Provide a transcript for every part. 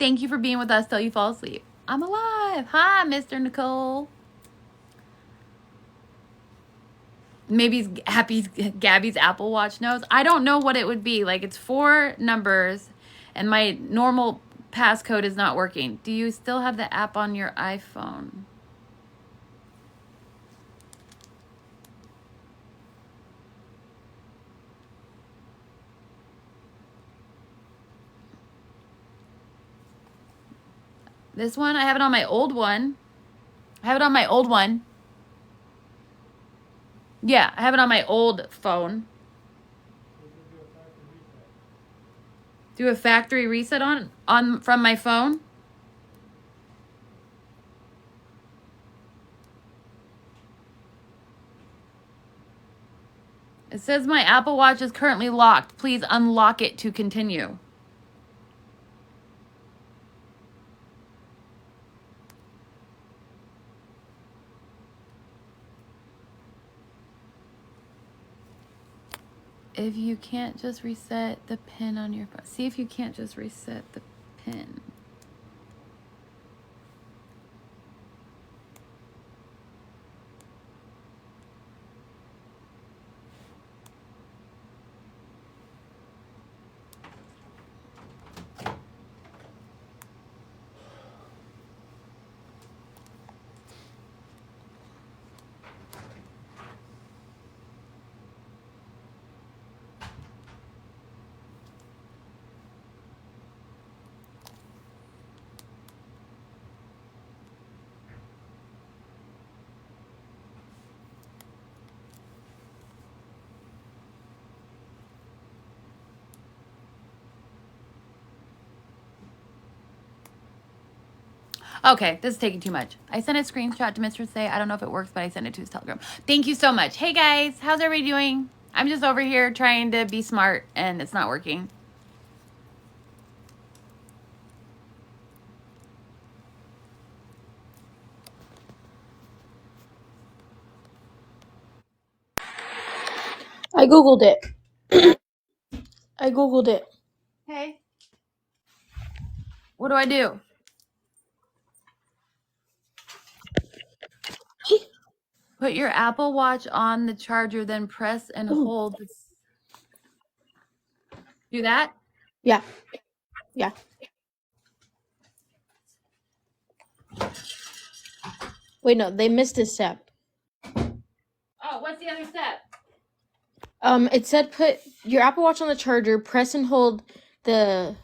Thank you for being with us till you fall asleep. I'm alive. Hi, Mr. Nicole. Maybe Gabby's Apple Watch knows. I don't know what it would be. Like, it's 4 numbers, and my normal passcode is not working. Do you still have the app on your iPhone? This one, I have it on my old one. I have it on my old one. Yeah, I have it on my old phone. Do a factory reset on from my phone? It says my Apple Watch is currently locked. Please unlock it to continue. If you can't just reset the pin on your phone. See if you can't just reset the pin. Okay, this is taking too much. I sent a screenshot to Mr. Say. I don't know if it works, but I sent it to his Telegram. Thank you so much. Hey guys, how's everybody doing? I'm just over here trying to be smart and it's not working. I Googled it. I Googled it. Hey. What do I do? Put your Apple Watch on the charger, then press and hold. Do that? Yeah. Yeah. Wait, no, they missed a step. Oh, what's the other step? It said put your Apple Watch on the charger, press and hold the...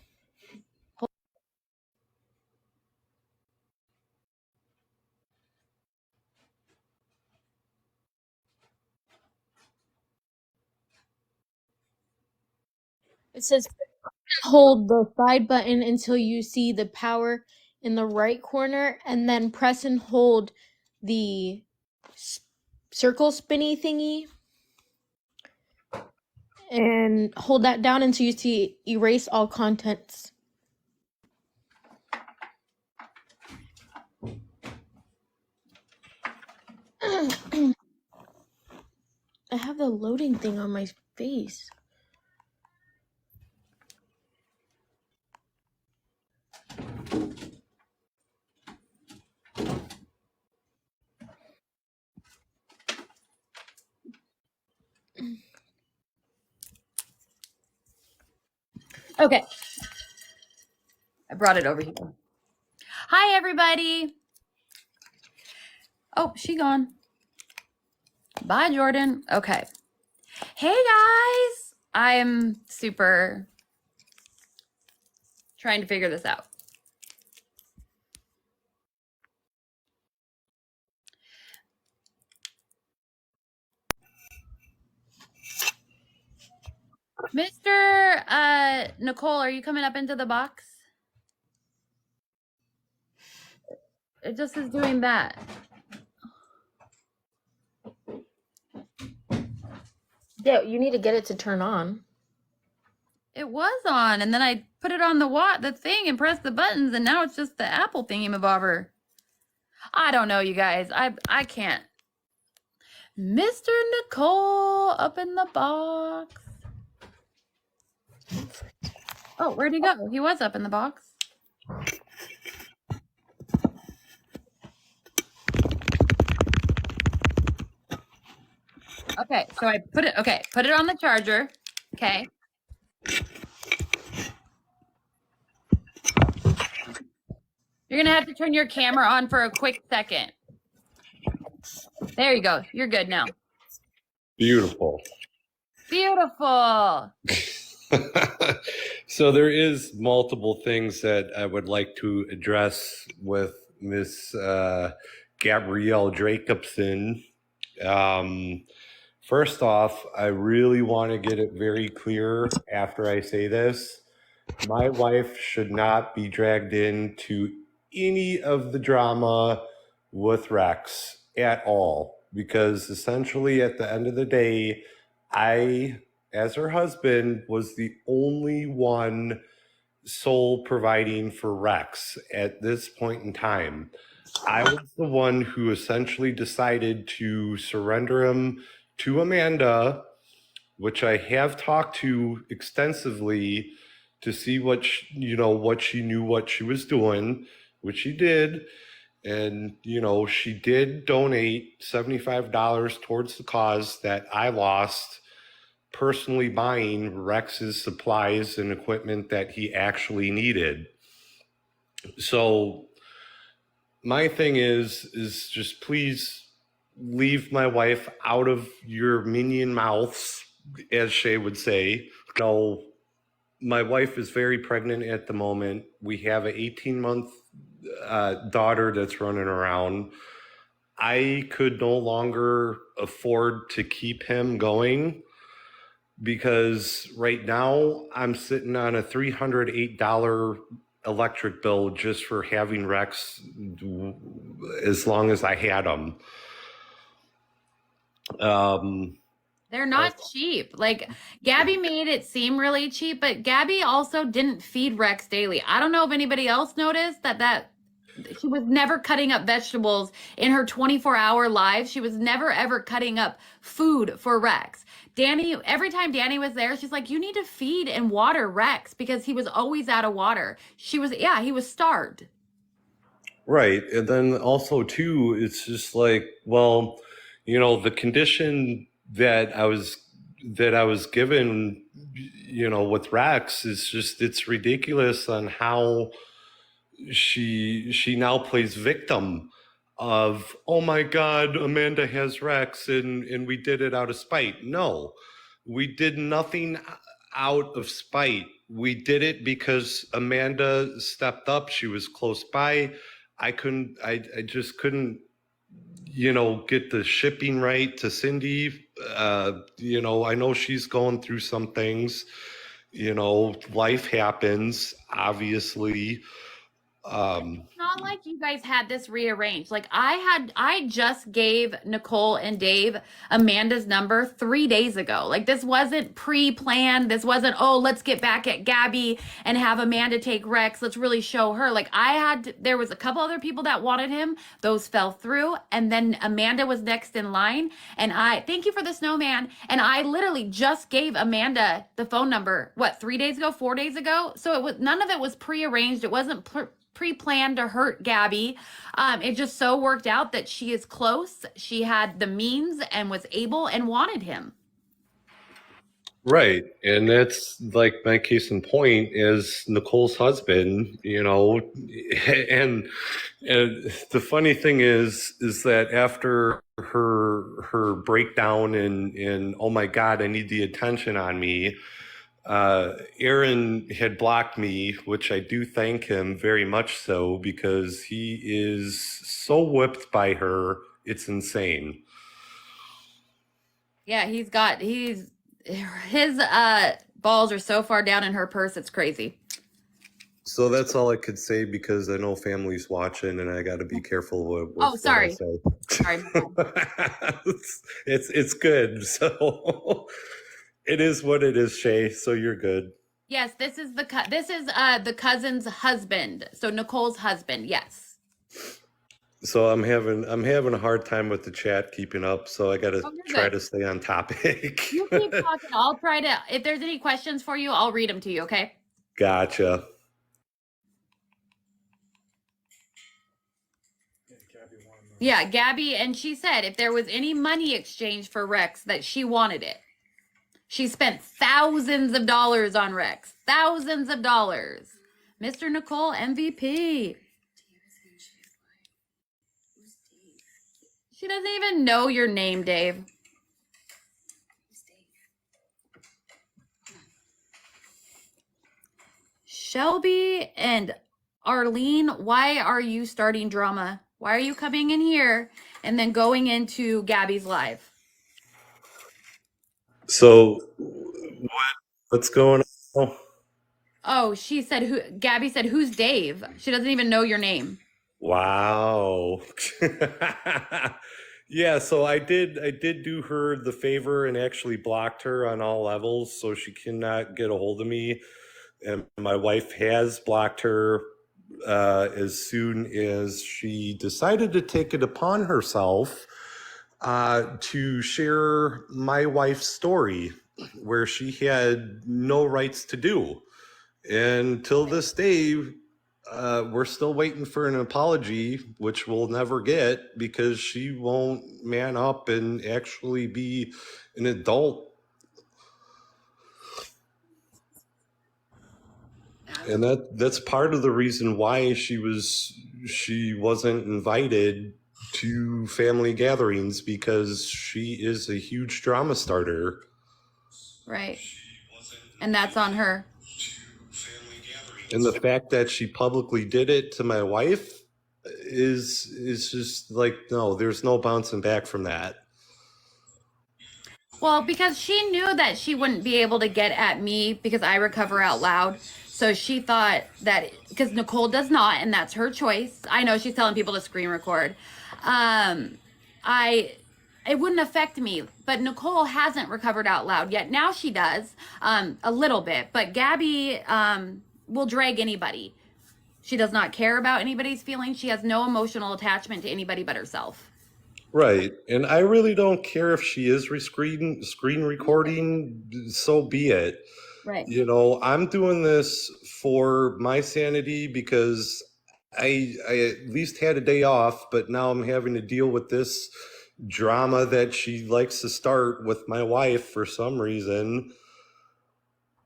It says hold the side button until you see the power in the right corner, and then press and hold the circle spinny thingy. And hold that down until you see erase all contents. I have the loading thing on my face. Okay. I brought it over here. Hi, everybody. Oh, she gone. Bye, Jordan. Okay. Hey, guys. I'm super trying to figure this out. Mr. Nicole, are you coming up into the box? It just is doing that. Yeah, you need to get it to turn on. It was on, and then I put it on the thing and pressed the buttons, and now it's just the Apple thingy-mabobber. I don't know, you guys. I can't. Mr. Nicole up in the box. Oh, where'd he go? He was up in the box. Okay, so I put it on the charger. Okay. You're gonna have to turn your camera on for a quick second. There you go. You're good now. Beautiful. Beautiful. So there is multiple things that I would like to address with Miss Gabrielle Jacobson. First off, I really want to get it very clear after I say this. My wife should not be dragged into any of the drama with Rex at all, because essentially at the end of the day, I, as her husband, was the only one sole providing for Rex at this point in time. I was the one who essentially decided to surrender him to Amanda, which I have talked to extensively to see what what she knew what she was doing, which she did. And she did donate $75 towards the cause that I lost personally buying Rex's supplies and equipment that he actually needed. So my thing is just please leave my wife out of your minion mouths, as Shay would say. No, my wife is very pregnant at the moment. We have an 18-month daughter that's running around. I could no longer afford to keep him going, because right now I'm sitting on a $308 electric bill just for having Rex as long as I had him. They're not cheap. Like, Gabby made it seem really cheap, but Gabby also didn't feed Rex daily. I don't know if anybody else noticed that she was never cutting up vegetables in her 24-hour life. She was never ever cutting up food for Rex. Danny, every time Danny was there, she's like, you need to feed and water Rex, because he was always out of water. He was starved. Right. And then also too, it's just like, well, the condition that I was given, with Rex is just, it's ridiculous on how she now plays victim of, oh my God, Amanda has Rex and we did it out of spite. No, we did nothing out of spite. We did it because Amanda stepped up. She was close by. I just couldn't, get the shipping right to Cindy. I know she's going through some things, life happens, obviously. It's not like you guys had this rearranged. Like, I just gave Nicole and Dave Amanda's number 3 days ago. Like, this wasn't pre-planned. This wasn't, oh, let's get back at Gabby and have Amanda take Rex. Let's really show her. Like, there was a couple other people that wanted him. Those fell through. And then Amanda was next in line. And thank you for the snowman. And I literally just gave Amanda the phone number, 3 days ago, 4 days ago? So none of it was prearranged. It wasn't pre-planned to hurt Gabby. It just so worked out that she is close. She had the means and was able and wanted him. Right. And that's like my case in point is Nicole's husband, and the funny thing is that after her breakdown and oh my God, I need the attention on me, Aaron had blocked me, which I do thank him very much so, because he is so whipped by her. It's insane. Yeah, his balls are so far down in her purse, it's crazy. So that's all I could say, because I know family's watching and I got to be careful with sorry. what I say. Sorry. It's good. So it is what it is, Shay. So you're good. Yes, this is the cousin's husband. So Nicole's husband. Yes. So I'm having a hard time with the chat keeping up. So I got to try to stay on topic. You keep talking. I'll try to. If there's any questions for you, I'll read them to you. Okay. Gotcha. Yeah, Gabby, and she said if there was any money exchange for Rex, that she wanted it. She spent thousands of dollars on Rex. Thousands of dollars. Mr. Nicole, MVP. She doesn't even know your name, Dave. Shelby and Arlene, why are you starting drama? Why are you coming in here and then going into Gabby's live? So what's going on? Oh, she said who? Gabby said, "Who's Dave?" She doesn't even know your name. Wow. Yeah, so I did do her the favor and actually blocked her on all levels so she cannot get a hold of me. And my wife has blocked her as soon as she decided to take it upon herself to share my wife's story where she had no rights to do. And till this day, we're still waiting for an apology, which we'll never get because she won't man up and actually be an adult. And that's part of the reason why she wasn't invited to family gatherings, because she is a huge drama starter. Right. And that's on her. And the fact that she publicly did it to my wife is just like, no, there's no bouncing back from that. Well, because she knew that she wouldn't be able to get at me because I recover out loud. So she thought that because Nicole does not, and that's her choice. I know she's telling people to screen record. It wouldn't affect me, but Nicole hasn't recovered out loud yet. Now she does, a little bit, but Gabby will drag anybody. She does not care about anybody's feelings. She has no emotional attachment to anybody but herself. Right. And I really don't care if she is screen recording, so be it. Right. You know, I'm doing this for my sanity because I at least had a day off, but now I'm having to deal with this drama that she likes to start with my wife for some reason.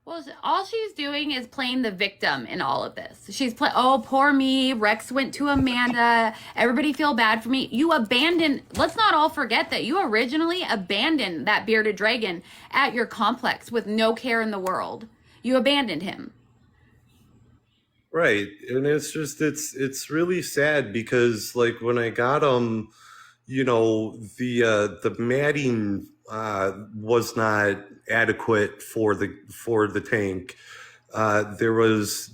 Well, all she's doing is playing the victim in all of this. She's oh, poor me. Rex went to Amanda. Everybody feel bad for me. You abandoned, let's not all forget that you originally abandoned that bearded dragon at your complex with no care in the world. You abandoned him. Right. And it's really sad because like when I got him, you know, the matting was not adequate for the tank. There was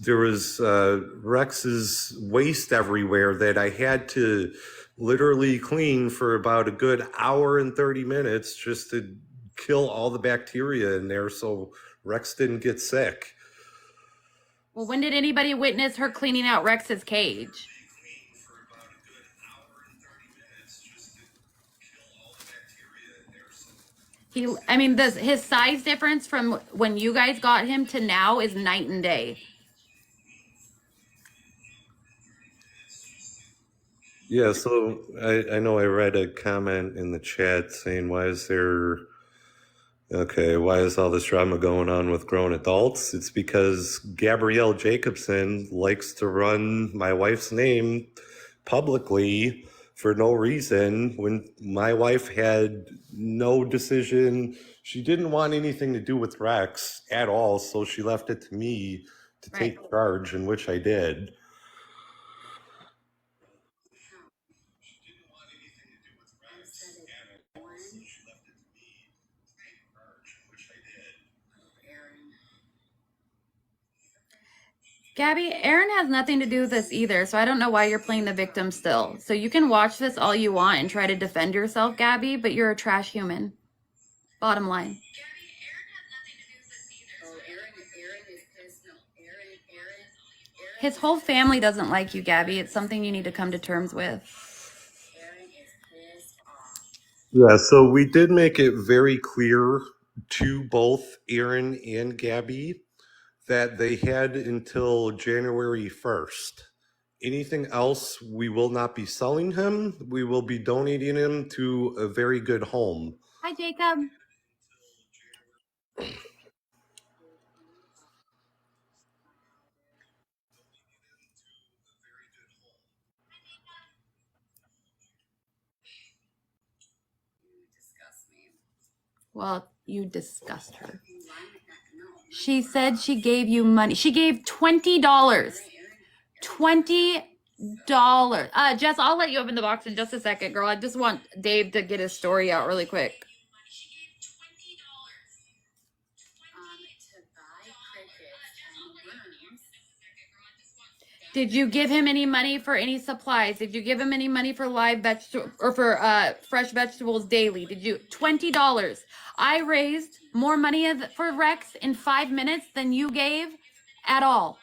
Rex's waste everywhere that I had to literally clean for about a good hour and 30 minutes just to kill all the bacteria in there so Rex didn't get sick. Well, when did anybody witness her cleaning out Rex's cage? His size difference from when you guys got him to now is night and day. Yeah, so I know I read a comment in the chat saying, why is all this drama going on with grown adults? It's because Gabrielle Jacobson likes to run my wife's name publicly for no reason when my wife had no decision. She didn't want anything to do with Rex at all, so she left it to me to take charge, in which I did. Gabby, Aaron has nothing to do with this either, so I don't know why you're playing the victim still. So you can watch this all you want and try to defend yourself, Gabby, but you're a trash human. Bottom line. His whole family doesn't like you, Gabby. It's something you need to come to terms with. Yeah, so we did make it very clear to both Aaron and Gabby that they had until January 1st Anything else, we will not be selling him. We will be donating him to a very good home. Hi, Jacob. Well, you disgust her. She said she gave you money. She gave $20. $20. Jess, I'll let you open the box in just a second, girl. I just want Dave to get his story out really quick. Did you give him any money for any supplies? Did you give him any money for live vegetable or for fresh vegetables daily? Did you $20? I raised more money for Rex in 5 minutes than you gave at all.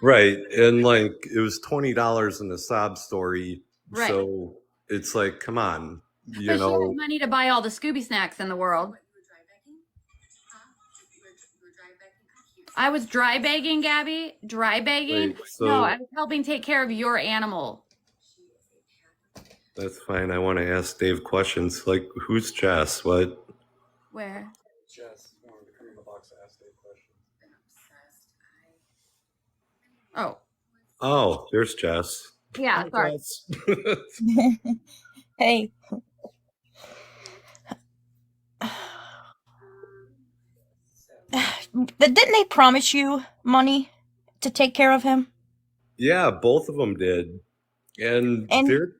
Right. And like it was $20 in the sob story. Right. So it's like, come on. But she had money to buy all the Scooby snacks in the world. I was dry bagging, Gabby. Dry bagging? Wait, so no, I was helping take care of your animal. That's fine. I want to ask Dave questions. Like, who's Jess? What? Where? Jess wanted to come in the box to ask Dave questions. Oh. Oh, there's Jess. Yeah, Hi, sorry. Jess. Hey. Didn't they promise you money to take care of him? Yeah, both of them did. And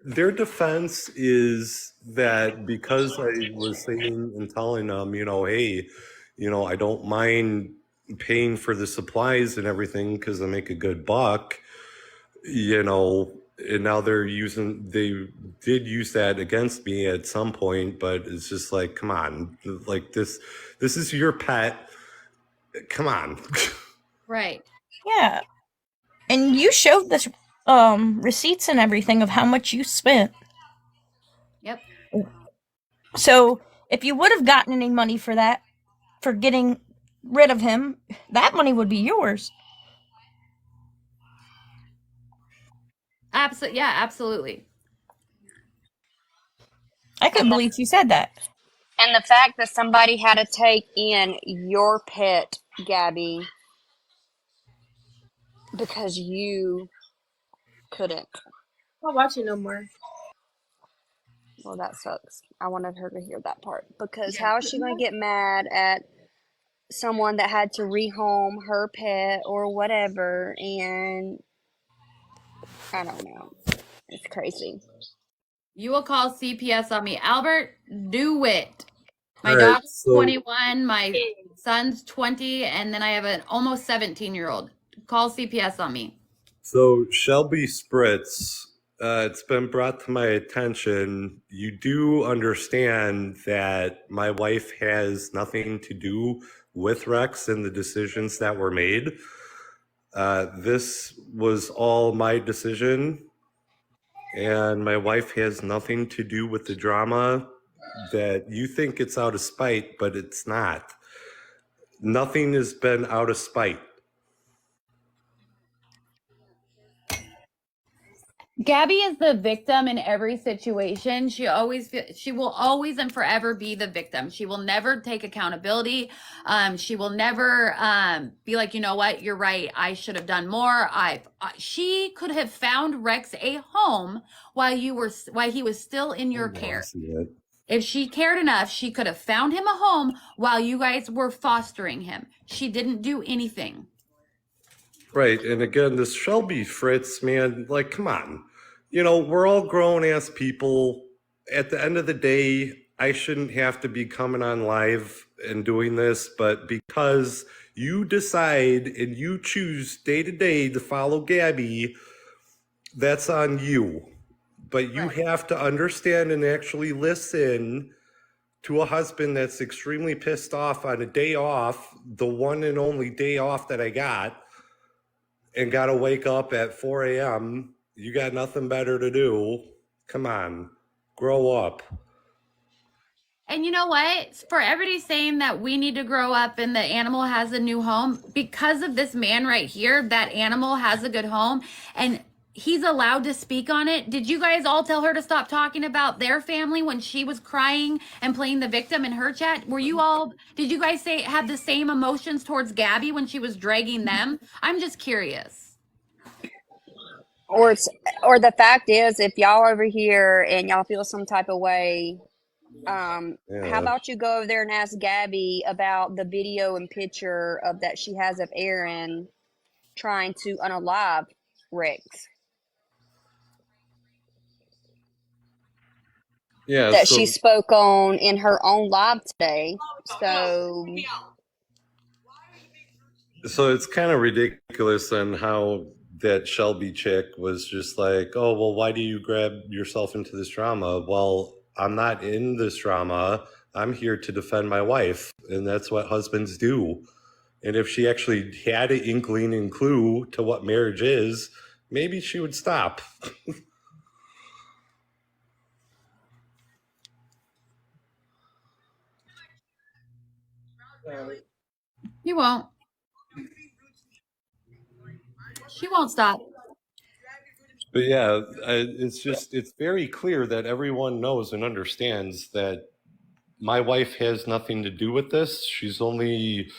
their defense is that because I was saying and telling them, hey, I don't mind paying for the supplies and everything because I make a good buck, and now they did use that against me at some point, but it's just like, come on, like this is your pet. Come on. Right. Yeah. And you showed this receipts and everything of how much you spent. Yep. So if you would have gotten any money for that, for getting rid of him, that money would be yours. Yeah, absolutely. I couldn't believe you said that. And the fact that somebody had to take in your pet, Gabby, because you couldn't. I'm not watching no more. Well, that sucks. I wanted her to hear that part. Because how is she going to get mad at someone that had to rehome her pet or whatever? And I don't know. It's crazy. You will call CPS on me. Albert, do it. My All right, daughter's 21, my son's 20, and then I have an almost 17-year-old. Call CPS on me. So Shelby Spritz, it's been brought to my attention. You do understand that my wife has nothing to do with Rex and the decisions that were made. This was all my decision, and my wife has nothing to do with the drama that you think it's out of spite, but it's not. Nothing has been out of spite. Gabby is the victim in every situation. She will always and forever be the victim. She will never take accountability. She will never be like, you know what, you're right, I should have done more. She could have found Rex a home while he was still in your care. If she cared enough, she could have found him a home while you guys were fostering him. She didn't do anything. Right. And again, this Shelby Fritz, man, like, come on. We're all grown ass people. At the end of the day, I shouldn't have to be coming on live and doing this, but because you decide and you choose day to day to follow Gabby, that's on you. But you have to understand and actually listen to a husband that's extremely pissed off on a day off, the one and only day off that I got, and got to wake up at 4 a.m. You got nothing better to do. Come on, grow up. And you know what? For everybody saying that we need to grow up and the animal has a new home, because of this man right here, that animal has a good home and he's allowed to speak on it. Did you guys all tell her to stop talking about their family when she was crying and playing the victim in her chat? Did you guys have the same emotions towards Gabby when she was dragging them? I'm just curious. Or the fact is, if y'all over here and y'all feel some type of way, how about you go over there and ask Gabby about the video and picture of that she has of Aaron trying to unalive Rex. Yeah, that she spoke on in her own live today. So it's kind of ridiculous on how that Shelby chick was just like, oh, well, why do you grab yourself into this drama? Well, I'm not in this drama. I'm here to defend my wife, and that's what husbands do. And if she actually had an inkling and clue to what marriage is, maybe she would stop. You won't. She won't stop. But yeah, it's very clear that everyone knows and understands that my wife has nothing to do with this. She's only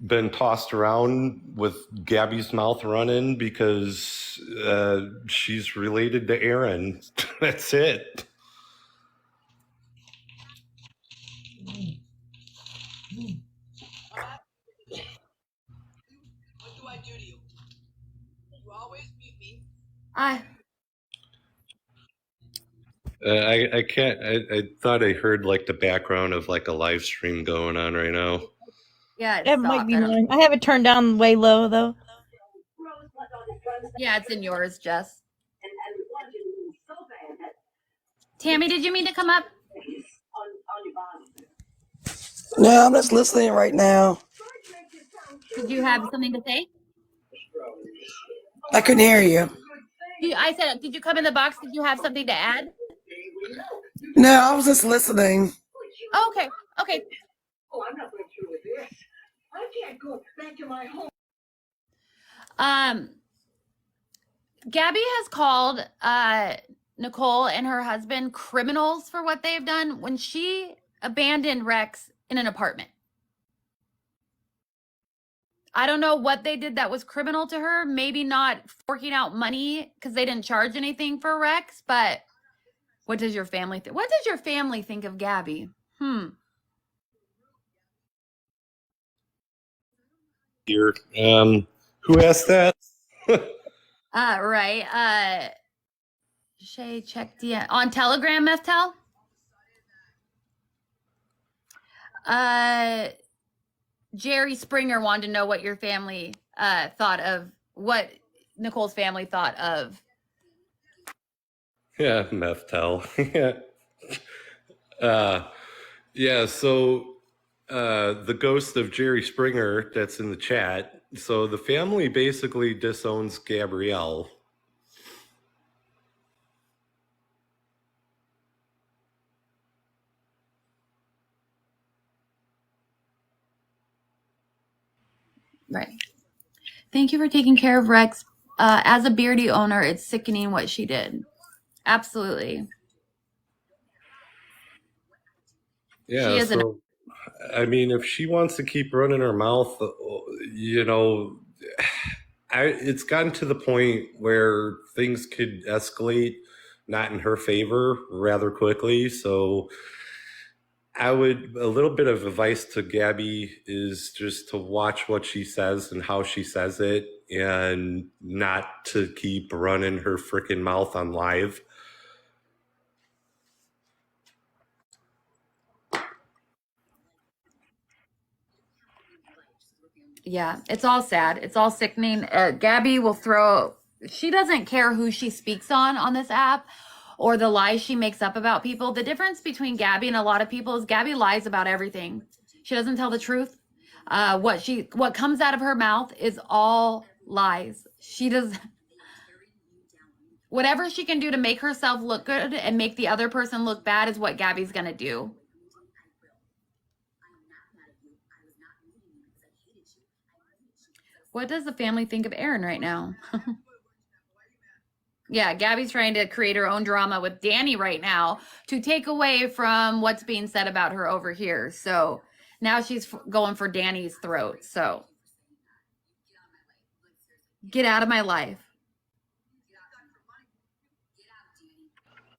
been tossed around with Gabby's mouth running because she's related to Aaron. That's it. What do I do to you? You always beat me. I can't. I thought I heard like the background of like a live stream going on right now. Yeah, It might be mine. I have it turned down way low though. Yeah, it's in yours, Jess. Tammy, did you mean to come up? No, I'm just listening right now. Did you have something to say? I couldn't hear you. I said, did you come in the box? Did you have something to add? No, I was just listening. Oh, okay. Okay. Oh, I'm not going through with this. I can't go back to my home. Gabby has called Nicole and her husband criminals for what they've done when she abandoned Rex in an apartment. I don't know what they did that was criminal to her. Maybe not forking out money because they didn't charge anything for Rex, but what does your family think? What does your family think of Gabby? Here, who asked that? Right. Shay checked on Telegram, Meftel. Jerry Springer wanted to know what your family thought of what Nicole's family thought of. Yeah, Meftel. Yeah, so the ghost of Jerry Springer that's in the chat. So the family basically disowns Gabrielle. Right. Thank you for taking care of Rex. As a Beardy owner, it's sickening what she did. Absolutely. Yeah, so I mean, if she wants to keep running her mouth, you know, it's gotten to the point where things could escalate not in her favor rather quickly. So a little bit of advice to Gabby is just to watch what she says and how she says it and not to keep running her freaking mouth on live. Yeah, it's all sad. It's all sickening. Gabby will she doesn't care who she speaks on this app or the lies she makes up about people. The difference between Gabby and a lot of people is Gabby lies about everything. She doesn't tell the truth. What comes out of her mouth is all lies. She does whatever she can do to make herself look good and make the other person look bad is what Gabby's going to do. What does the family think of Aaron right now? Yeah, Gabby's trying to create her own drama with Danny right now to take away from what's being said about her over here. So now she's going for Danny's throat. So get out of my life.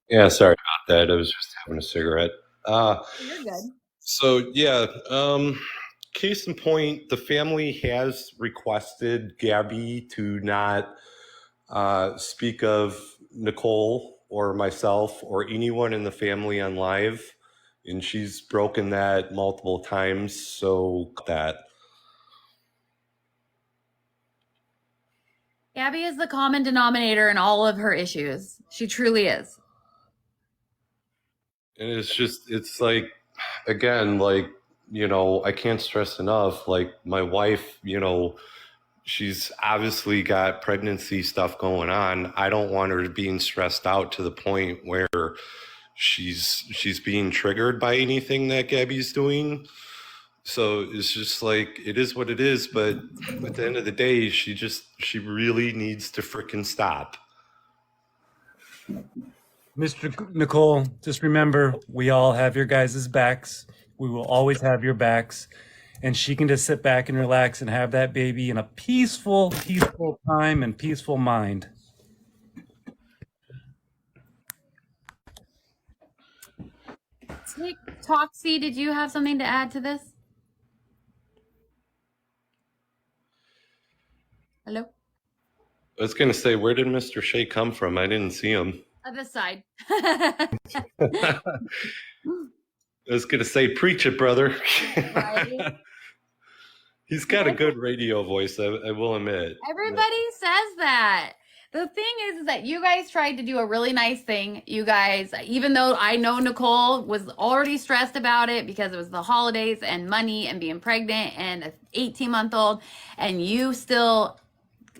Yeah, sorry about that. I was just having a cigarette. You're good. So yeah, case in point, the family has requested Gabby to not speak of Nicole or myself or anyone in the family on live, and she's broken that multiple times. So that. Gabby is the common denominator in all of her issues. She truly is. And it's like, again, like, you know, I can't stress enough, like my wife, you know, she's obviously got pregnancy stuff going on. I don't want her being stressed out to the point where she's being triggered by anything that Gabby's doing. So it's just like, it is what it is. But at the end of the day, she really needs to freaking stop. Mr. Nicole, just remember, we all have your guys' backs. We will always have your backs. And she can just sit back and relax and have that baby in a peaceful time and peaceful mind. Toxie, did you have something to add to this? Hello? I was going to say, where did Mr. Shea come from? I didn't see him. This side. I was going to say, preach it, brother. Right? He's got a good radio voice, I will admit. Everybody says that. The thing is that you guys tried to do a really nice thing. You guys, even though I know Nicole was already stressed about it because it was the holidays and money and being pregnant and an 18-month-old, and you still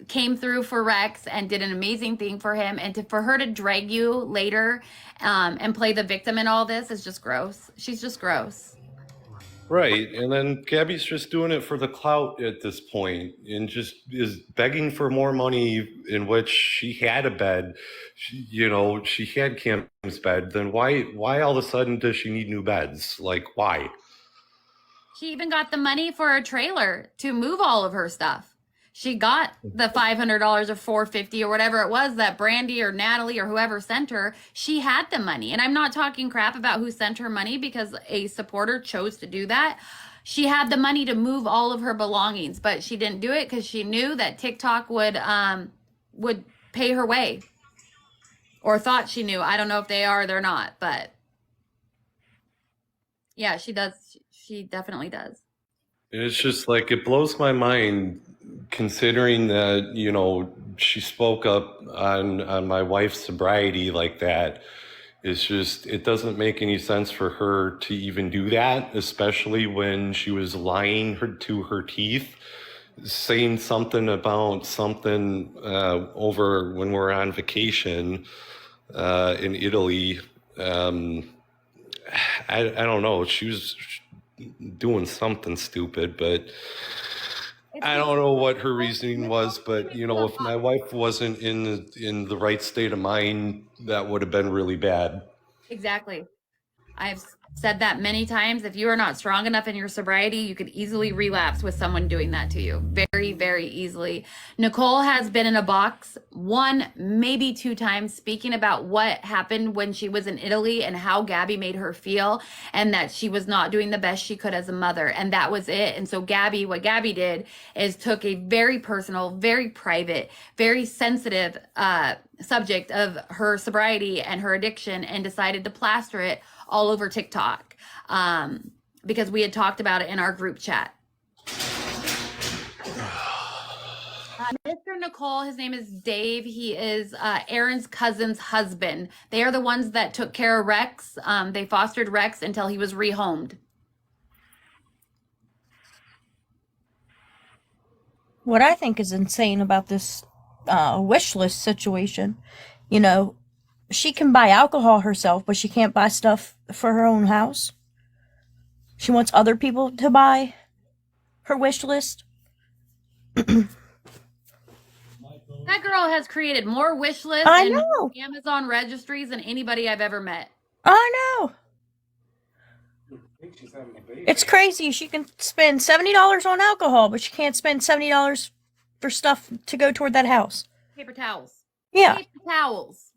came through for Rex and did an amazing thing for him, and for her to drag you later and play the victim in all this is just gross. She's just gross. Right, and then Gabby's just doing it for the clout at this point, and just is begging for more money, in which she had a bed. She had Cam's bed. Then why all of a sudden does she need new beds? Like, why? She even got the money for a trailer to move all of her stuff. She got the $500 or $450 or whatever it was that Brandy or Natalie or whoever sent her. She had the money. And I'm not talking crap about who sent her money because a supporter chose to do that. She had the money to move all of her belongings, but she didn't do it because she knew that TikTok would pay her way, or thought she knew. I don't know if they are or they're not, but yeah, she does. She definitely does. And it's just like, it blows my mind, considering that, you know, she spoke up on my wife's sobriety like that. It's just, it doesn't make any sense for her to even do that, especially when she was lying to her teeth, saying something about something over when we're on vacation in Italy. I don't know. She was doing something stupid, but I don't know what her reasoning was. But you know, if my wife wasn't in the right state of mind, that would have been really bad. Exactly. I've said that many times. If you are not strong enough in your sobriety, you could easily relapse with someone doing that to you. Very, very easily. Nicole has been in a box 1, maybe 2 times speaking about what happened when she was in Italy and how Gabby made her feel, and that she was not doing the best she could as a mother. And that was it. And so what Gabby did is took a very personal, very private, very sensitive subject of her sobriety and her addiction and decided to plaster it all over TikTok because we had talked about it in our group chat. Mr. Nicole, his name is Dave. He is Aaron's cousin's husband. They are the ones that took care of Rex. They fostered Rex until he was rehomed. What I think is insane about this wish list situation, you know, she can buy alcohol herself, but she can't buy stuff for her own house. She wants other people to buy her wish list. That girl has created more wish lists I and know. Amazon registries than anybody I've ever met. I know. It's crazy. She can spend $70 on alcohol, but she can't spend $70 for stuff to go toward that house. Paper towels. Yeah. Paper towels.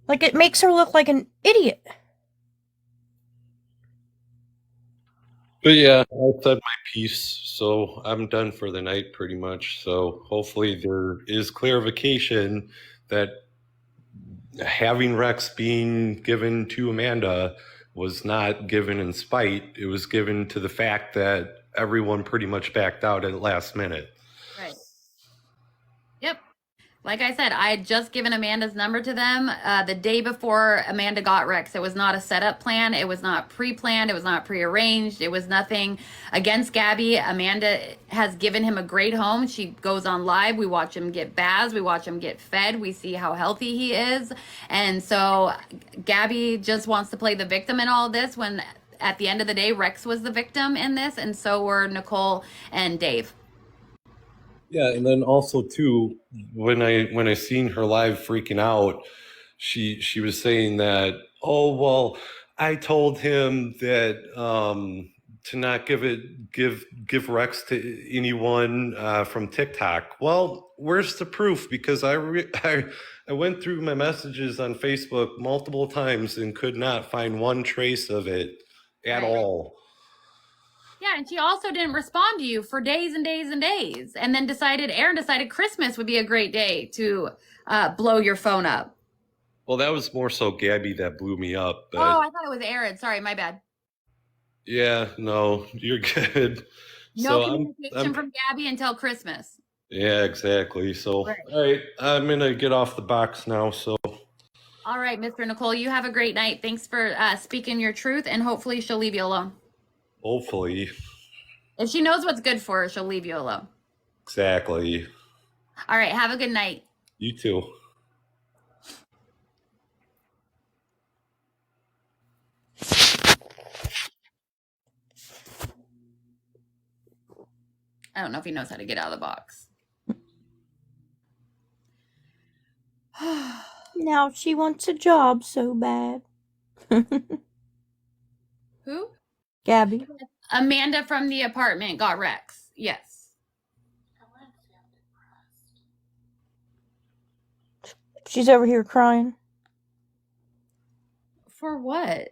Like, it makes her look like an idiot. But yeah, I said my piece, so I'm done for the night pretty much. So hopefully there is clarification that having Rex being given to Amanda was not given in spite. It was given to the fact that everyone pretty much backed out at the last minute. Right. Yep. Like I said, I had just given Amanda's number to them the day before Amanda got Rex. It was not a setup plan. It was not pre-planned. It was not pre-arranged. It was nothing against Gabby. Amanda has given him a great home. She goes on live. We watch him get baths. We watch him get fed. We see how healthy he is. And so Gabby just wants to play the victim in all of this when at the end of the day, Rex was the victim in this. And so were Nicole and Dave. Yeah, and then also too, when I seen her live freaking out, she was saying that, oh well, I told him that to not give Rex to anyone from TikTok. Well, where's the proof? Because I went through my messages on Facebook multiple times and could not find one trace of it at all. Yeah, and she also didn't respond to you for days and days and days. And then Aaron decided Christmas would be a great day to blow your phone up. Well, that was more so Gabby that blew me up. But Oh, I thought it was Aaron. Sorry, my bad. yeah, no, you're good. No communication from Gabby until Christmas. Yeah, exactly. So, Right. all right, I'm going to get off the box now. So, All right, Mr. Nicole, you have a great night. Thanks for speaking your truth, and hopefully she'll leave you alone. hopefully. If she knows what's good for her, she'll leave you alone. Exactly. All right, have a good night. You too. I don't know if he knows how to get out of the box. Now she wants a job so bad. Who? Gabby. Amanda from the apartment got Rex. Yes. She's over here crying. For what?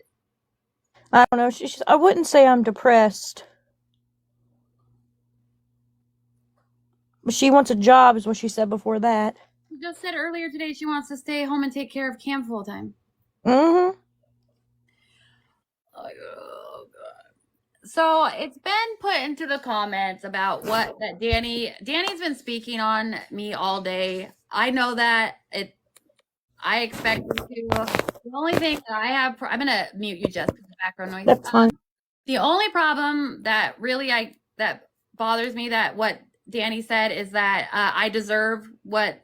I don't know. I wouldn't say I'm depressed. But she wants a job, is what she said before that. She just said earlier today she wants to stay home and take care of Cam full time. Mm-hmm. Oh, God. So it's been put into the comments about what that Danny's been speaking on me all day. I know that I expect you to. The only thing that I have, I'm gonna mute you, Jess, because the background noise. That's fine. The only problem that really that bothers me that what Danny said is that I deserve what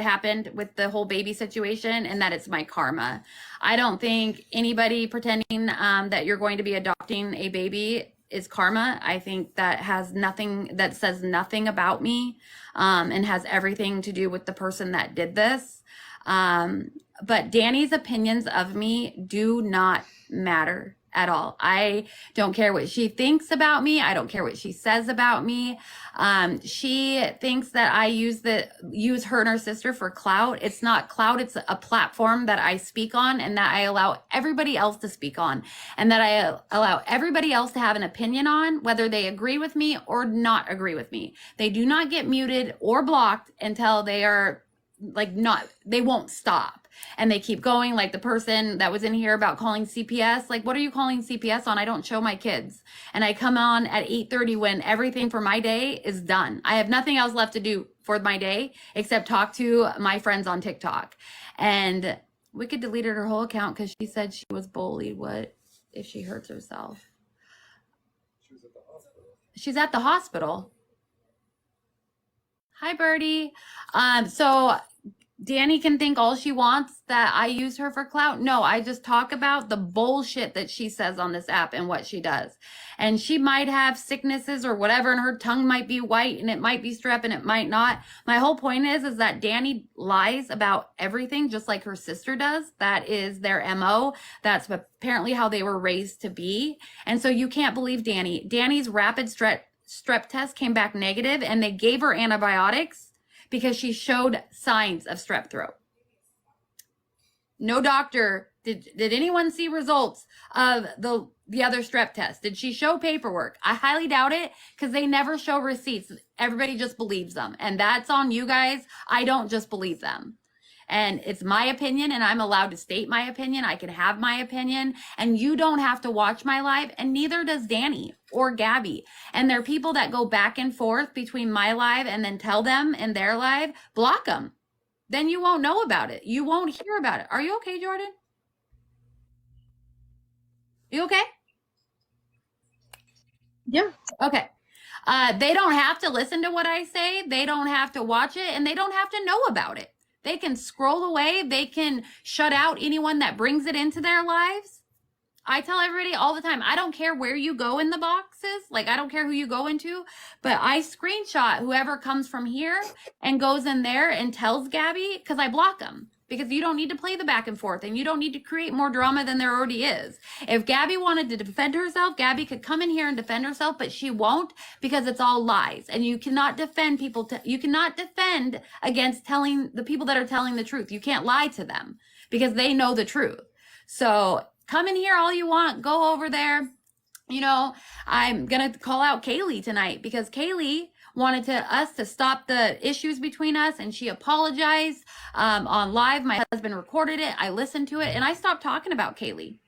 happened with the whole baby situation and that it's my karma. I don't think anybody pretending that you're going to be adopting a baby is karma. I think that says nothing about me and has everything to do with the person that did this. But Danny's opinions of me do not matter at all. I don't care what she thinks about me. I don't care what she says about me. She thinks that I use her and her sister for clout. It's not clout. It's a platform that I speak on and that I allow everybody else to speak on and that I allow everybody else to have an opinion on, whether they agree with me or not agree with me. They do not get muted or blocked until they are they won't stop. And they keep going, like the person that was in here about calling CPS. Like, what are you calling CPS on? I don't show my kids. And I come on at 8:30 when everything for my day is done. I have nothing else left to do for my day except talk to my friends on TikTok. And Wicked deleted her whole account because she said she was bullied. What if she hurts herself? She's at the hospital. Hi, Birdie. So Danny can think all she wants that I use her for clout. No, I just talk about the bullshit that she says on this app and what she does. And she might have sicknesses or whatever, and her tongue might be white and it might be strep and it might not. My whole point is that Danny lies about everything just like her sister does. That is their MO. That's apparently how they were raised to be. And so you can't believe Danny. Danny's rapid strep test came back negative and they gave her antibiotics because she showed signs of strep throat. No doctor, did anyone see results of the other strep test? Did she show paperwork? I highly doubt it because they never show receipts. Everybody just believes them. And that's on you guys. I don't just believe them. And it's my opinion and I'm allowed to state my opinion. I can have my opinion and you don't have to watch my live and neither does Danny or Gabby. And there are people that go back and forth between my live and then tell them in their live, block them. Then you won't know about it. You won't hear about it. Are you okay, Jordan? You okay? Yeah. Okay. They don't have to listen to what I say. They don't have to watch it and they don't have to know about it. They can scroll away. They can shut out anyone that brings it into their lives. I tell everybody all the time, I don't care where you go in the boxes. Like, I don't care who you go into, but I screenshot whoever comes from here and goes in there and tells Gabby because I block them. Because you don't need to play the back and forth and you don't need to create more drama than there already is. If Gabby wanted to defend herself, Gabby could come in here and defend herself, but she won't because it's all lies. And you cannot defend people. You cannot defend against telling the people that are telling the truth. You can't lie to them because they know the truth. So come in here all you want. Go over there. You know, I'm going to call out Kaylee tonight because Kaylee wanted us to stop the issues between us and she apologized on live. My husband recorded it. I listened to it and I stopped talking about Kaylee.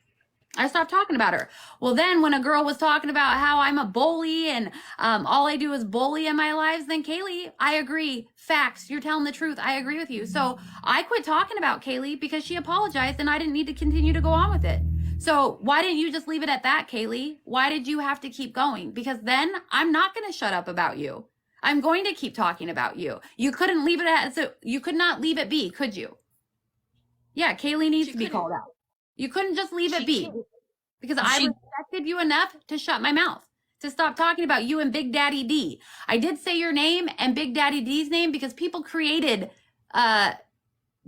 I stopped talking about her. Well, then when a girl was talking about how I'm a bully and all I do is bully in my lives, then Kaylee, I agree. Facts. You're telling the truth. I agree with you. So I quit talking about Kaylee because she apologized and I didn't need to continue to go on with it. So why didn't you just leave it at that, Kaylee? Why did you have to keep going? Because then I'm not going to shut up about you. I'm going to keep talking about you. You couldn't leave it as you could not leave it be, could you? Yeah, Kaylee needs to be called out. You couldn't just leave it be because I respected you enough to shut my mouth, to stop talking about you and Big Daddy D. I did say your name and Big Daddy D's name because people created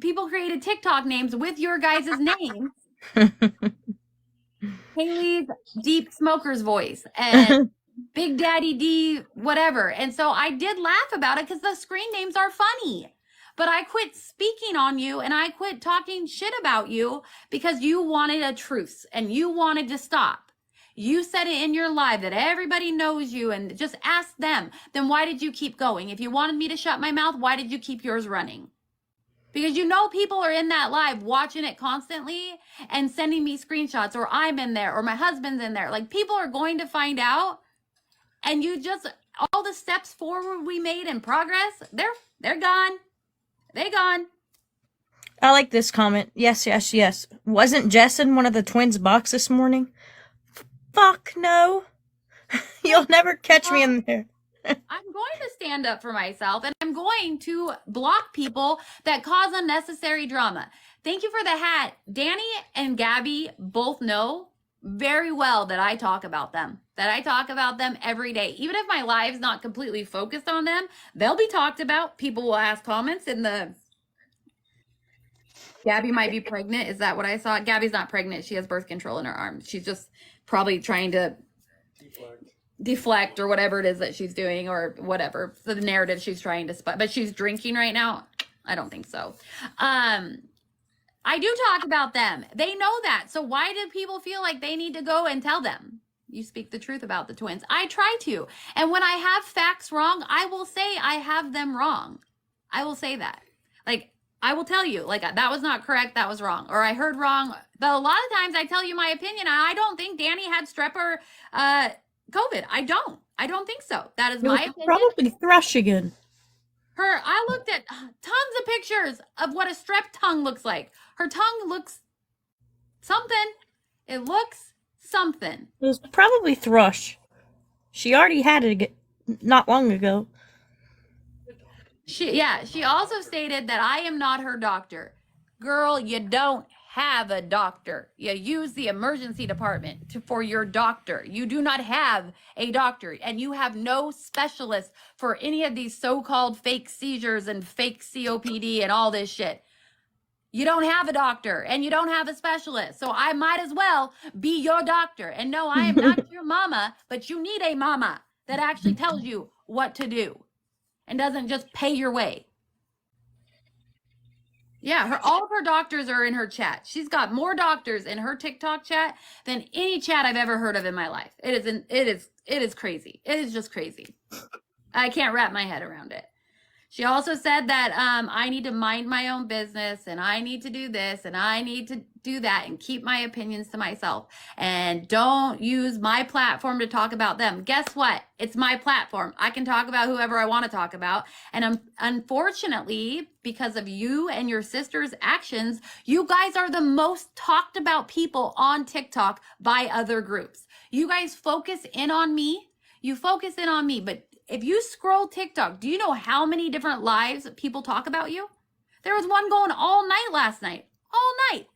TikTok names with your guys' names. Haley's Deep Smoker's voice and Big Daddy D, whatever. And so I did laugh about it because the screen names are funny. But I quit speaking on you and I quit talking shit about you because you wanted a truce and you wanted to stop. You said it in your live that everybody knows you and just ask them. Then why did you keep going? If you wanted me to shut my mouth, why did you keep yours running? Because you know people are in that live watching it constantly and sending me screenshots or I'm in there or my husband's in there. Like people are going to find out and you just, all the steps forward we made in progress, they're gone. They gone. I like this comment. Yes, yes, yes. Wasn't Jess in one of the twins' box this morning? Fuck no. You'll never catch me in there. I'm going to stand up for myself and I'm going to block people that cause unnecessary drama. Thank you for the hat. Danny and Gabby both know very well that I talk about them, every day. Even if my live's not completely focused on them, they'll be talked about. People will ask comments in the... Gabby might be pregnant. Is that what I saw? Gabby's not pregnant. She has birth control in her arm. She's just probably trying to deflect or whatever it is that she's doing or whatever the narrative she's trying to but she's drinking right now. I don't think so. I do talk about them. They know that. So why do people feel like they need to go and tell them? You speak the truth about the twins. I try to. And when I have facts wrong, I will say I have them wrong. I will say that. Like, I will tell you, like, that was not correct. That was wrong. Or I heard wrong. But a lot of times I tell you my opinion. I don't think Danny had strep or COVID. I don't think so. That is my opinion. Probably thrush again. I looked at tons of pictures of what a strep tongue looks like. Her tongue looks something. It looks something. It was probably thrush. She already had it not long ago. She also stated that I am not her doctor. Girl, you don't have a doctor. You use the emergency department for your doctor. You do not have a doctor, and you have no specialist for any of these so-called fake seizures and fake COPD and all this shit. You don't have a doctor and you don't have a specialist. So I might as well be your doctor. And no, I am not your mama, but you need a mama that actually tells you what to do and doesn't just pay your way. Yeah, all of her doctors are in her chat. She's got more doctors in her TikTok chat than any chat I've ever heard of in my life. It is crazy. It is just crazy. I can't wrap my head around it. She also said that I need to mind my own business and I need to do this and I need to do that and keep my opinions to myself and don't use my platform to talk about them. Guess what? It's my platform. I can talk about whoever I want to talk about. And unfortunately, because of you and your sister's actions, you guys are the most talked about people on TikTok by other groups. You guys focus in on me. You focus in on me, but if you scroll TikTok, do you know how many different lives people talk about you? There was one going all night last night. All night.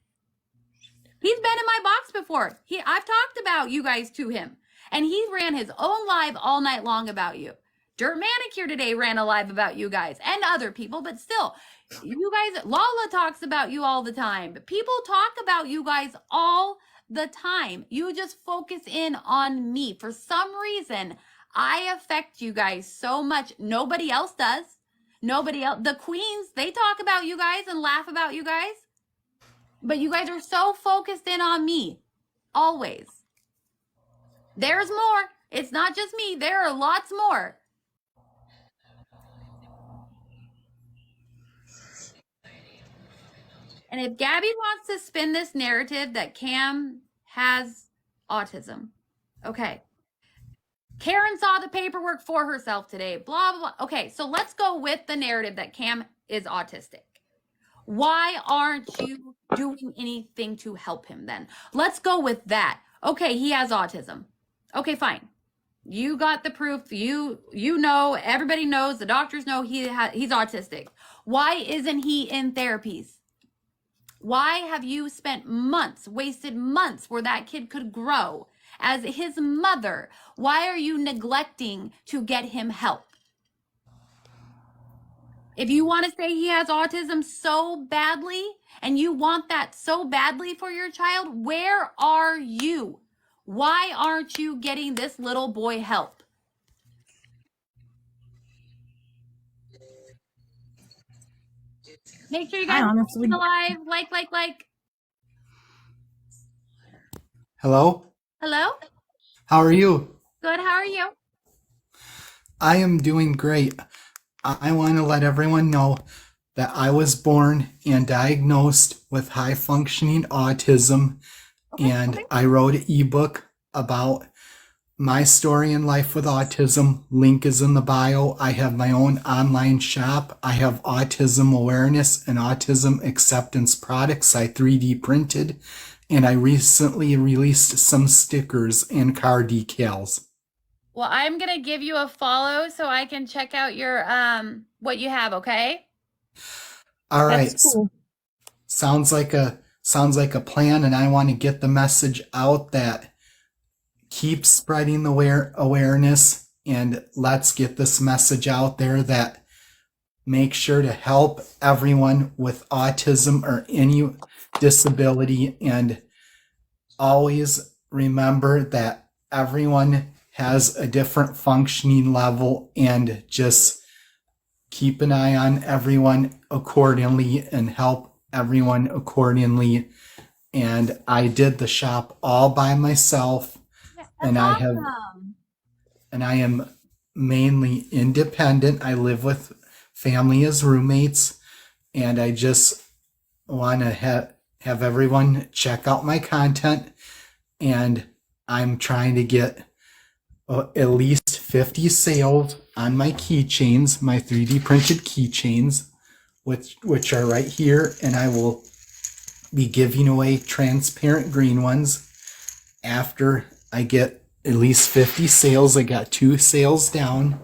He's been in my box before. I've talked about you guys to him. And he ran his own live all night long about you. Dirt Manicure today ran a live about you guys and other people, but still, you guys, Lala talks about you all the time. People talk about you guys all the time. You just focus in on me. For some reason, I affect you guys so much. Nobody else does. Nobody else. The queens, they talk about you guys and laugh about you guys. But you guys are so focused in on me. Always. There's more. It's not just me. There are lots more. And if Gabby wants to spin this narrative that Cam has autism, okay. Karen saw the paperwork for herself today, blah, blah, blah. Okay, so let's go with the narrative that Cam is autistic. Why aren't you doing anything to help him then? Let's go with that. Okay, he has autism. Okay, fine. You got the proof. You know, everybody knows, the doctors know he's autistic. Why isn't he in therapies? Why have you spent months, wasted months where that kid could grow? As his mother, why are you neglecting to get him help? If you want to say he has autism so badly and you want that so badly for your child, where are you? Why aren't you getting this little boy help? Make sure you guys honestly, live, like. Hello? Hello? How are you? Good, how are you? I am doing great. I want to let everyone know that I was born and diagnosed with high functioning autism, and I wrote an ebook about my story in life with autism. Link is in the bio. I have my own online shop. I have autism awareness and autism acceptance products I 3D printed, and I recently released some stickers and car decals. Well, I'm going to give you a follow so I can check out your what you have, okay? All right. that's cool. Sounds like a plan, and I want to get the message out that keep spreading the awareness, and let's get this message out there that make sure to help everyone with autism or any disability, and always remember that everyone has a different functioning level, and just keep an eye on everyone accordingly and help everyone accordingly. And I did the shop all by myself, and I am mainly independent. I live with family as roommates, and I just want to have everyone check out my content, and I'm trying to get at least 50 sales on my keychains, my 3D printed keychains, which are right here, and I will be giving away transparent green ones after I get at least 50 sales. I got 2 sales down.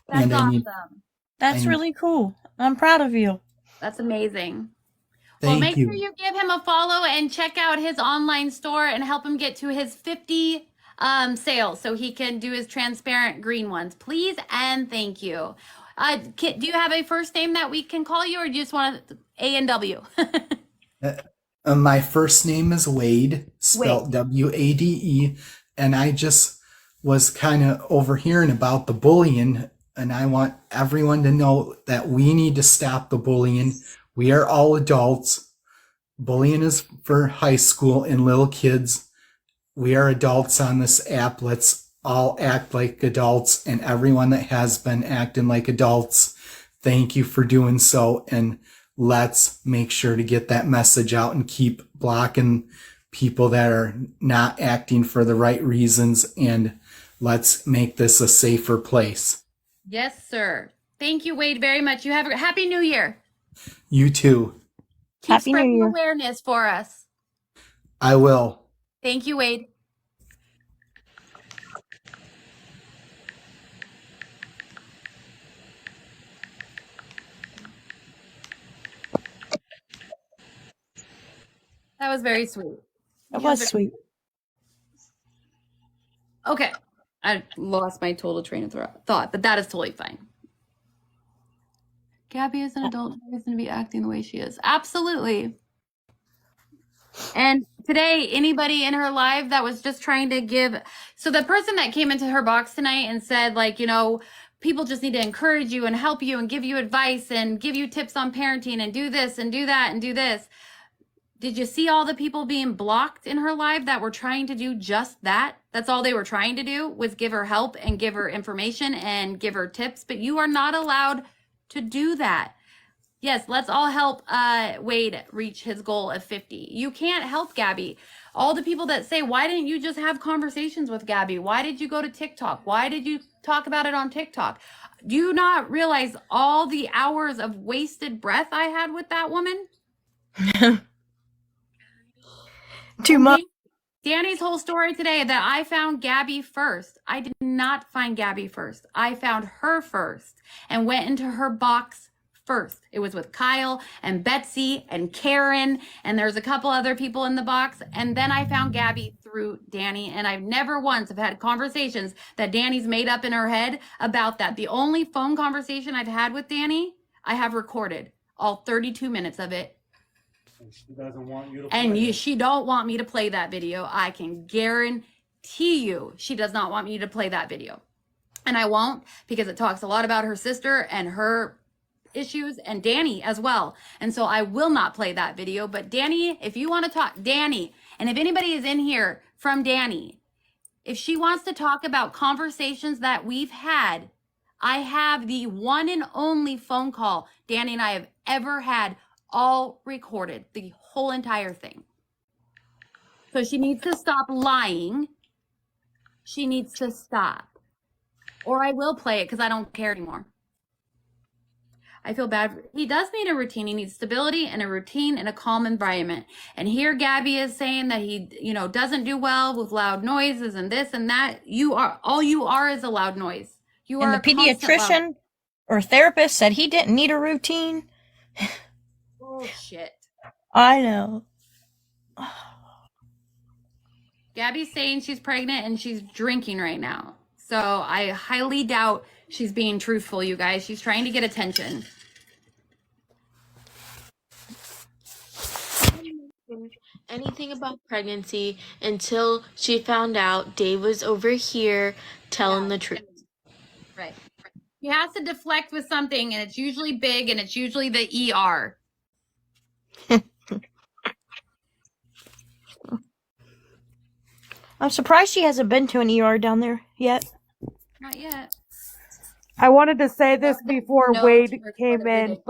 That's and awesome. That's really cool. I'm proud of you. That's amazing. Thank Well, make you. sure you give him a follow and check out his online store and help him get to his 50 sales so he can do his transparent green ones. Please and thank you. Do you have a first name that we can call you, or do you just want A and W? My first name is Wade, spelled W-A-D-E, and I just was kind of overhearing about the bullying, and I want everyone to know that we need to stop the bullying. We are all adults. Bullying is for high school and little kids. We are adults on this app. Let's all act like adults, and everyone that has been acting like adults, thank you for doing so, and let's make sure to get that message out and keep blocking people that are not acting for the right reasons, and let's make this a safer place. Yes, sir. Thank you, Wade, very much. You have a happy New Year. You too. Keep Happy New spreading Year. awareness for us. I will. Thank you, Wade. That was very sweet. That was sweet. Okay. I lost my total train of thought, but that is totally fine. Gabby is an adult who isn't to be acting the way she is. Absolutely. And today, anybody in her life that was just trying to give, so the person that came into her box tonight and said, like, you know, people just need to encourage you and help you and give you advice and give you tips on parenting and do this and do that and do this. Did you see all the people being blocked in her life that were trying to do just that? That's all they were trying to do, was give her help and give her information and give her tips. But you are not allowed to do that. Yes, let's all help Wade reach his goal of 50. You can't help Gabby. All the people that say, why didn't you just have conversations with Gabby? Why did you go to TikTok? Why did you talk about it on TikTok? Do you not realize all the hours of wasted breath I had with that woman? Too much. Danny's whole story today, that I found Gabby first. I did not find Gabby first. I found her first and went into her box first. It was with Kyle and Betsy and Karen, and there's a couple other people in the box. And then I found Gabby through Danny, and I've never once have had conversations that Danny's made up in her head about that. The only phone conversation I've had with Danny, I have recorded all 32 minutes of it. She doesn't want you to play She don't want me to play that video. I can guarantee you she does not want me to play that video. And I won't, because it talks a lot about her sister and her issues, and Danny as well. And so I will not play that video. But Danny, if you want to talk, Danny, and if anybody is in here from Danny, if she wants to talk about conversations that we've had, I have the one and only phone call Danny and I have ever had, all recorded, the whole entire thing. So she needs to stop lying. She needs to stop. Or I will play it because I don't care anymore. I feel bad. He does need a routine. He needs stability and a routine and a calm environment. And here Gabby is saying that he, doesn't do well with loud noises and this and that. All you are is a loud noise. You And are the a constant pediatrician loud- or therapist said he didn't need a routine. Bullshit. I know. Gabby's saying she's pregnant and she's drinking right now. So I highly doubt she's being truthful, you guys. She's trying to get attention. Anything about pregnancy until she found out Dave was over here telling the truth. Right. He has to deflect with something, and it's usually big, and it's usually the ER. I'm surprised she hasn't been to an ER down there yet. Not yet. I wanted to say this before No, Wade it's came recorded in, video.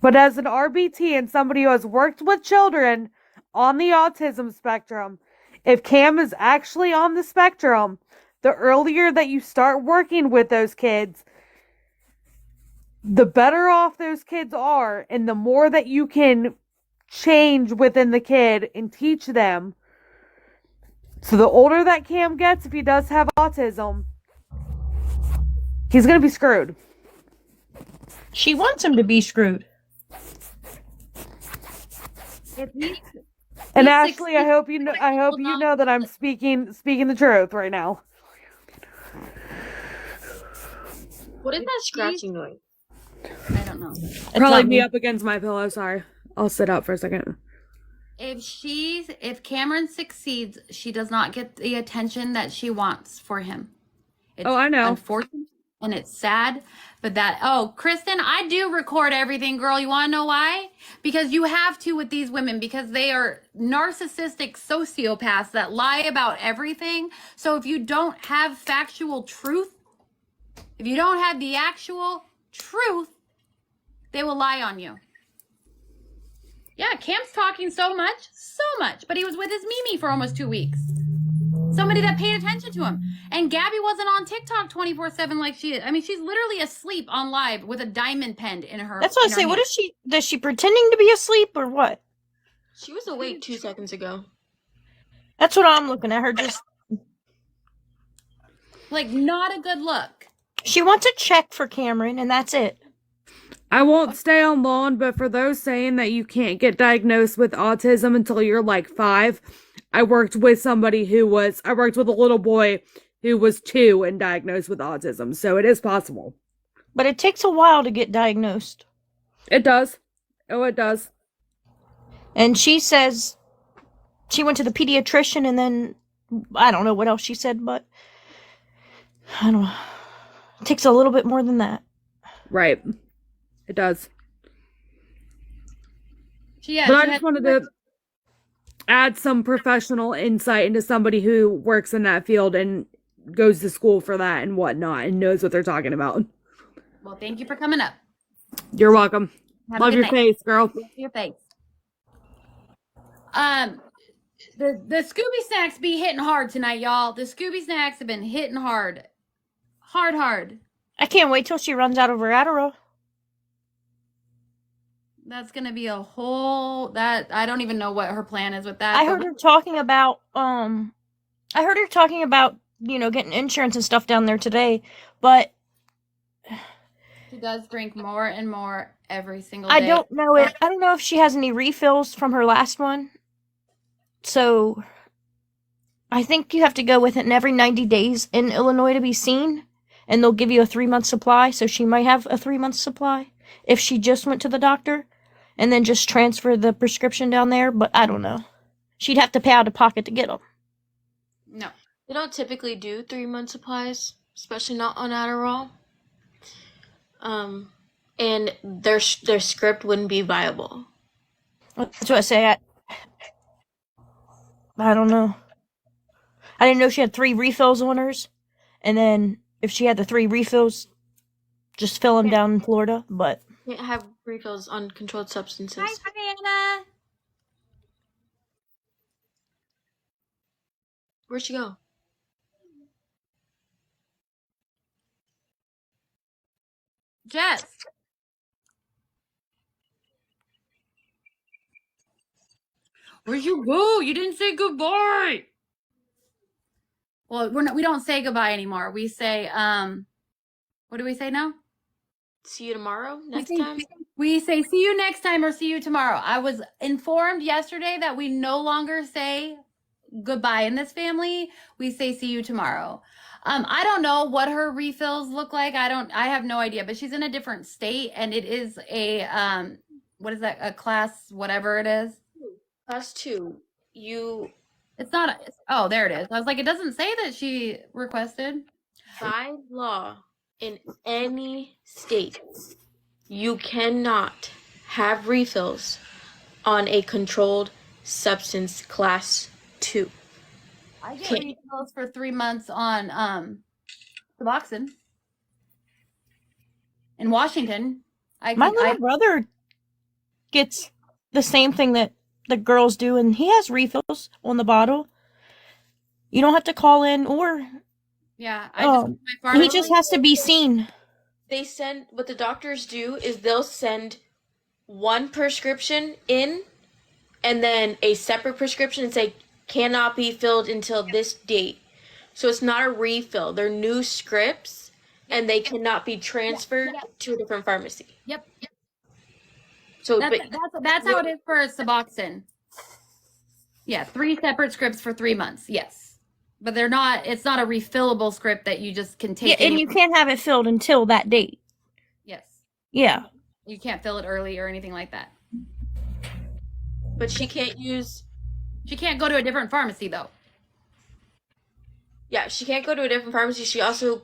but as an RBT and somebody who has worked with children on the autism spectrum, if Cam is actually on the spectrum, the earlier that you start working with those kids, the better off those kids are, and the more that you can change within the kid and teach them. So the older that Cam gets, if he does have autism, He's gonna be screwed. She wants him to be screwed. If he, And he Ashley, I succeeds, hope you know. I hope will you not. know that I'm speaking the truth right now. What is If that he's, scratching noise? I don't know. It's Probably not me me. up against my pillow. Sorry, I'll sit up for a second. If Cameron succeeds, she does not get the attention that she wants for him. It's Oh, I know. unfortunate and it's sad, but Kristen, I do record everything, girl. You want to know why? Because you have to with these women, because they are narcissistic sociopaths that lie about everything. So if you don't have factual truth, if you don't have the actual truth, they will lie on you. Yeah, Cam's talking so much, but he was with his Mimi for almost 2 weeks. Somebody that paid attention to him. And Gabby wasn't on TikTok 24/7 like she is. I mean, she's literally asleep on live with a diamond pen in her. That's what I in her say. What hand. is she? Is she pretending to be asleep or what? She was awake 2 seconds ago. That's what I'm looking at her. Just Like, not a good look. she wants a check for Cameron, and that's it. I won't stay on long, but for those saying that you can't get diagnosed with autism until you're like 5, I worked with a little boy who was 2 and diagnosed with autism, so it is possible. But it takes a while to get diagnosed. It does. Oh, it does. And she says she went to the pediatrician, and then I don't know what else she said, but I don't know. It takes a little bit more than that. Right. It does. Yeah, but I just wanted to add some professional insight into somebody who works in that field and goes to school for that and whatnot and knows what they're talking about. Well, thank you for coming up. You're welcome. Have a Love good your night. face, girl. Love your face. The Scooby Snacks be hitting hard tonight, y'all. The Scooby Snacks have been hitting hard. Hard. I can't wait till she runs out of her Adderall. That's gonna be a whole I don't even know what her plan is with that. I heard her talking about getting insurance and stuff down there today, but she does drink more and more every single day. I don't know if she has any refills from her last one. So I think you have to go with it every 90 days in Illinois to be seen, and they'll give you a 3-month supply, so she might have a 3-month supply if she just went to the doctor and then just transfer the prescription down there, but I don't know. She'd have to pay out of pocket to get them. No. They don't typically do 3-month supplies, especially not on Adderall. And their script wouldn't be viable. That's what I say. I don't know. I didn't know she had 3 refills on hers, and then if she had the 3 refills, just fill them down in Florida, but Can't have refills on controlled substances. Hi, Savannah. Where'd she go? Jess. Where'd you go? You didn't say goodbye. Well, we don't say goodbye anymore. We say what do we say now? See you tomorrow? Next time? We say see you next time or see you tomorrow. I was informed yesterday that we no longer say goodbye in this family. We say see you tomorrow. I don't know what her refills look like. I have no idea, but she's in a different state, and it is a what is that? A class whatever it is. Class 2. It's not oh, there it is. I was like, it doesn't say that she requested. By law, in any state, you cannot have refills on a controlled substance class 2. I get refills for 3 months on Suboxone. In Washington. my little brother gets the same thing that the girls do, and he has refills on the bottle. You don't have to call in or he just has to be seen. What the doctors do is they'll send one prescription in and then a separate prescription and say cannot be filled until this date. So it's not a refill. They're new scripts and they cannot be transferred to a different pharmacy. Yep. So, That's how it is for Suboxone. Yeah, 3 separate scripts for 3 months. Yes. But they're not, it's not a refillable script that you just can take. yeah, and you can't have it filled until that date. Yes. Yeah. You can't fill it early or anything like that. But she can't go to a different pharmacy though. Yeah, she can't go to a different pharmacy. She also,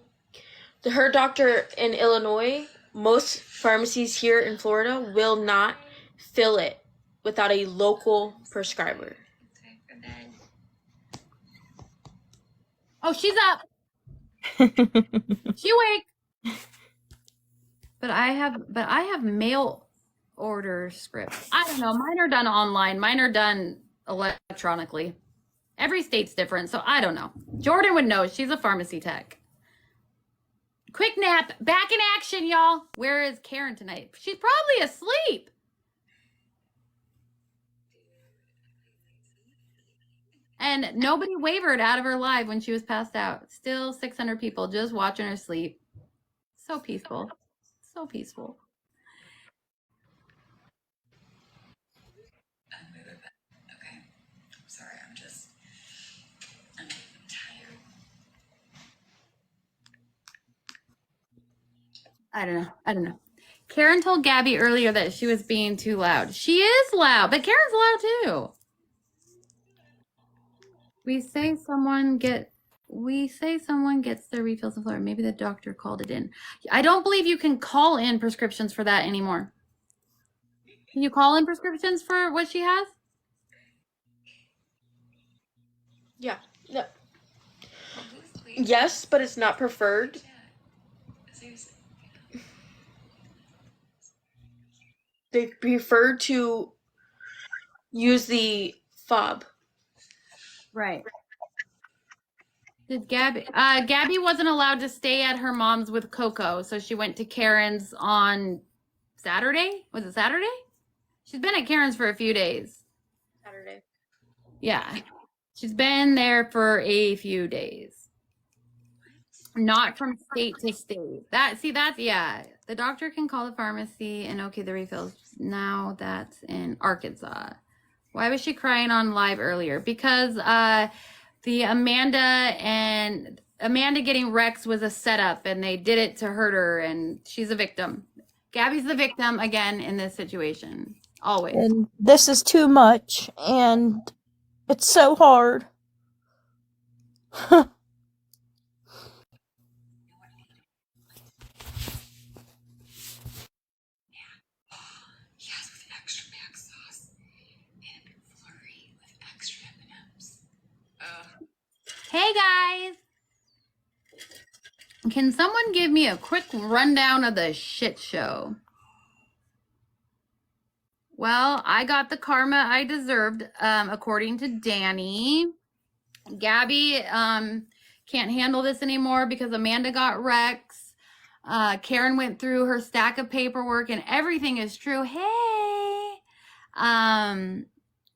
her doctor in Illinois, most pharmacies here in Florida will not fill it without a local prescriber. Oh, she's up. She awake. But I have mail order scripts. I don't know. Mine are done online. Mine are done electronically. Every state's different, so I don't know. Jordan would know. She's a pharmacy tech. Quick nap. Back in action, y'all. Where is Karen tonight? She's probably asleep. And nobody wavered out of her live when she was passed out. Still 600 people just watching her sleep. So peaceful. So peaceful. Okay. Sorry, I'm tired. I don't know. Karen told Gabby earlier that she was being too loud. She is loud, but Karen's loud too. We say someone gets their refills in Florida. Maybe the doctor called it in. I don't believe you can call in prescriptions for that anymore. Can you call in prescriptions for what she has? Yeah. No. Yes, but it's not preferred. They prefer to use the fob. Right. Did Gabby wasn't allowed to stay at her mom's with Coco, so she went to Karen's on Saturday. Was it Saturday? She's been at Karen's for a few days. Saturday. Yeah. She's been there for a few days. Not from state to state. That's yeah. The doctor can call the pharmacy and okay the refills. Now that's in Arkansas. Why was she crying on live earlier? Because the Amanda getting Rex was a setup and they did it to hurt her and she's a victim. Gabby's the victim again in this situation. Always. And this is too much and it's so hard. Yes, with extra mac sauce and a McFlurry with extra M&Ms. Hey guys. Can someone give me a quick rundown of the shit show? Well, I got the karma I deserved, according to Danny. Gabby can't handle this anymore because Amanda got Rex. Karen went through her stack of paperwork and everything is true. Hey!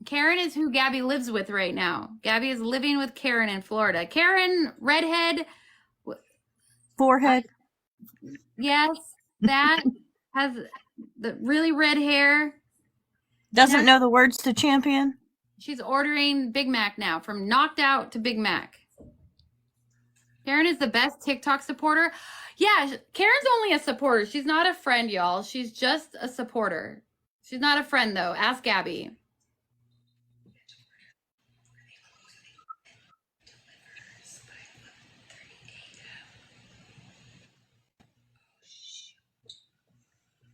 Karen is who Gabby lives with right now. Gabby is living with Karen in Florida. Karen, redhead. Forehead. Yes, that has the really red hair. Doesn't know the words to Champion. She's ordering Big Mac now, from knocked out to Big Mac. Karen is the best TikTok supporter. Yeah, Karen's only a supporter. She's not a friend, y'all. She's just a supporter. She's not a friend, though. Ask Gabby.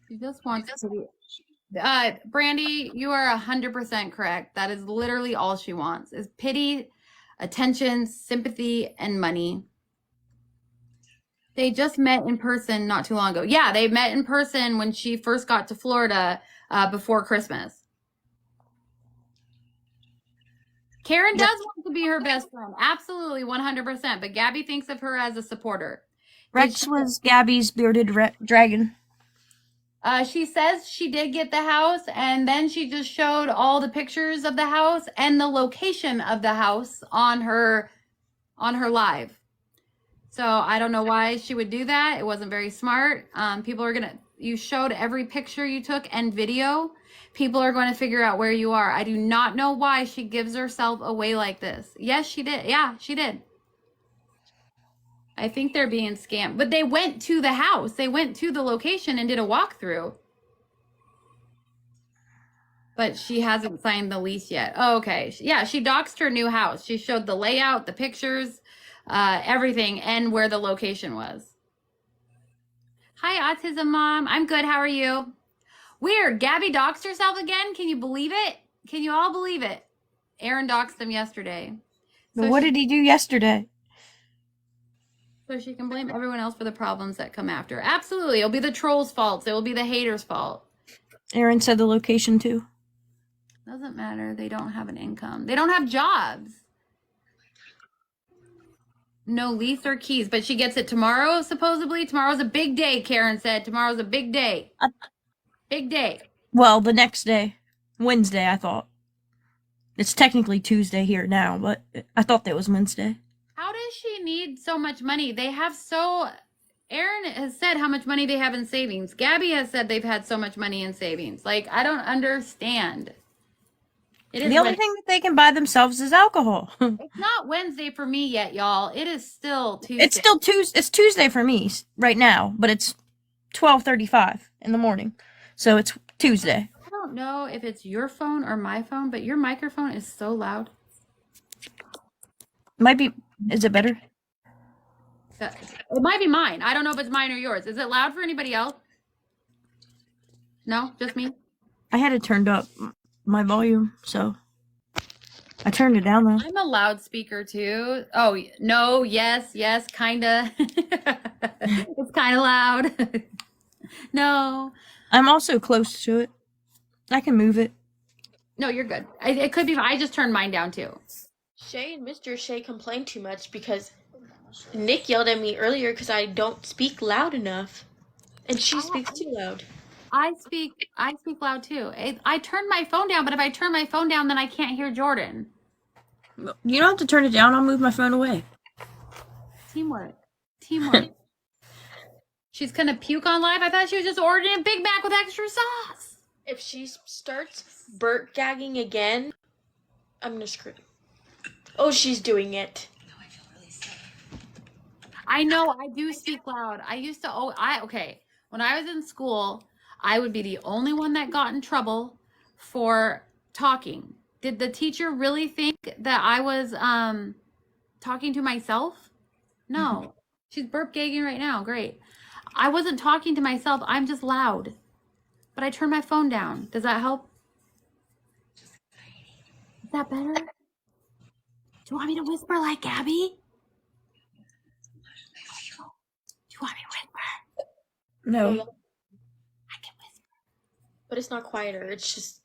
She just wants to be... Brandy, you are 100% correct. That is literally all she wants, is pity, attention, sympathy, and money. They just met in person not too long ago. Yeah, they met in person when she first got to Florida before Christmas. Karen does want to be her best friend. Absolutely, 100%. But Gabby thinks of her as a supporter. Rex was Gabby's bearded dragon. She says she did get the house, and then she just showed all the pictures of the house and the location of the house on her live. So I don't know why she would do that. It wasn't very smart. People are gonna. You showed every picture you took and video. People are going to figure out where you are. I do not know why she gives herself away like this. Yes, she did. Yeah, she did. I think they're being scammed. But they went to the house. They went to the location and did a walkthrough. But she hasn't signed the lease yet. Oh, okay. Yeah, she doxed her new house. She showed the layout, the pictures, everything, and where the location was. Hi, Autism Mom. I'm good. How are you? Weird. Gabby doxed herself again. Can you believe it? Can you all believe it? Aaron doxed them yesterday. But what did he do yesterday? So she can blame everyone else for the problems that come after. Absolutely. It'll be the trolls' fault. It will be the haters' fault. Aaron said the location too. Doesn't matter. They don't have an income. They don't have jobs. No lease or keys, but she gets it tomorrow, supposedly. Tomorrow's a big day, Karen said. Tomorrow's a big day. Big day. Well, the next day. Wednesday, I thought. It's technically Tuesday here now, but I thought that was Wednesday. How does she need so much money? They have so... Aaron has said how much money they have in savings. Gabby has said they've had so much money in savings. Like, I don't understand. The only thing that they can buy themselves is alcohol. It's not Wednesday for me yet, y'all. It is still Tuesday. It's still Tuesday. It's Tuesday for me right now, but it's 12:35 in the morning, so it's Tuesday. I don't know if it's your phone or my phone, but your microphone is so loud. Might be. Is it better? It might be mine. I don't know if it's mine or yours. Is it loud for anybody else? No, just me. I had it turned up, my volume, so I turned it down though. I'm a loudspeaker too. Oh no, yes, kinda. It's kind of loud. No. I'm also close to it. I can move it. No, you're good. It could be. I just turned mine down too. Shay and Mr. Shay complained too much because Nick yelled at me earlier because I don't speak loud enough, and she speaks too loud. I speak loud too. I turned my phone down, but if I turn my phone down, then I can't hear Jordan. You don't have to turn it down. I'll move my phone away. Teamwork. She's gonna puke on live. I thought she was just ordering a Big Mac with extra sauce. If she starts Burt gagging again, I'm gonna scream. Oh, she's doing it. I know, I do speak loud. I used to, okay. When I was in school, I would be the only one that got in trouble for talking. Did the teacher really think that I was talking to myself? No. She's burp gagging right now. Great. I wasn't talking to myself. I'm just loud. But I turned my phone down. Does that help? Is that better? Do you want me to whisper like Gabby? Do you want me to whisper? No. I can whisper. But it's not quieter. It's just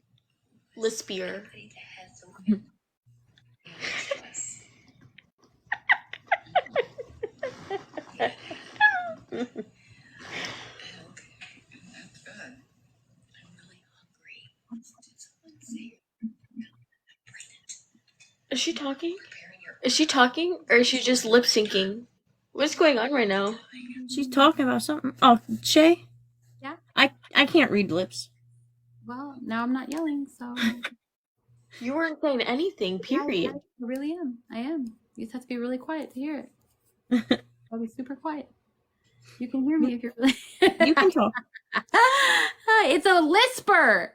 lispier. Is she talking? Is she talking, or is she just lip syncing? What's going on right now? She's talking about something. Oh, Shay? Yeah? I can't read lips. Well, now I'm not yelling, so. You weren't saying anything, period. I really am. I am. You just have to be really quiet to hear it. I'll be super quiet. You can hear me if you're really. You can talk. It's a lisper.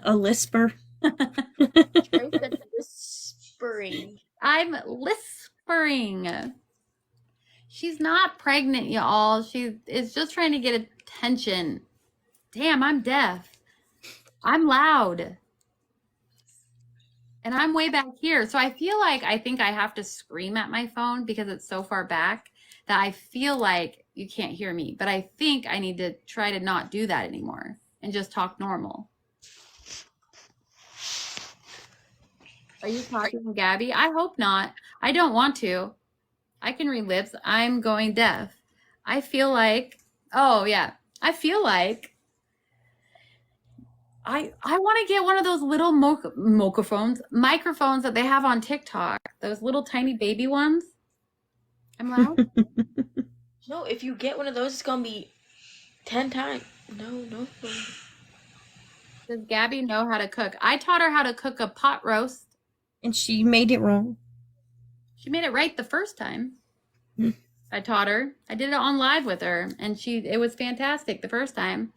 A lisper. Trey said whispering. I'm lispering. She's not pregnant, y'all. She is just trying to get attention. Damn, I'm deaf. I'm loud. And I'm way back here. So I feel like I think I have to scream at my phone because it's so far back that I feel like you can't hear me. But I think I need to try to not do that anymore and just talk normal. Are you talking to Gabby? I hope not. I don't want to. I can read lips. I'm going deaf. I feel like, I feel like I want to get one of those little microphones that they have on TikTok. Those little tiny baby ones. I'm loud. No, if you get one of those, it's gonna be 10 times. No. Does Gabby know how to cook? I taught her how to cook a pot roast. And she made it wrong. She made it right the first time. Hmm. I taught her. I did it on live with her, and it was fantastic the first time.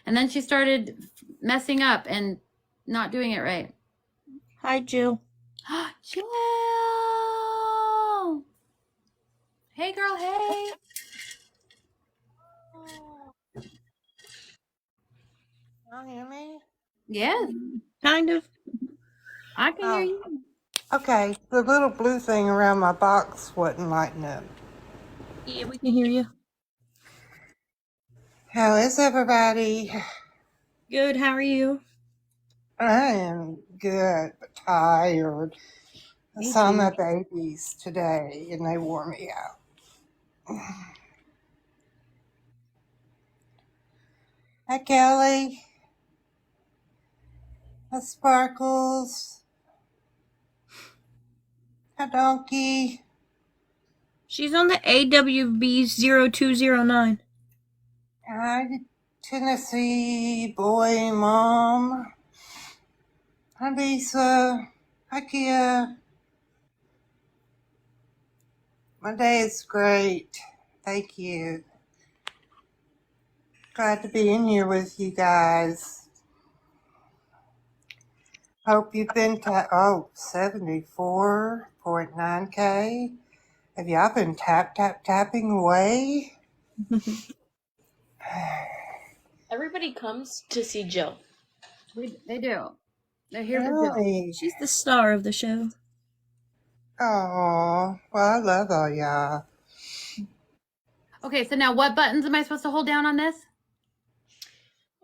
And then she started messing up and not doing it right. Hi, Jill. Jill! Hey, girl, hey. Y'all hear me? Yes, Kind of. I can hear you. Okay, the little blue thing around my box wasn't lighting up. Yeah, we can hear you. How is everybody? Good, how are you? I am good, but tired. I Me saw too. my babies today and they wore me out. Hi, Kelly. Hi, Sparkles. Hi, Donkey. She's on the AWB 0209. Hi, Tennessee boy mom. Hi, Lisa. Hi, Kia. My day is great. Thank you. Glad to be in here with you guys. Hope you've been 74.9K. Have y'all been tapping away? Everybody comes to see Jill. They do. They're here for Jill. Really? She's the star of the show. Oh, well, I love all y'all. Okay, so now what buttons am I supposed to hold down on this?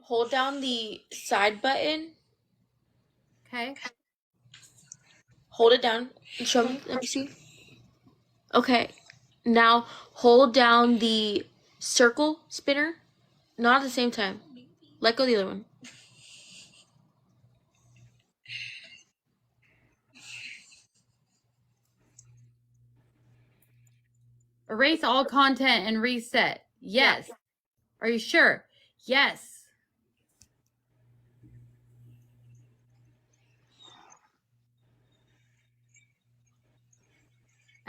Hold down the side button. Okay. Hold it down and show me. Let me see. Okay. Now hold down the circle spinner. Not at the same time. Let go of the other one. Erase all content and reset. Yes. Are you sure? Yes.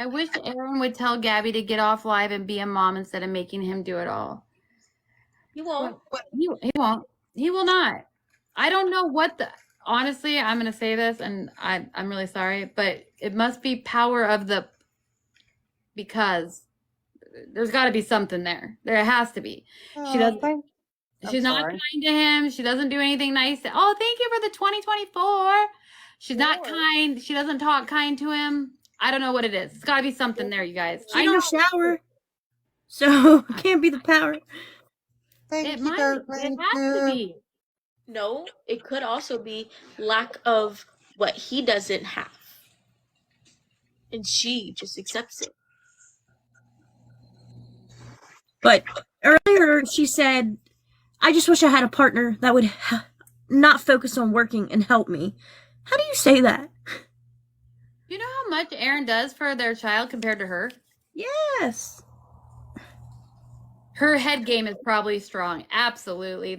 I wish Aaron would tell Gabby to get off live and be a mom instead of making him do it all. You won't. He won't. He will not. I don't know what the. Honestly, I'm going to say this, and I'm really sorry, but it must be power of the. Because there's got to be something there. There has to be. She doesn't. She's not kind to him. She doesn't do anything nice. Oh, thank you for the 2024. She's not kind. She doesn't talk kind to him. I don't know what it is. It's got to be something there, you guys. She don't shower, so it can't be the power. It might. It has to be. No, it could also be lack of what he doesn't have. And she just accepts it. But earlier she said, I just wish I had a partner that would not focus on working and help me. How do you say that? You know how much Aaron does for their child compared to her? Yes. Her head game is probably strong. Absolutely.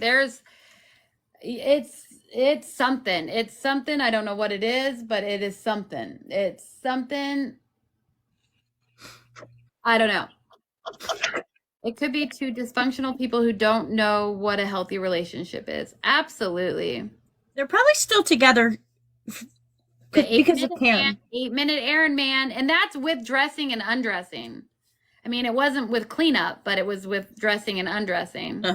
It's something. It's something. I don't know what it is, but it is something. It's something. I don't know. It could be two dysfunctional people who don't know what a healthy relationship is. Absolutely. They're probably still together because of Karen. 8-minute Aaron man. And that's with dressing and undressing. I mean, it wasn't with cleanup, but it was with dressing and undressing.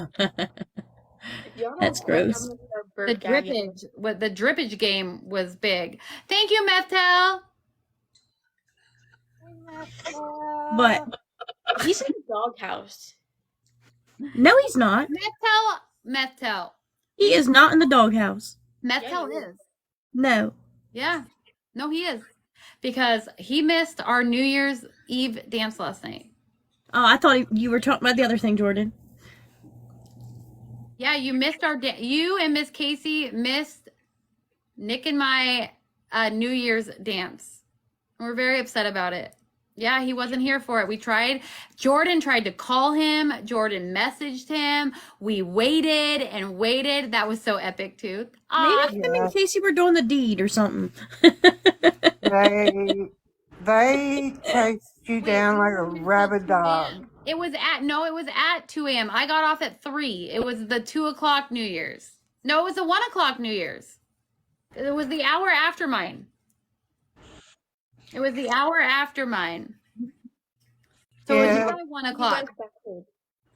That's gross. The drippage game was big. Thank you, Methtel. But he's in the doghouse. No, he's not. Methtel. He is not in the doghouse. Methtel is. No. Yeah. No, he is. Because he missed our New Year's Eve dance last night. Oh, I thought you were talking about the other thing, Jordan. Yeah, you missed you and Miss Casey missed Nick and my New Year's dance. We're very upset about it. Yeah, he wasn't here for it. We tried. Jordan tried to call him. Jordan messaged him. We waited and waited. That was so epic too. Maybe him Yeah. and Casey were doing the deed or something. They chased you down like a rabid dog. It was at 2 a.m. I got off at 3. It was the 2 o'clock New Year's. No, it was the 1 o'clock New Year's. It was the hour after mine. It was the hour after mine. So it Yeah. was my 1 o'clock.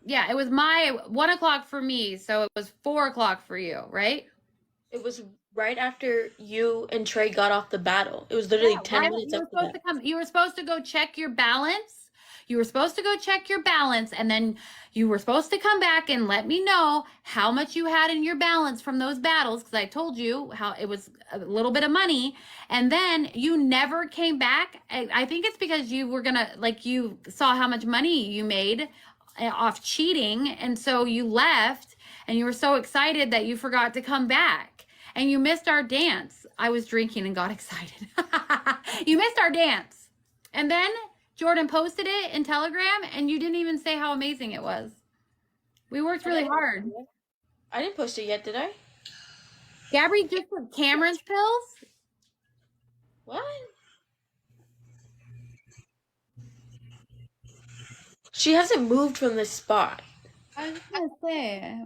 Yeah, it was my 1 o'clock for me. So it was 4 o'clock for you, right? It was right after you and Trey got off the battle. It was literally 10 Right, minutes you were after supposed that. to come. You were supposed to go check your balance. You were supposed to go check your balance, and then you were supposed to come back and let me know how much you had in your balance from those battles, because I told you how it was a little bit of money, and then you never came back. I think it's because you were gonna, like, you saw how much money you made off cheating, and so you left, and you were so excited that you forgot to come back. And you missed our dance. I was drinking and got excited. You missed our dance. And then Jordan posted it in Telegram, and you didn't even say how amazing it was. We worked really hard. I didn't post it yet, did I? Gabby just took Cameron's pills. What? She hasn't moved from this spot. I was gonna say.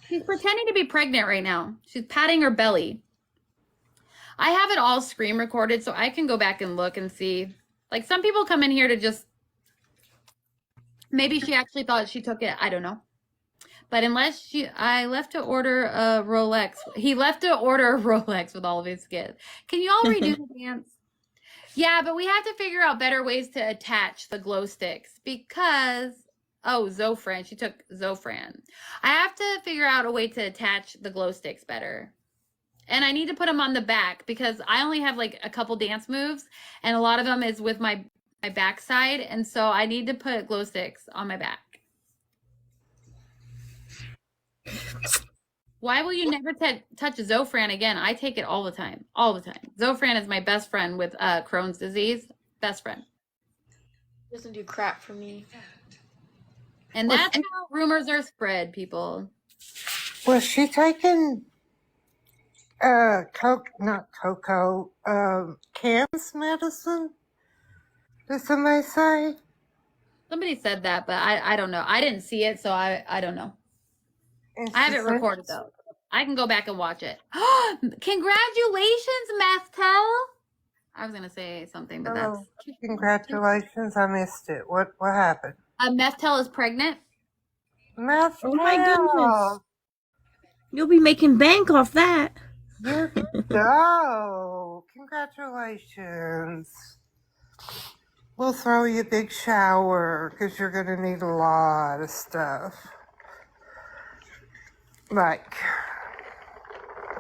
She's pretending to be pregnant right now. She's patting her belly. I have it all screen recorded, so I can go back and look and see. Like, some people come in here to just, maybe she actually thought she took it. I don't know. But I left to order a Rolex. He left to order a Rolex with all of his kids. Can you all redo the dance? Yeah, but we have to figure out better ways to attach the glow sticks because, oh, Zofran. She took Zofran. I have to figure out a way to attach the glow sticks better. And I need to put them on the back because I only have like a couple dance moves, and a lot of them is with my backside, and so I need to put glow sticks on my back. Why will you never touch Zofran again? I take it all the time. All the time. Zofran is my best friend with Crohn's disease. Best friend. Doesn't do crap for me. And that's how rumors are spread, people. Was she taking not cocoa, Cam's medicine? Did somebody say? Somebody said that, but I don't know. I didn't see it, so I don't know. And I have she it said- recorded though. I can go back and watch it. Congratulations, Mestel. I was gonna say something, but that's Congratulations, I missed it. What happened? Mestel is pregnant. Mestel. Oh my goodness. You'll be making bank off that. You go. Congratulations. We'll throw you a big shower because you're going to need a lot of stuff. Like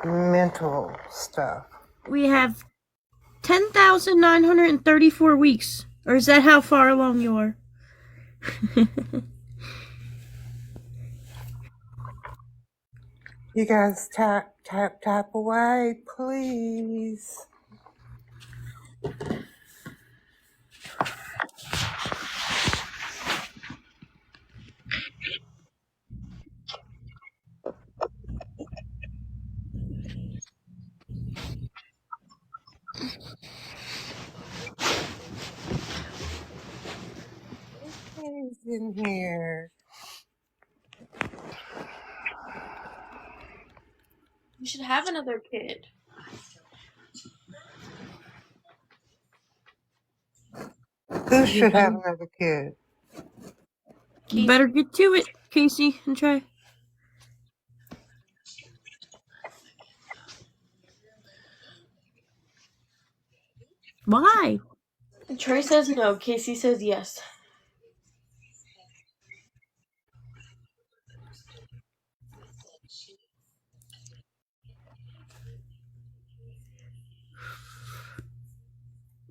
mental stuff. We have 10,934 weeks. Or is that how far along you are? You guys tap away, please. Who's in here? You should have another kid. Who should have another kid? You better get to it, Casey, and try. Why? Trey says no. Casey says yes.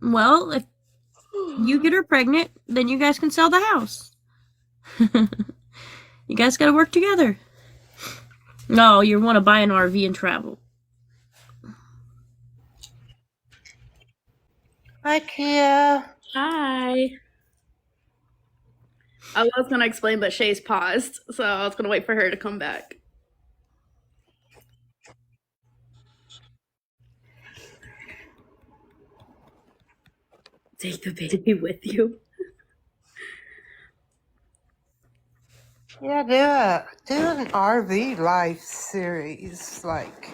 Well, if you get her pregnant, then you guys can sell the house. You guys gotta work together. No, you want to buy an RV and travel. Hi, Kia. Hi. I was gonna explain, but Shay's paused, so I was gonna wait for her to come back. Take the baby with you. Yeah, do an RV life series, like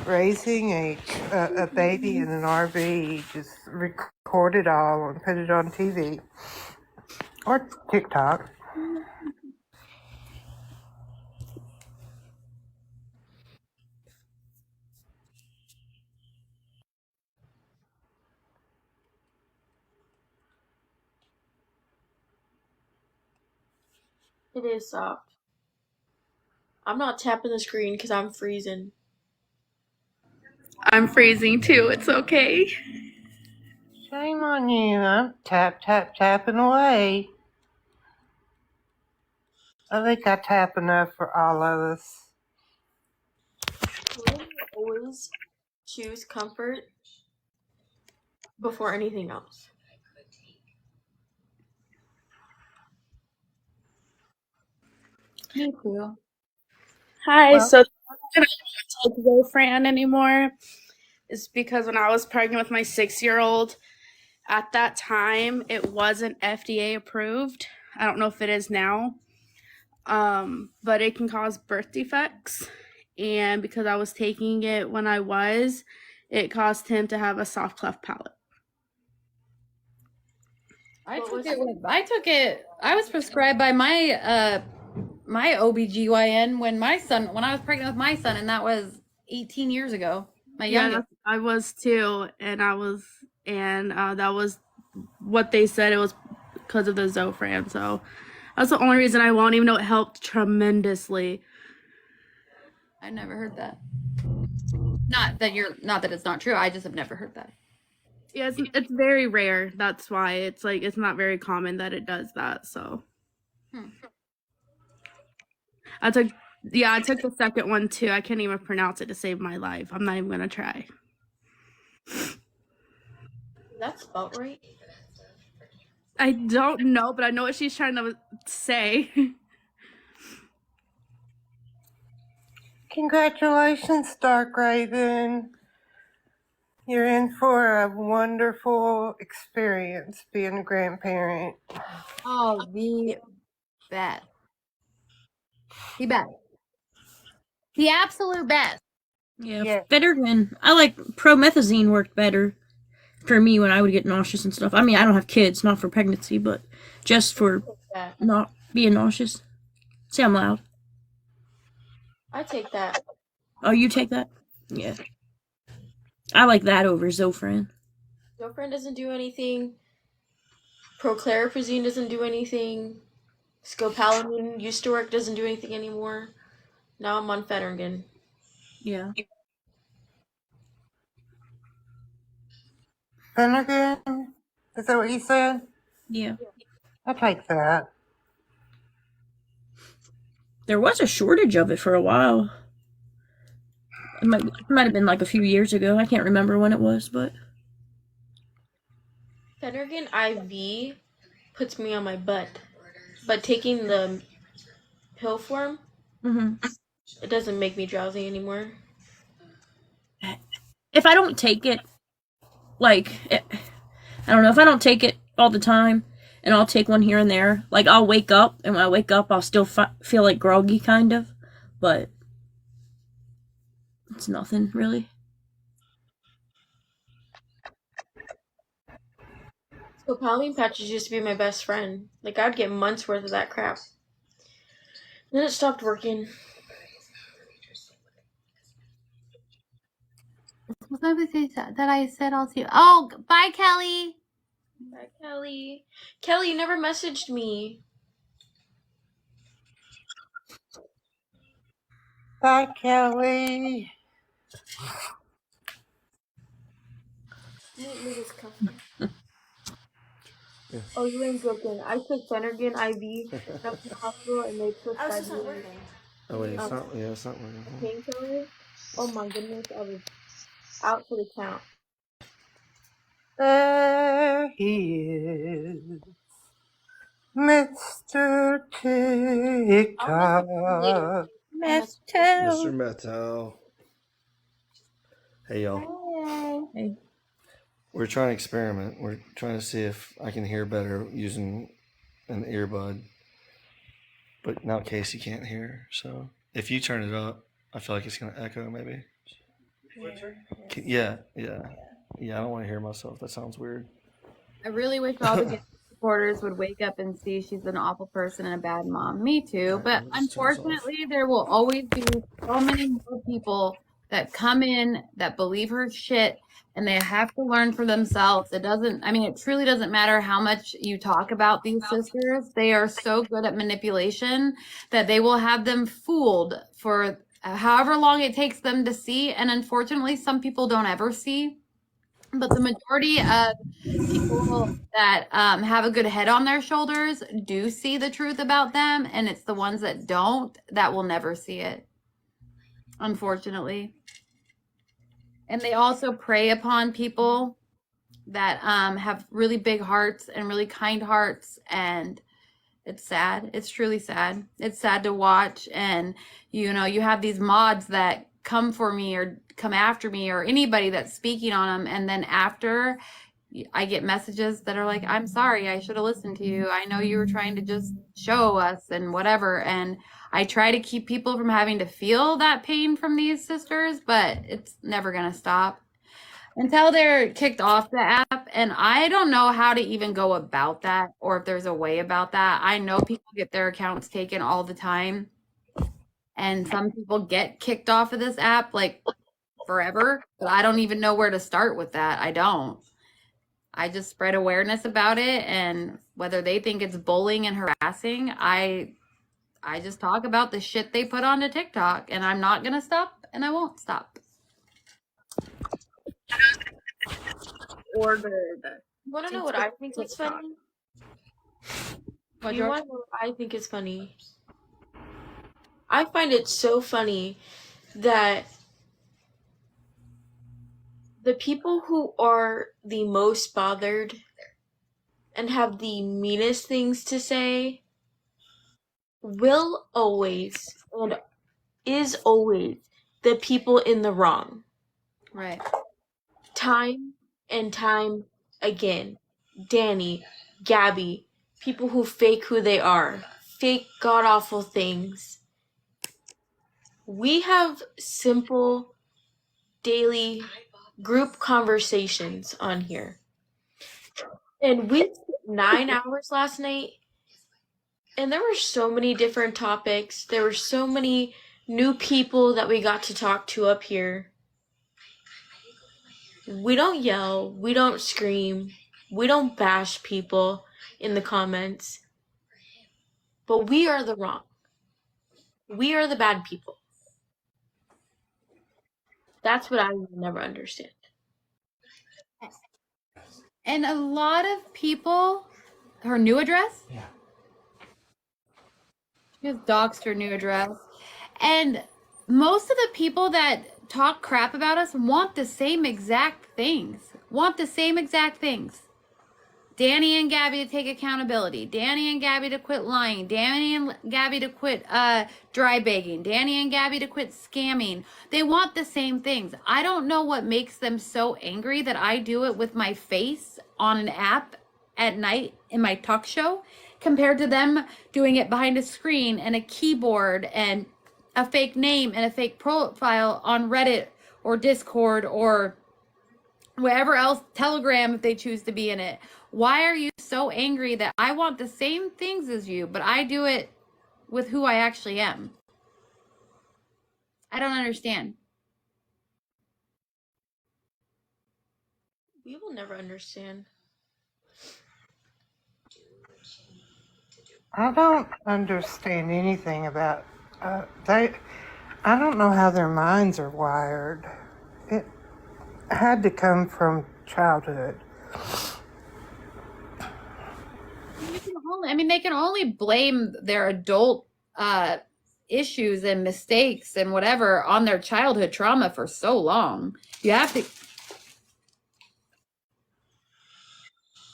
raising a baby in an RV. Just record it all and put it on TV or TikTok. It is soft. I'm not tapping the screen because I'm freezing. I'm freezing too. It's okay. Shame on you. I'm tapping away. I think I tap enough for all of us. I always choose comfort before anything else. Me too. Hi. Well, So I don't take Zofran anymore. Is because when I was pregnant with my 6-year-old, at that time it wasn't FDA approved. I don't know if it is now. But it can cause birth defects. And because I was taking it when it caused him to have a soft cleft palate. I took it. I was prescribed by my OBGYN when I was pregnant with my son, and that was 18 years ago. My youngest. I was too, and that was what they said. It was because of the Zofran. So that's the only reason I won't, even though it helped tremendously. I never heard that. Not that it's not true. I just have never heard that. Yeah, it's very rare. That's why it's not very common that it does that. So I took the second one too. I can't even pronounce it to save my life. I'm not even gonna try. That's about right. I don't know, but I know what she's trying to say. congratulations, Dark Raven. You're in for a wonderful experience being a grandparent. Oh, the best. The best. The absolute best. Yeah, Fettergan. I like promethazine worked better for me when I would get nauseous and stuff. I mean, I don't have kids, not for pregnancy, but just for not being nauseous. Say I'm loud. I take that. Oh, you take that? Yeah. I like that over Zofran. Zofran doesn't do anything. Proclarifrazine doesn't do anything. Scopolamine used to work, doesn't do anything anymore. Now I'm on Fettergan. Yeah. Finnegan? Is that what you said? Yeah. I take that. There was a shortage of it for a while. It might have been like a few years ago. I can't remember when it was, but Fettergan IV puts me on my butt. But taking the pill form, it doesn't make me drowsy anymore. if I don't take it, I don't know, if I don't take it all the time, and I'll take one here and there, like I'll wake up, and when I wake up, I'll still feel like groggy, kind of, but it's nothing really. Scopolamine patches used to be my best friend. Like, I'd get months worth of that crap. Then it stopped working. What that I said I'll see you. Oh, bye, Kelly. Bye, Kelly. Kelly, you never messaged me. Bye, Kelly. Oh, you ain't joking. I took Phenergan IV up to the hospital and they prescribed me Oh wait, it's not. Yeah, it's not a working. painkiller. Oh my goodness, I was out for the count. There he is, Mr. TikTok. Mr. Metal. Metal. Hey, y'all. Hey. We're trying to experiment. We're trying to see if I can hear better using an earbud. But now Casey can't hear. So if you turn it up, I feel like it's going to echo maybe. Yeah. I don't want to hear myself. That sounds weird. I really wish all the Gabby supporters would wake up and see she's an awful person and a bad mom. Me too. But unfortunately, there will always be so many more people that come in that believe her shit and they have to learn for themselves. It truly doesn't matter how much you talk about these sisters. They are so good at manipulation that they will have them fooled for however long it takes them to see. And unfortunately, some people don't ever see. But the majority of people that have a good head on their shoulders do see the truth about them, and it's the ones that don't that will never see it, unfortunately. And they also prey upon people that have really big hearts and really kind hearts, and it's sad. It's truly sad. It's sad to watch. And you have these mods that come for me or come after me or anybody that's speaking on them, and then after I get messages that are like, I'm sorry, I should have listened to you. I know you were trying to just show us and whatever. And I try to keep people from having to feel that pain from these sisters, but it's never going to stop until they're kicked off the app. And I don't know how to even go about that or if there's a way about that. I know people get their accounts taken all the time. And some people get kicked off of this app like forever, but I don't even know where to start with that. I don't. I just spread awareness about it, and whether they think it's bullying and harassing, I just talk about the shit they put onto TikTok, and I'm not going to stop, and I won't stop. Ordered. Want to know what I think is funny? What, You George? want to know what I think is funny? I find it so funny that the people who are the most bothered and have the meanest things to say will always and is always the people in the wrong. Right. Time and time again. Danny, Gabby, people who fake who they are, fake god-awful things. We have simple daily group conversations on here. And we spent 9 hours last night, and there were so many different topics. There were so many new people that we got to talk to up here. We don't yell, we don't scream, we don't bash people in the comments. But we are the wrong. We are the bad people. That's what I will never understand. And a lot of people, her new address? Yeah. She has doxed her new address. And most of the people that talk crap about us want the same exact things. Danny and Gabby to take accountability. Danny and Gabby to quit lying. Danny and Gabby to quit dry begging. Danny and Gabby to quit scamming. They want the same things. I don't know what makes them so angry that I do it with my face on an app at night in my talk show compared to them doing it behind a screen and a keyboard and a fake name and a fake profile on Reddit or Discord or wherever else, Telegram if they choose to be in it. Why are you so angry that I want the same things as you, but I do it with who I actually am? I don't understand. We will never understand. I don't understand anything about I don't know how their minds are wired. It had to come from childhood. They can only blame their adult issues and mistakes and whatever on their childhood trauma for so long. You have to.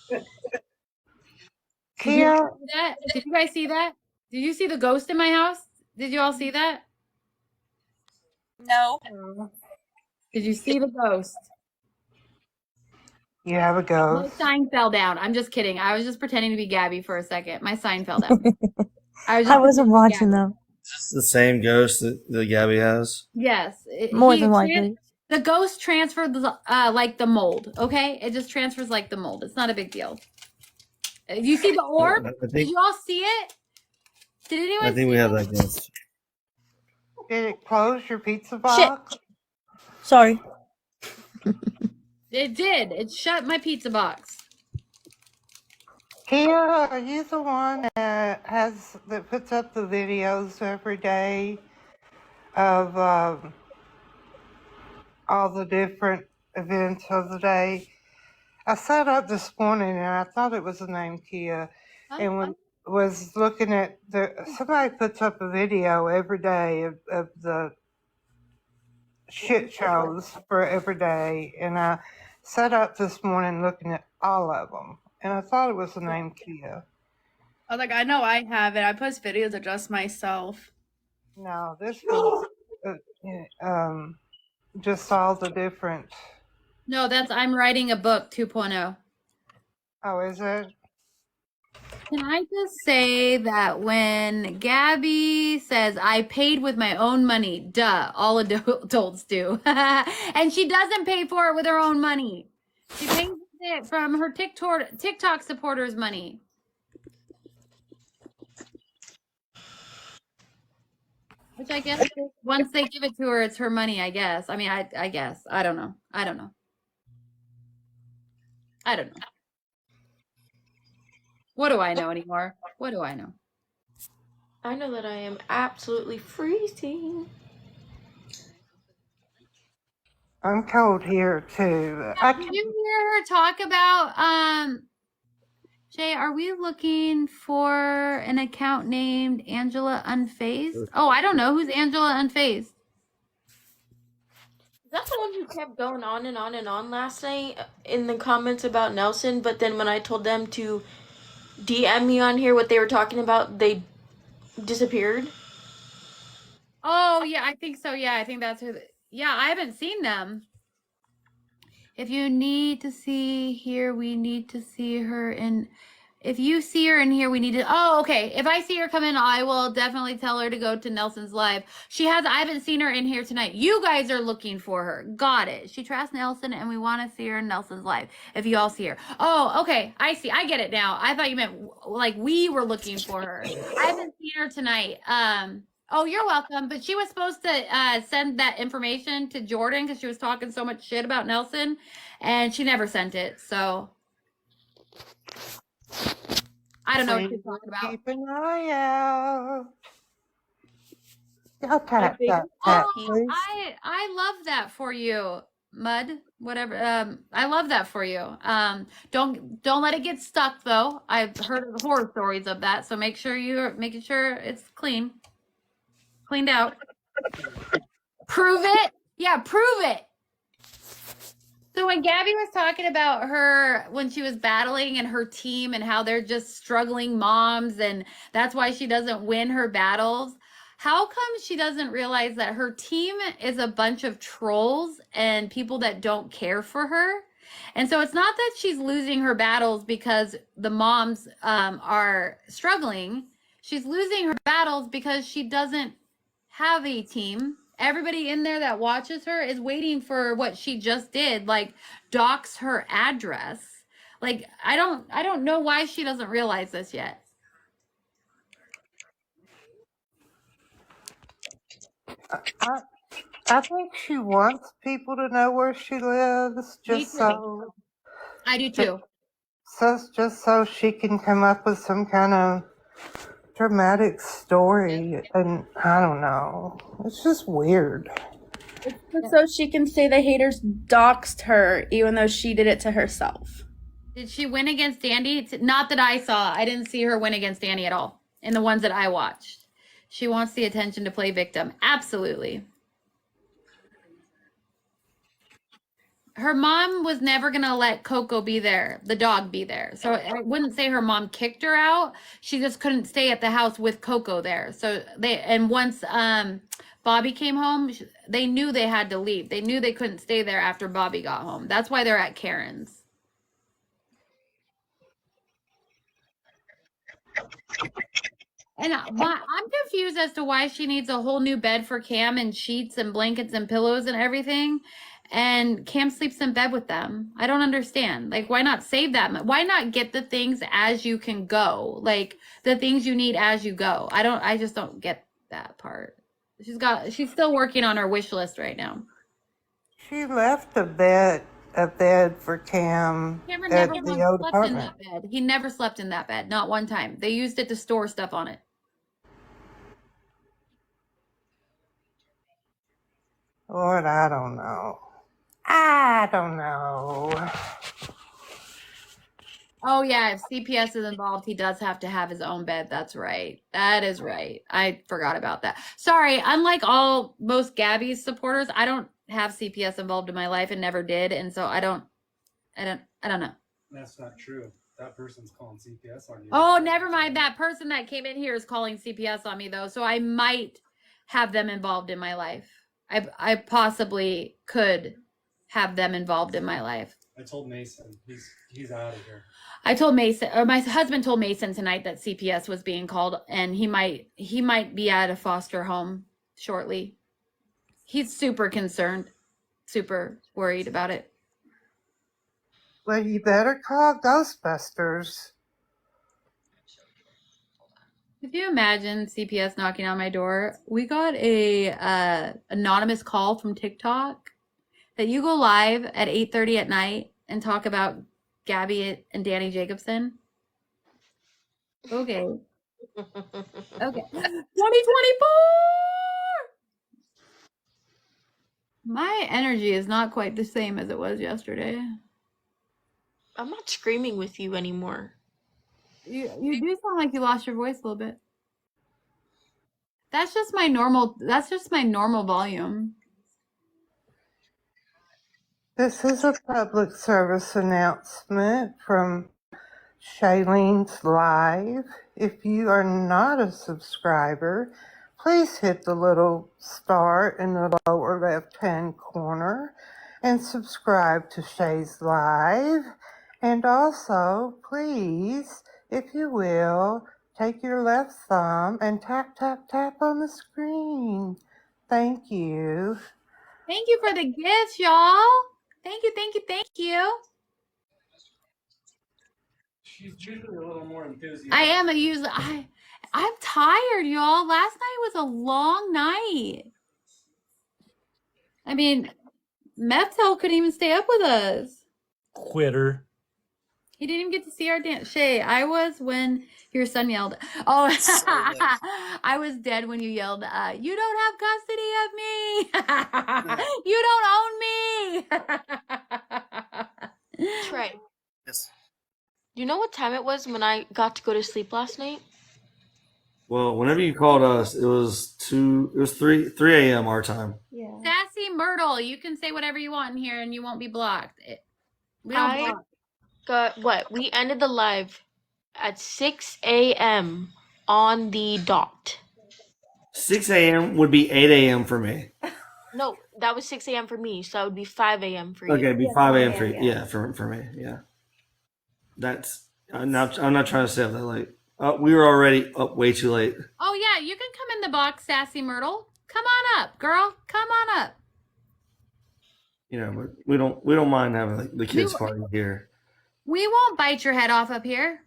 Did you Kia, see that? Did you guys see that? Did you see the ghost in my house? Did you all see that? No. Did you see the ghost? you have a My ghost. sign fell down. I'm just kidding. I was just pretending to be Gabby for a second. My sign fell down. I was I just wasn't pretending to be watching Gabby. though. It's the same ghost that Gabby has. Yes, More than likely. the ghost transferred like the mold. Okay, it just transfers like the mold. It's not a big deal. You see the orb? I Did think you all see it? Did anyone I think see we have it? that ghost. Did it close your pizza box? Sorry. It did. It shut my pizza box. Kia, are you the one that puts up the videos every day of all the different events of the day? I sat up this morning and I thought it was the name Kia, and was looking at somebody puts up a video every day of the shit shows for every day, and I sat up this morning looking at all of them, and I thought it was the name Kia. I was like, I know I have it. I post videos of just myself. No, this was just all the different. No, that's I'm writing a book 2.0. Oh, is it? Can I just say that when Gabby says, I paid with my own money, duh, all adults do. And she doesn't pay for it with her own money. She pays it from her TikTok supporters' money. Which I guess once they give it to her, it's her money, I guess. I mean, I guess. I don't know. I don't know. I don't know. What do I know anymore? What do I know? I know that I am absolutely freezing. I'm cold here too. Did you hear her talk about Jay, are we looking for an account named Angela Unfazed? Oh, I don't know. Who's Angela Unfazed? Is that the one who kept going on and on and on last night in the comments about Nelson? But then when I told them to DM me on here what they were talking about, they disappeared? Oh, yeah, I think so. Yeah, I think that's who. Yeah, I haven't seen them. If you need to see here, we need to see her in. If you see her in here, we need to. Oh, okay. If I see her come in, I will definitely tell her to go to Nelson's live. I haven't seen her in here tonight. You guys are looking for her. Got it. She trusts Nelson, and we want to see her in Nelson's live. If you all see her. Oh, okay. I see. I get it now. I thought you meant like we were looking for her. I haven't seen her tonight. Oh, you're welcome. But she was supposed to send that information to Jordan because she was talking so much shit about Nelson, and she never sent it. So I don't know what she's talking about. Keep an eye out. Y'all My tap, biggest tap, pet please. I love that for you, Mud. Whatever. I love that for you. Don't let it get stuck though. I've heard horror stories of that, so make sure you're making sure it's cleaned out. Prove it. Yeah, prove it. So when Gabby was talking about her when she was battling and her team and how they're just struggling moms and that's why she doesn't win her battles, how come she doesn't realize that her team is a bunch of trolls and people that don't care for her? And so it's not that she's losing her battles because the moms are struggling. She's losing her battles because she doesn't have a team. Everybody in there that watches her is waiting for what she just did, like dox her address. Like I don't know why she doesn't realize this yet. I think she wants people to know where she lives, just so. I do too. Just so she can come up with some kind of dramatic story, and I don't know. It's just weird. It's just so she can say the haters doxed her, even though she did it to herself. Did she win against Andy? Not that I saw. I didn't see her win against Andy at all in the ones that I watched. She wants the attention to play victim. Absolutely. her mom was never gonna let Coco be there, the dog be there. So I wouldn't say her mom kicked her out. She just couldn't stay at the house with Coco there. So once Bobby came home, they knew they had to leave. They knew they couldn't stay there after Bobby got home. That's why they're at Karen's. And I'm confused as to why she needs a whole new bed for Cam and sheets and blankets and pillows and everything. And Cam sleeps in bed with them. I don't understand. Like, why not save that? Why not get the things as you can go? Like, the things you need as you go. I just don't get that part. She's still working on her wish list right now. She left a bed for Cam Cameron at never the once old slept in apartment. that bed. He never slept in that bed. Not one time. They used it to store stuff on it. Lord, I don't know. I don't know. Oh yeah, if CPS is involved, he does have to have his own bed. That's right. That is right. I forgot about that. Sorry, unlike most Gabby's supporters, I don't have CPS involved in my life and never did, and so I don't know. That's not true. That person's calling CPS on you. Oh, never mind. That person that came in here is calling CPS on me though, so I might have them involved in my life. I possibly could have them involved in my life. I told Mason he's out of here. I told Mason, or my husband told Mason tonight that CPS was being called, and he might be at a foster home shortly. He's super concerned, super worried about it. Well, you better call Ghostbusters. Could you imagine CPS knocking on my door? We got a anonymous call from TikTok that you go live at 8:30 at night and talk about Gabby and Danny Jacobson. Okay. Okay. 2024. My energy is not quite the same as it was yesterday. I'm not screaming with you anymore. You do sound like you lost your voice a little bit. That's just my normal volume. This is a public service announcement from Shailene's Live. If you are not a subscriber, please hit the little star in the lower left-hand corner and subscribe to Shay's Live. And also, please, if you will, take your left thumb and tap, tap, tap on the screen. Thank you. Thank you for the gifts, y'all. Thank you, thank you, thank you. She's usually a little more enthusiastic. I am I'm tired, y'all. Last night was a long night. I mean, Methel couldn't even stay up with us. Quitter. He didn't even get to see our dance. Shay, I was when your son yelled. Oh, I was dead when you yelled, you don't have custody of me. You don't own me. Trey, Yes. do you know what time it was when I got to go to sleep last night? Well, whenever you called us, it was 3 a.m. our time. Yeah. Sassy Myrtle, you can say whatever you want in here and you won't be blocked. We don't block. We ended the live at 6 a.m. on the dot. 6 a.m. would be 8 a.m. for me. No, that was 6 a.m. for me, so that would be 5 a.m. for you. Okay, it'd be 5 a.m. for you. Yeah, for me. Yeah. I'm not trying to stay up that late. We were already up way too late. Oh yeah, you can come in the box, Sassy Myrtle. Come on up, girl. Come on up. You know, but we don't mind having the kids party here. We won't bite your head off up here.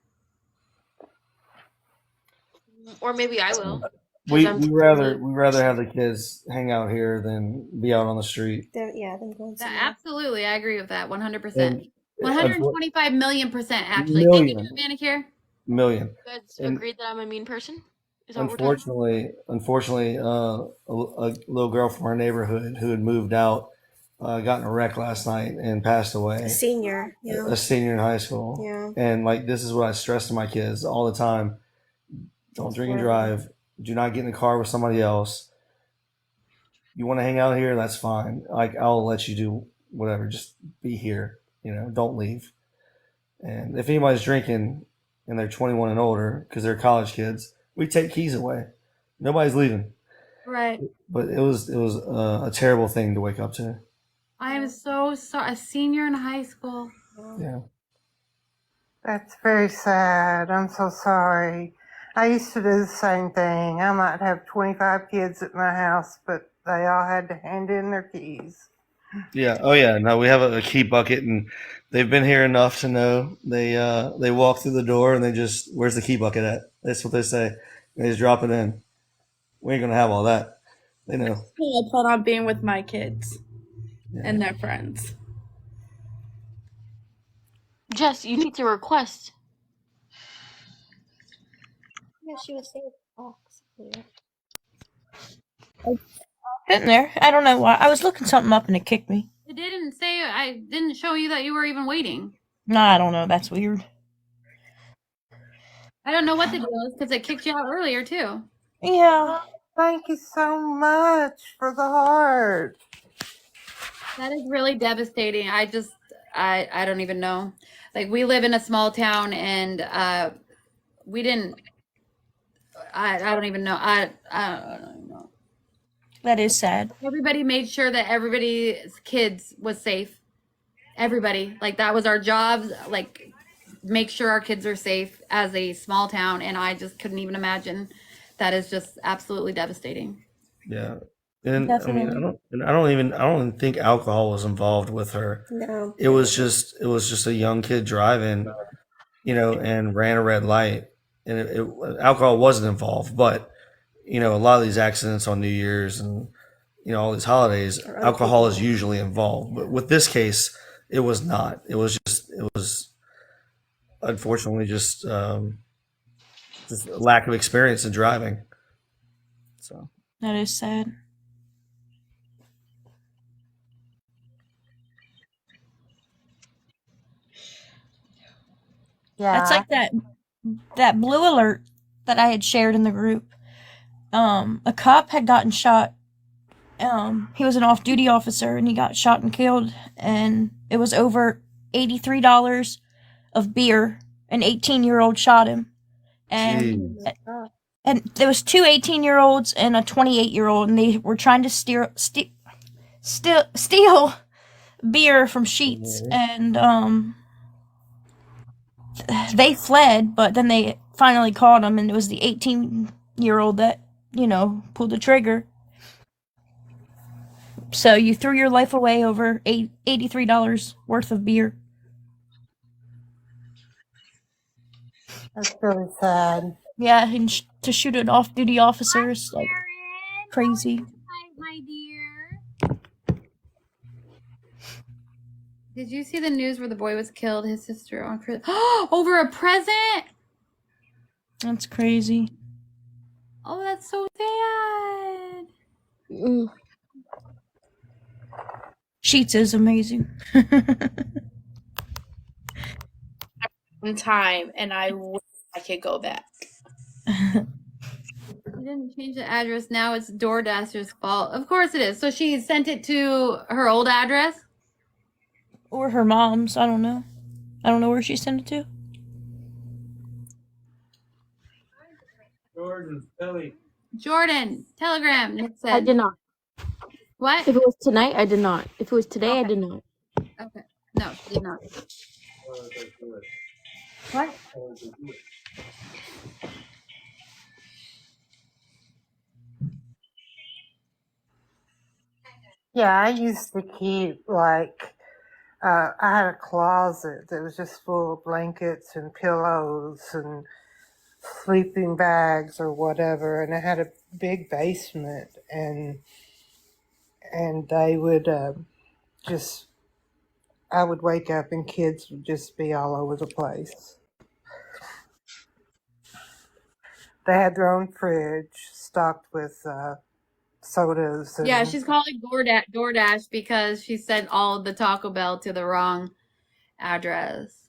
Or maybe I will. We rather have the kids hang out here than be out on the street. Absolutely, I agree with that 100%. And 125 million%, actually. Million. Thank you, a manicure. Million. You guys And agreed that I'm a mean person? Is that what we're talking unfortunately, a little girl from our neighborhood who had moved out got in a wreck last night and passed away. A senior, yeah. A senior in high school. Yeah. And this is what I stress to my kids all the time. Don't drink and drive. Do not get in the car with somebody else. You want to hang out here? That's fine. I'll let you do whatever, just be here, don't leave. And if anybody's drinking and they're 21 and older because they're college kids, we take keys away. Nobody's leaving. Right. But it was a terrible thing to wake up to. I am so sorry. A senior in high school. Yeah. That's very sad. I'm so sorry. I used to do the same thing. I might have 25 kids at my house, but they all had to hand in their keys. Yeah. Oh yeah. No, we have a key bucket, and they've been here enough to know. They walk through the door and they just, where's the key bucket at? That's what they say. They just drop it in. We ain't gonna have all that. They know. I plan on being with my kids and their friends. Jess, you need to request. Yeah, she was saying in there. I don't know why. I was looking something up and it kicked me. It didn't say. I didn't show you that you were even waiting. No, I don't know. That's weird. I don't know what the deal is because it kicked you out earlier too. Yeah. Thank you so much for the heart. That is really devastating. I don't even know. Like, we live in a small town, and we didn't. I don't even know. I don't even know. That is sad. Everybody made sure that everybody's kids was safe. Everybody, like, that was our job. Like, make sure our kids are safe as a small town, and I just couldn't even imagine. That is just absolutely devastating. Yeah. And Definitely. I don't even think alcohol was involved with her. No. It was just a young kid driving, and ran a red light, and alcohol wasn't involved. But a lot of these accidents on New Year's and all these holidays, alcohol is usually involved. But with this case, it was not. It was unfortunately just a lack of experience in driving. So That is sad. Yeah. That's like that blue alert that I had shared in the group. A cop had gotten shot. He was an off-duty officer and he got shot and killed, and it was over $83 of beer. An 18-year-old shot him. And there was two 18-year-olds and a 28-year-old, and they were trying to steal beer from Sheets, and they fled, but then they finally caught him, and it was the 18-year-old that, pulled the trigger. So you threw your life away over $83 worth of beer. That's really sad. Yeah, and to shoot an off-duty officer is like crazy. Hi, my dear. Did you see the news where the boy was killed? His sister on Christmas. Over a present. That's crazy. Oh, that's so sad. Sheets is amazing. One time, and I wish I could go back. You didn't change the address. Now it's DoorDasher's fault. Of course it is. So she sent it to her old address? Or her mom's. I don't know. I don't know where she sent it to. Jordan, Telegram. Nick said. I did not. What? If it was tonight, I did not. If it was today, I did not. Okay. No, she did not. What? Yeah, I used to keep I had a closet that was just full of blankets and pillows and sleeping bags or whatever, and I had a big basement, and they would I would wake up and kids would just be all over the place. They had their own fridge stocked with sodas. And Yeah, she's calling DoorDash because she sent all of the Taco Bell to the wrong address.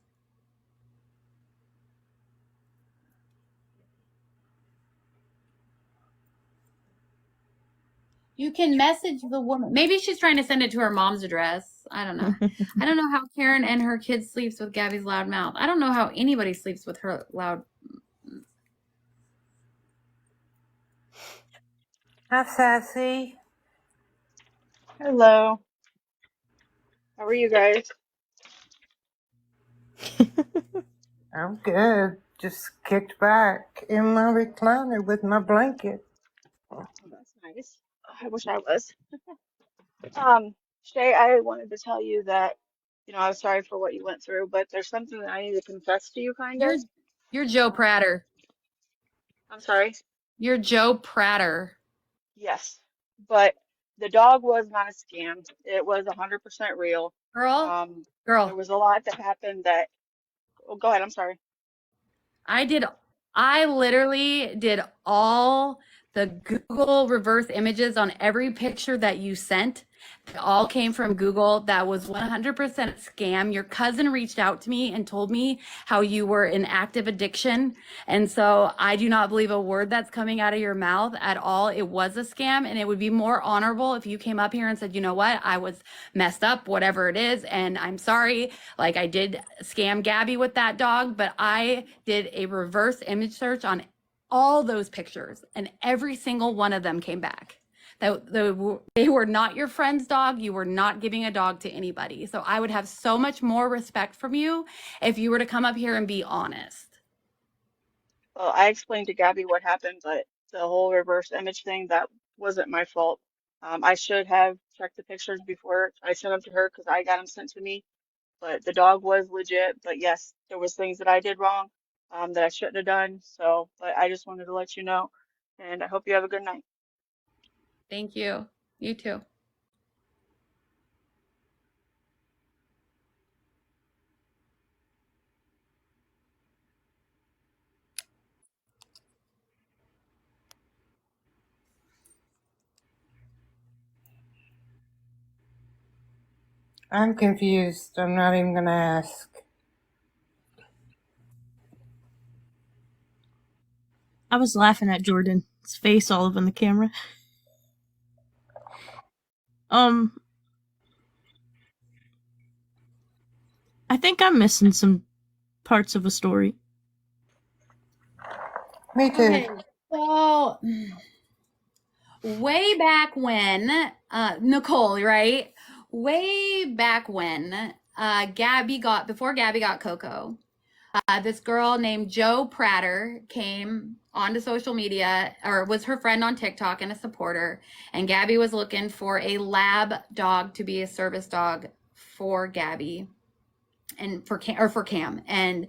You can message the woman. Maybe she's trying to send it to her mom's address. I don't know. I don't know how Karen and her kid sleeps with Gabby's loud mouth. I don't know how anybody sleeps with her loud. Hi, Sassy. Hello. How are you guys? I'm good. Just kicked back in my recliner with my blanket. Oh, that's nice. I wish I was. Shay, I wanted to tell you that, I was sorry for what you went through, but there's something that I need to confess to you, kind of. You're Joe Prater. I'm sorry. You're Joe Prater. Yes, but the dog was not a scam. It was 100% real. Girl, There was a lot that happened that. Oh, go ahead. I'm sorry. I literally did all the Google reverse images on every picture that you sent. They all came from Google. That was 100% scam. Your cousin reached out to me and told me how you were in active addiction. And so I do not believe a word that's coming out of your mouth at all. It was a scam, and it would be more honorable if you came up here and said, you know what, I was messed up, whatever it is, and I'm sorry. Like, I did scam Gabby with that dog, but I did a reverse image search on all those pictures, and every single one of them came back. They were not your friend's dog. You were not giving a dog to anybody. So I would have so much more respect from you if you were to come up here and be honest. Well, I explained to Gabby what happened, but the whole reverse image thing, that wasn't my fault. I should have checked the pictures before I sent them to her because I got them sent to me. But the dog was legit. But yes, there was things that I did wrong, that I shouldn't have done. So, but I just wanted to let you know, and I hope you have a good night. Thank you. You too. I'm confused. I'm not even going to ask. I was laughing at Jordan's face all over the camera. I think I'm missing some parts of a story. Me too. Okay, so way back when, Nicole, right? Way back when, before Gabby got Coco, this girl named Joe Prater came onto social media, or was her friend on TikTok and a supporter. And Gabby was looking for a lab dog to be a service dog for Gabby and for Cam. And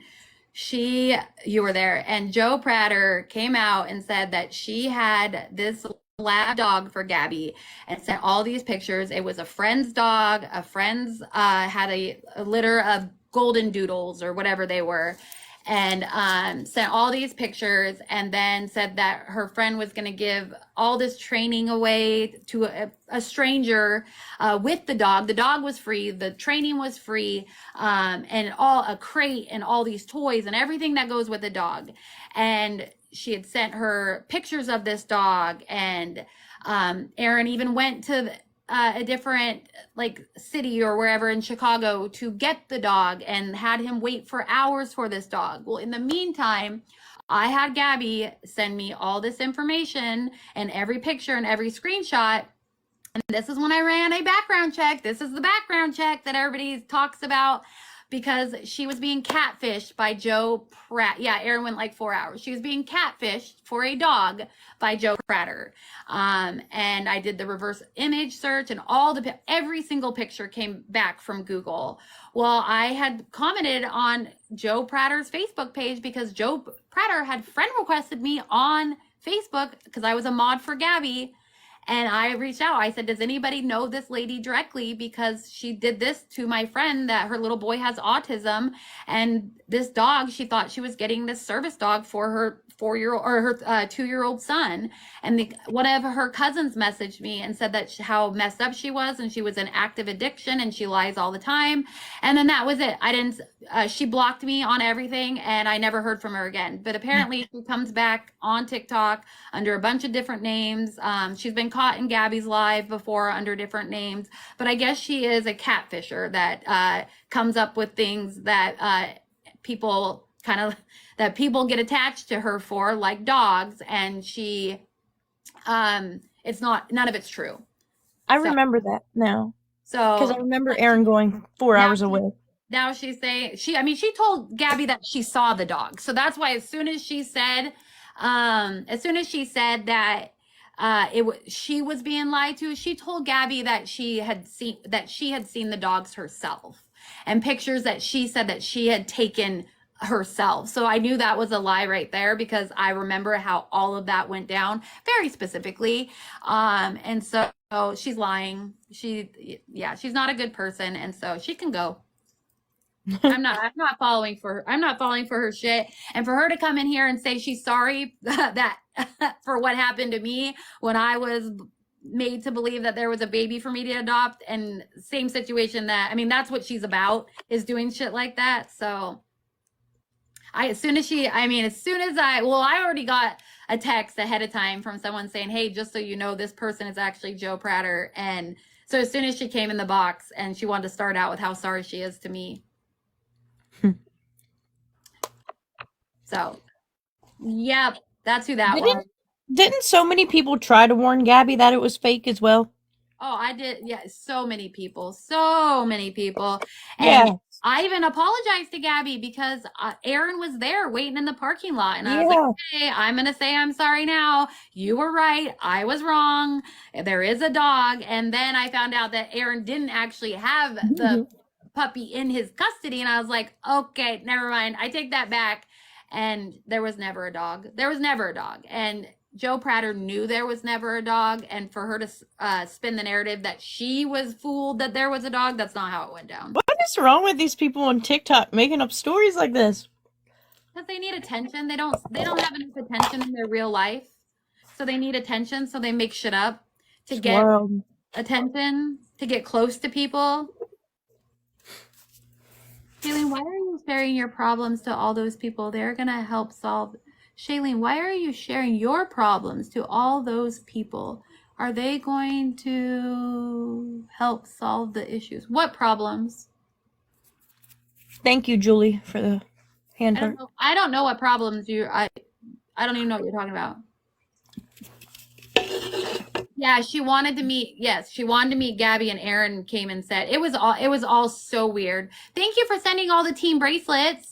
you were there. And Joe Prater came out and said that she had this lab dog for Gabby and sent all these pictures. It was a friend's dog. A friend's had a litter of golden doodles or whatever they were, and sent all these pictures, and then said that her friend was going to give all this training away to a stranger with the dog. The dog was free, the training was free, and a crate and all these toys and everything that goes with the dog. And she had sent her pictures of this dog, and Aaron even went to a different city or wherever in Chicago to get the dog and had him wait for hours for this dog. Well, in the meantime, I had Gabby send me all this information and every picture and every screenshot. And this is when I ran a background check. This is the background check that everybody talks about, because she was being catfished by Joe Pratt. Yeah, Aaron went like 4 hours. She was being catfished for a dog by Joe Prater. And I did the reverse image search, and every single picture came back from Google. Well, I had commented on Joe Prater's Facebook page because Joe Prater had friend requested me on Facebook because I was a mod for Gabby. And I reached out. I said, does anybody know this lady directly? Because she did this to my friend, that her little boy has autism. And this dog, she thought she was getting this service dog for her 4-year-old or her 2-year-old son. And one of her cousins messaged me and said that how messed up she was, and she was in active addiction and she lies all the time. And then that was it. She blocked me on everything, and I never heard from her again. But apparently she comes back on TikTok under a bunch of different names. She's been caught in Gabby's live before under different names, but I guess she is a catfisher that comes up with things that people get attached to her for, like dogs, and she it's not, none of it's true. I remember that now. Because I So remember Aaron going 4 hours away. now she's saying she told Gabby that she saw the dog. So that's why as soon as she said that she was being lied to, she told Gabby that she had seen the dogs herself, and pictures that she said that she had taken herself. So I knew that was a lie right there, because I remember how all of that went down very specifically. And so she's lying. She's not a good person, and so she can go. I'm not falling for her shit. And for her to come in here and say she's sorry that for what happened to me when I was made to believe that there was a baby for me to adopt, and same situation, that's what she's about, is doing shit like that. So I already got a text ahead of time from someone saying, hey, just so you know, this person is actually Joe Prater. And so as soon as she came in the box, and she wanted to start out with how sorry she is to me. So, yep, that's who that was. Didn't so many people try to warn Gabby that it was fake as well? Oh, I did. Yeah, so many people. And yeah. I even apologized to Gabby because Aaron was there waiting in the parking lot. And I was like, okay, I'm going to say I'm sorry now. You were right. I was wrong. There is a dog. And then I found out that Aaron didn't actually have the puppy in his custody. And I was like, okay, never mind. I take that back. And there was never a dog. And Joe Prater knew there was never a dog, and for her to spin the narrative that she was fooled that there was a dog, that's not how it went down. What is wrong with these people on TikTok making up stories like this? Because they need attention. They don't have enough attention in their real life, so they need attention. So they make shit up to get attention, to get close to people. Shailene, why are you sharing your problems to all those people? They're gonna help solve. Shailene, why are you sharing your problems to all those people? Are they going to help solve the issues? What problems? Thank you, Julie, for the hand heart. I don't know what problems I don't even know what you're talking about. Yeah, she wanted to meet Gabby, and Aaron came and said it was all so weird. Thank you for sending all the team bracelets.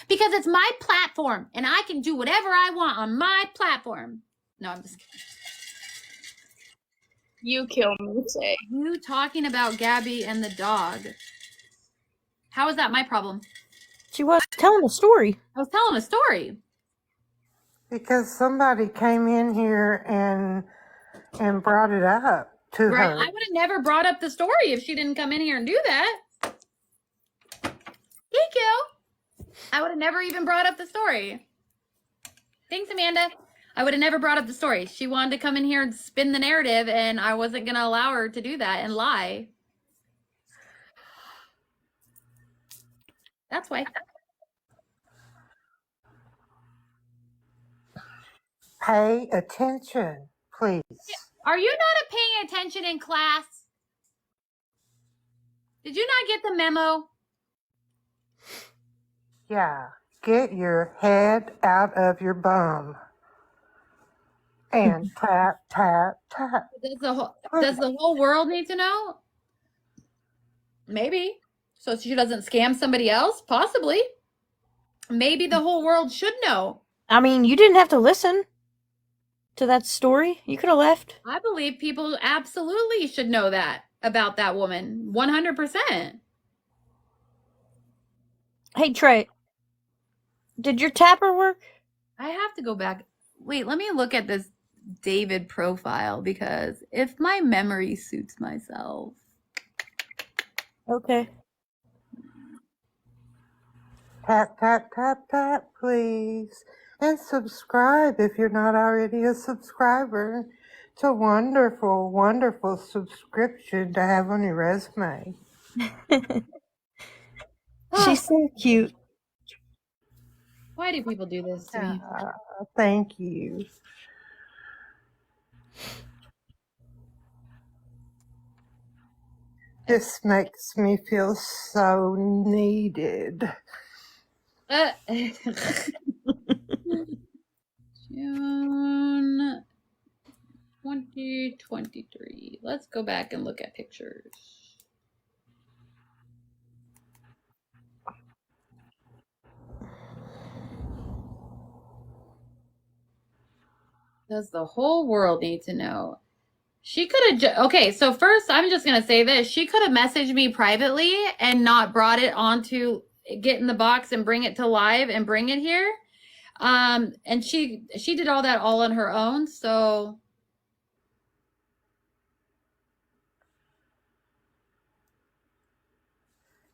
Because it's my platform, and I can do whatever I want on my platform. No, I'm just kidding. You kill me, say. You talking about Gabby and the dog. How is that my problem? She was telling a story. I was telling a story. Because somebody came in here and brought it up to her. I would have never brought up the story if she didn't come in here and do that. Thank you. I would have never even brought up the story. Thanks, Amanda. I would have never brought up the story. She wanted to come in here and spin the narrative, and I wasn't going to allow her to do that and lie. That's why. Pay attention, please. Are you not paying attention in class? Did you not get the memo? Yeah, get your head out of your bum. And tap, tap, tap. Does the whole world need to know? Maybe. So she doesn't scam somebody else? Possibly. Maybe the whole world should know. I mean, you didn't have to listen to that story. You could have left. I believe people absolutely should know that about that woman. 100%. Hey, Trey. Did your tapper work? I have to go back. Wait, let me look at this David profile, because if my memory suits myself. Okay. Tap, tap, tap, tap, please. And subscribe if you're not already a subscriber. It's a wonderful, wonderful subscription to have on your resume. She's so cute. Why do people do this to me? Thank you. This makes me feel so needed. June 2023. Let's go back and look at pictures. Does the whole world need to know? She could have. Okay, so first, I'm just gonna say this: she could have messaged me privately and not brought it onto get in the box and bring it to live and bring it here. And she did all that all on her own. So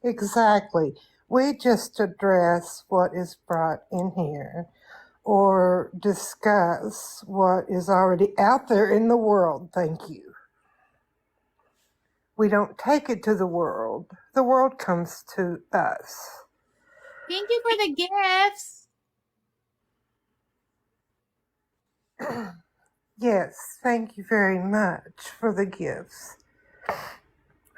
Exactly. We just address what is brought in here or discuss what is already out there in the world. Thank you. We don't take it to the world. The world comes to us. thank you for the gifts. Yes, thank you very much for the gifts.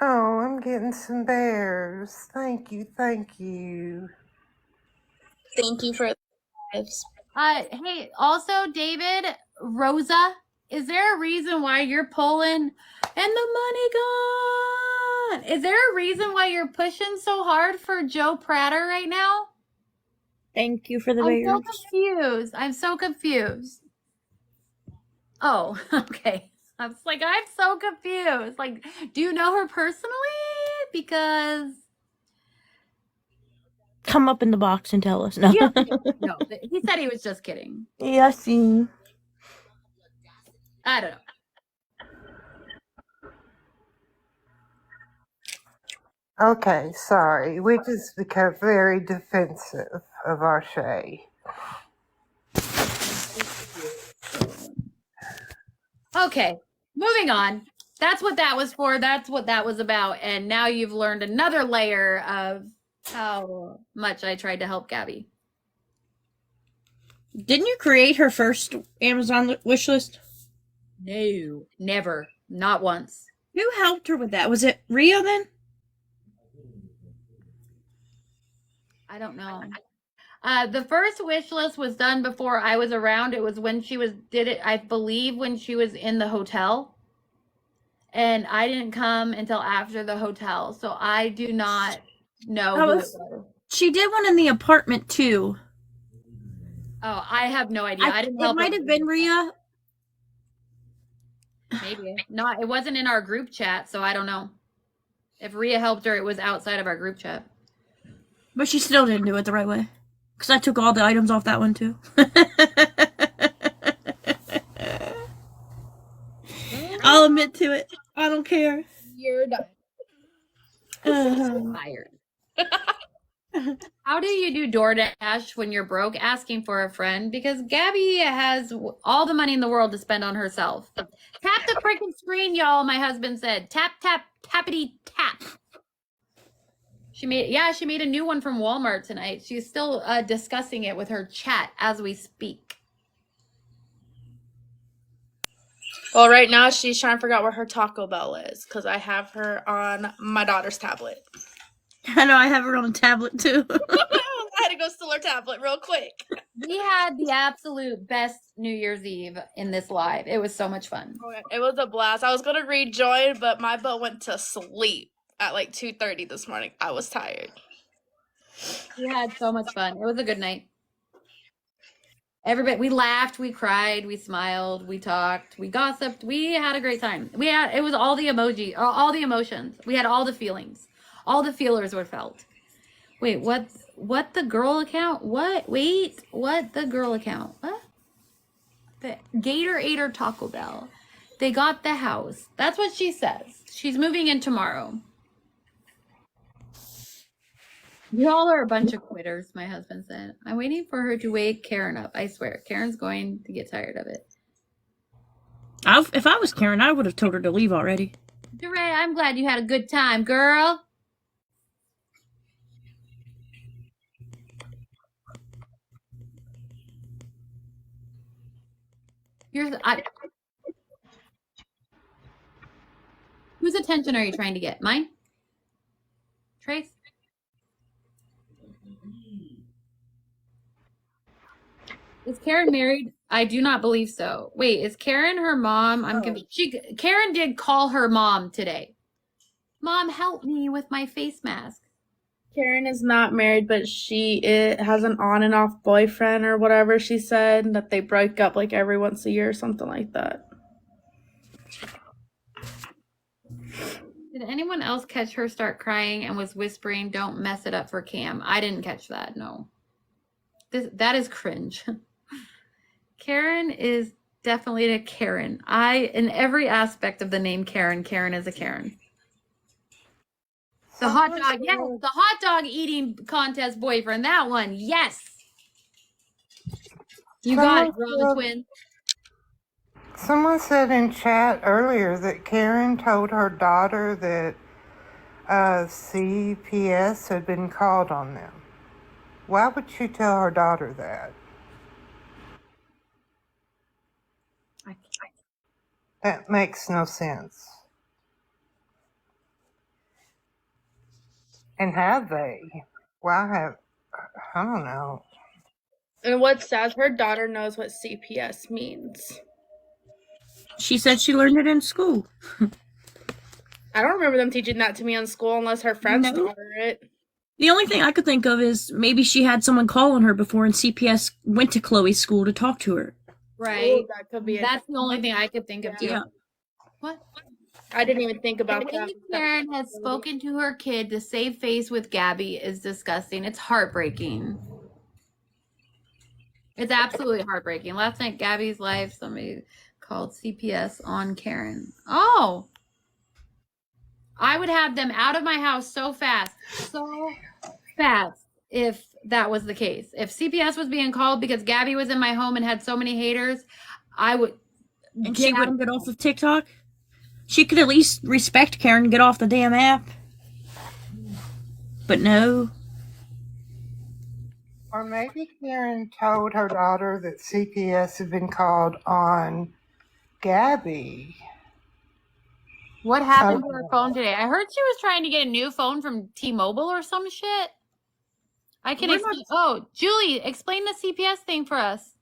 Oh, I'm getting some bears. Thank you, thank you. Thank you for the gifts. Hey, also David, Rosa, is there a reason why you're pulling and the money gone? Is there a reason why you're pushing so hard for Joe Prater right now? Thank you for the I'm so bears. confused. I'm so confused. Oh, okay. I was like, I'm so confused. Like, do you know her personally? Because Come up in the box and tell us. No. yeah, no, he said he was just kidding. Yes. I don't know. Okay, sorry. We just become very defensive of our Shay. Okay, moving on. That's what that was for. That's what that was about. And now you've learned another layer of how much I tried to help Gabby. Didn't you create her first Amazon wish list? No, never. Not once. Who helped her with that? Was it Ria then? I don't know. The first wish list was done before I was around. It was when she did it, I believe, when she was in the hotel. And I didn't come until after the hotel. So I do not know who it was. She did one in the apartment too. Oh, I have no idea. I didn't It help her. might have been Ria. Maybe. Not, it wasn't in our group chat, so I don't know. If Ria helped her, it was outside of our group chat. But she still didn't do it the right way. Because I took all the items off that one too. I'll admit to it. I don't care. You're done. Fired. How do you do DoorDash when you're broke asking for a friend? Because Gabby has all the money in the world to spend on herself. Tap the freaking screen, y'all, my husband said. Tap, tap, tappity, tap. She made a new one from Walmart tonight. She's still discussing it with her chat as we speak. Well, right now she's trying to figure out where her Taco Bell is because I have her on my daughter's tablet. I know, I have her on a tablet too. I had to go steal her tablet real quick. We had the absolute best New Year's Eve in this live. It was so much fun. It was a blast. I was going to rejoin, but my butt went to sleep at like 2:30 this morning. I was tired. We had so much fun. It was a good night. Everybody, we laughed, we cried, we smiled, we talked, we gossiped. We had a great time. It was all the emoji, all the emotions. We had all the feelings. All the feelers were felt. Wait, what the girl account? What? Wait, what the girl account? What? The Gator Taco Bell. They got the house. That's what she says. She's moving in tomorrow. Y'all are a bunch of quitters, my husband said. I'm waiting for her to wake Karen up. I swear, Karen's going to get tired of it. If I was Karen, I would have told her to leave already. DeRay, I'm glad you had a good time, girl. Whose attention are you trying to get? Mine? Trace? Is Karen married? I do not believe so. Wait, is Karen her mom? I'm confused. Karen did call her mom today. Mom, help me with my face mask. Karen is not married, but she has an on and off boyfriend or whatever she said, that they break up like every once a year or something like that. Did anyone else catch her start crying and was whispering, "Don't mess it up for Cam"? I didn't catch that, no. That is cringe. Karen is definitely a Karen. In every aspect of the name Karen, Karen is a Karen. The hot dog, yes, the hot dog eating contest boyfriend, that one, yes. You got it, girl, the twin. Someone said in chat earlier that Karen told her daughter that CPS had been called on them. Why would she tell her daughter that? That makes no sense. And have they? I don't know. And what's sad, her daughter knows what CPS means. She said she learned it in school. I don't remember them teaching that to me in school unless her friends taught her it. The only thing I could think of is maybe she had someone call on her before and CPS went to Chloe's school to talk to her. Right. Oh, that could be That's the only thing I could think of too. Yeah. What? I didn't even think about The that. way Karen has spoken to her kid to save face with Gabby is disgusting. It's heartbreaking. It's absolutely heartbreaking. Last night, Gabby's live, somebody called CPS on Karen. Oh! I would have them out of my house so fast if that was the case. If CPS was being called because Gabby was in my home and had so many haters, I would. And she wouldn't get off of TikTok? She could at least respect Karen and get off the damn app. But no. Or maybe Karen told her daughter that CPS had been called on Gabby. What happened to her phone today? I heard she was trying to get a new phone from T-Mobile or some shit. I can explain. Oh, Julie, explain the CPS thing for us.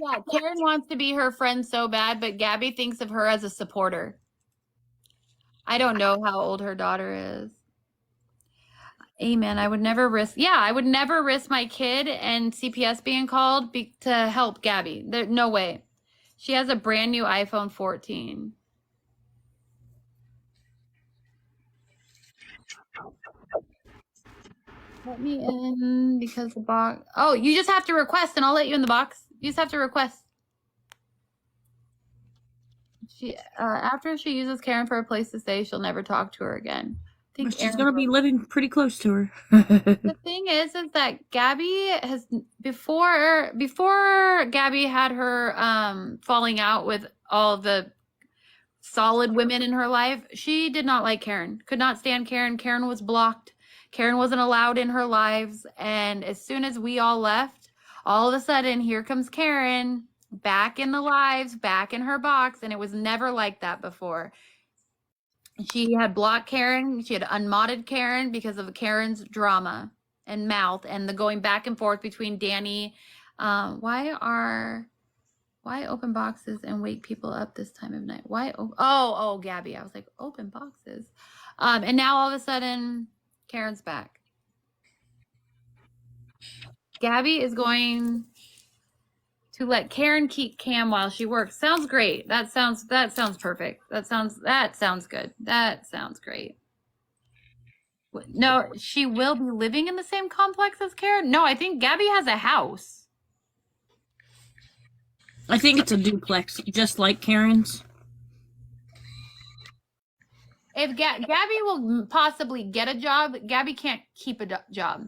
Yeah, Karen wants to be her friend so bad, but Gabby thinks of her as a supporter. I don't know how old her daughter is. Amen. I would never risk. Yeah, I would never risk my kid and CPS being called to help Gabby. There's no way. She has a brand new iPhone 14. Let me in because the box. Oh, you just have to request and I'll let you in the box. You just have to request. After she uses Karen for a place to stay, she'll never talk to her again. But she's going to be living pretty close to her. The thing is that Gabby has before Gabby had her falling out with all the solid women in her life, she did not like Karen. Could not stand Karen. Karen was blocked. Karen wasn't allowed in her lives. And as soon as we all left, all of a sudden, here comes Karen back in the lives, back in her box. And it was never like that before. She had blocked Karen. She had unmodded Karen because of Karen's drama and mouth and the going back and forth between Danny. Why open boxes and wake people up this time of night? Why? Oh, Gabby. I was like, open boxes. And now all of a sudden, Karen's back. Gabby is going to let Karen keep Cam while she works. Sounds great. That sounds perfect. That sounds good. That sounds great. No, she will be living in the same complex as Karen? No, I think Gabby has a house. I think it's a duplex, just like Karen's. If Gabby will possibly get a job, Gabby can't keep a job.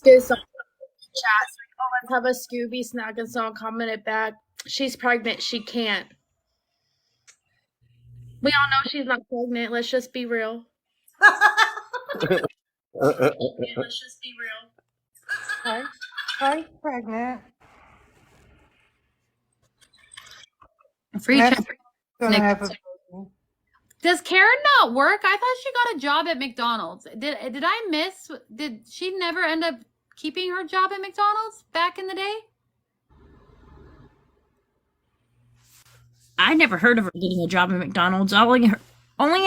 There's some chat saying, oh, have a Scooby snack and someone commented back, she's pregnant, she can't. We all know she's not pregnant. Let's just be real. Let's just be real. I'm pregnant. Free Next check. week, gonna have a baby. Does Karen not work? I thought she got a job at McDonald's. Did I miss? Did she never end up keeping her job at McDonald's back in the day? I never heard of her getting a job at McDonald's. I only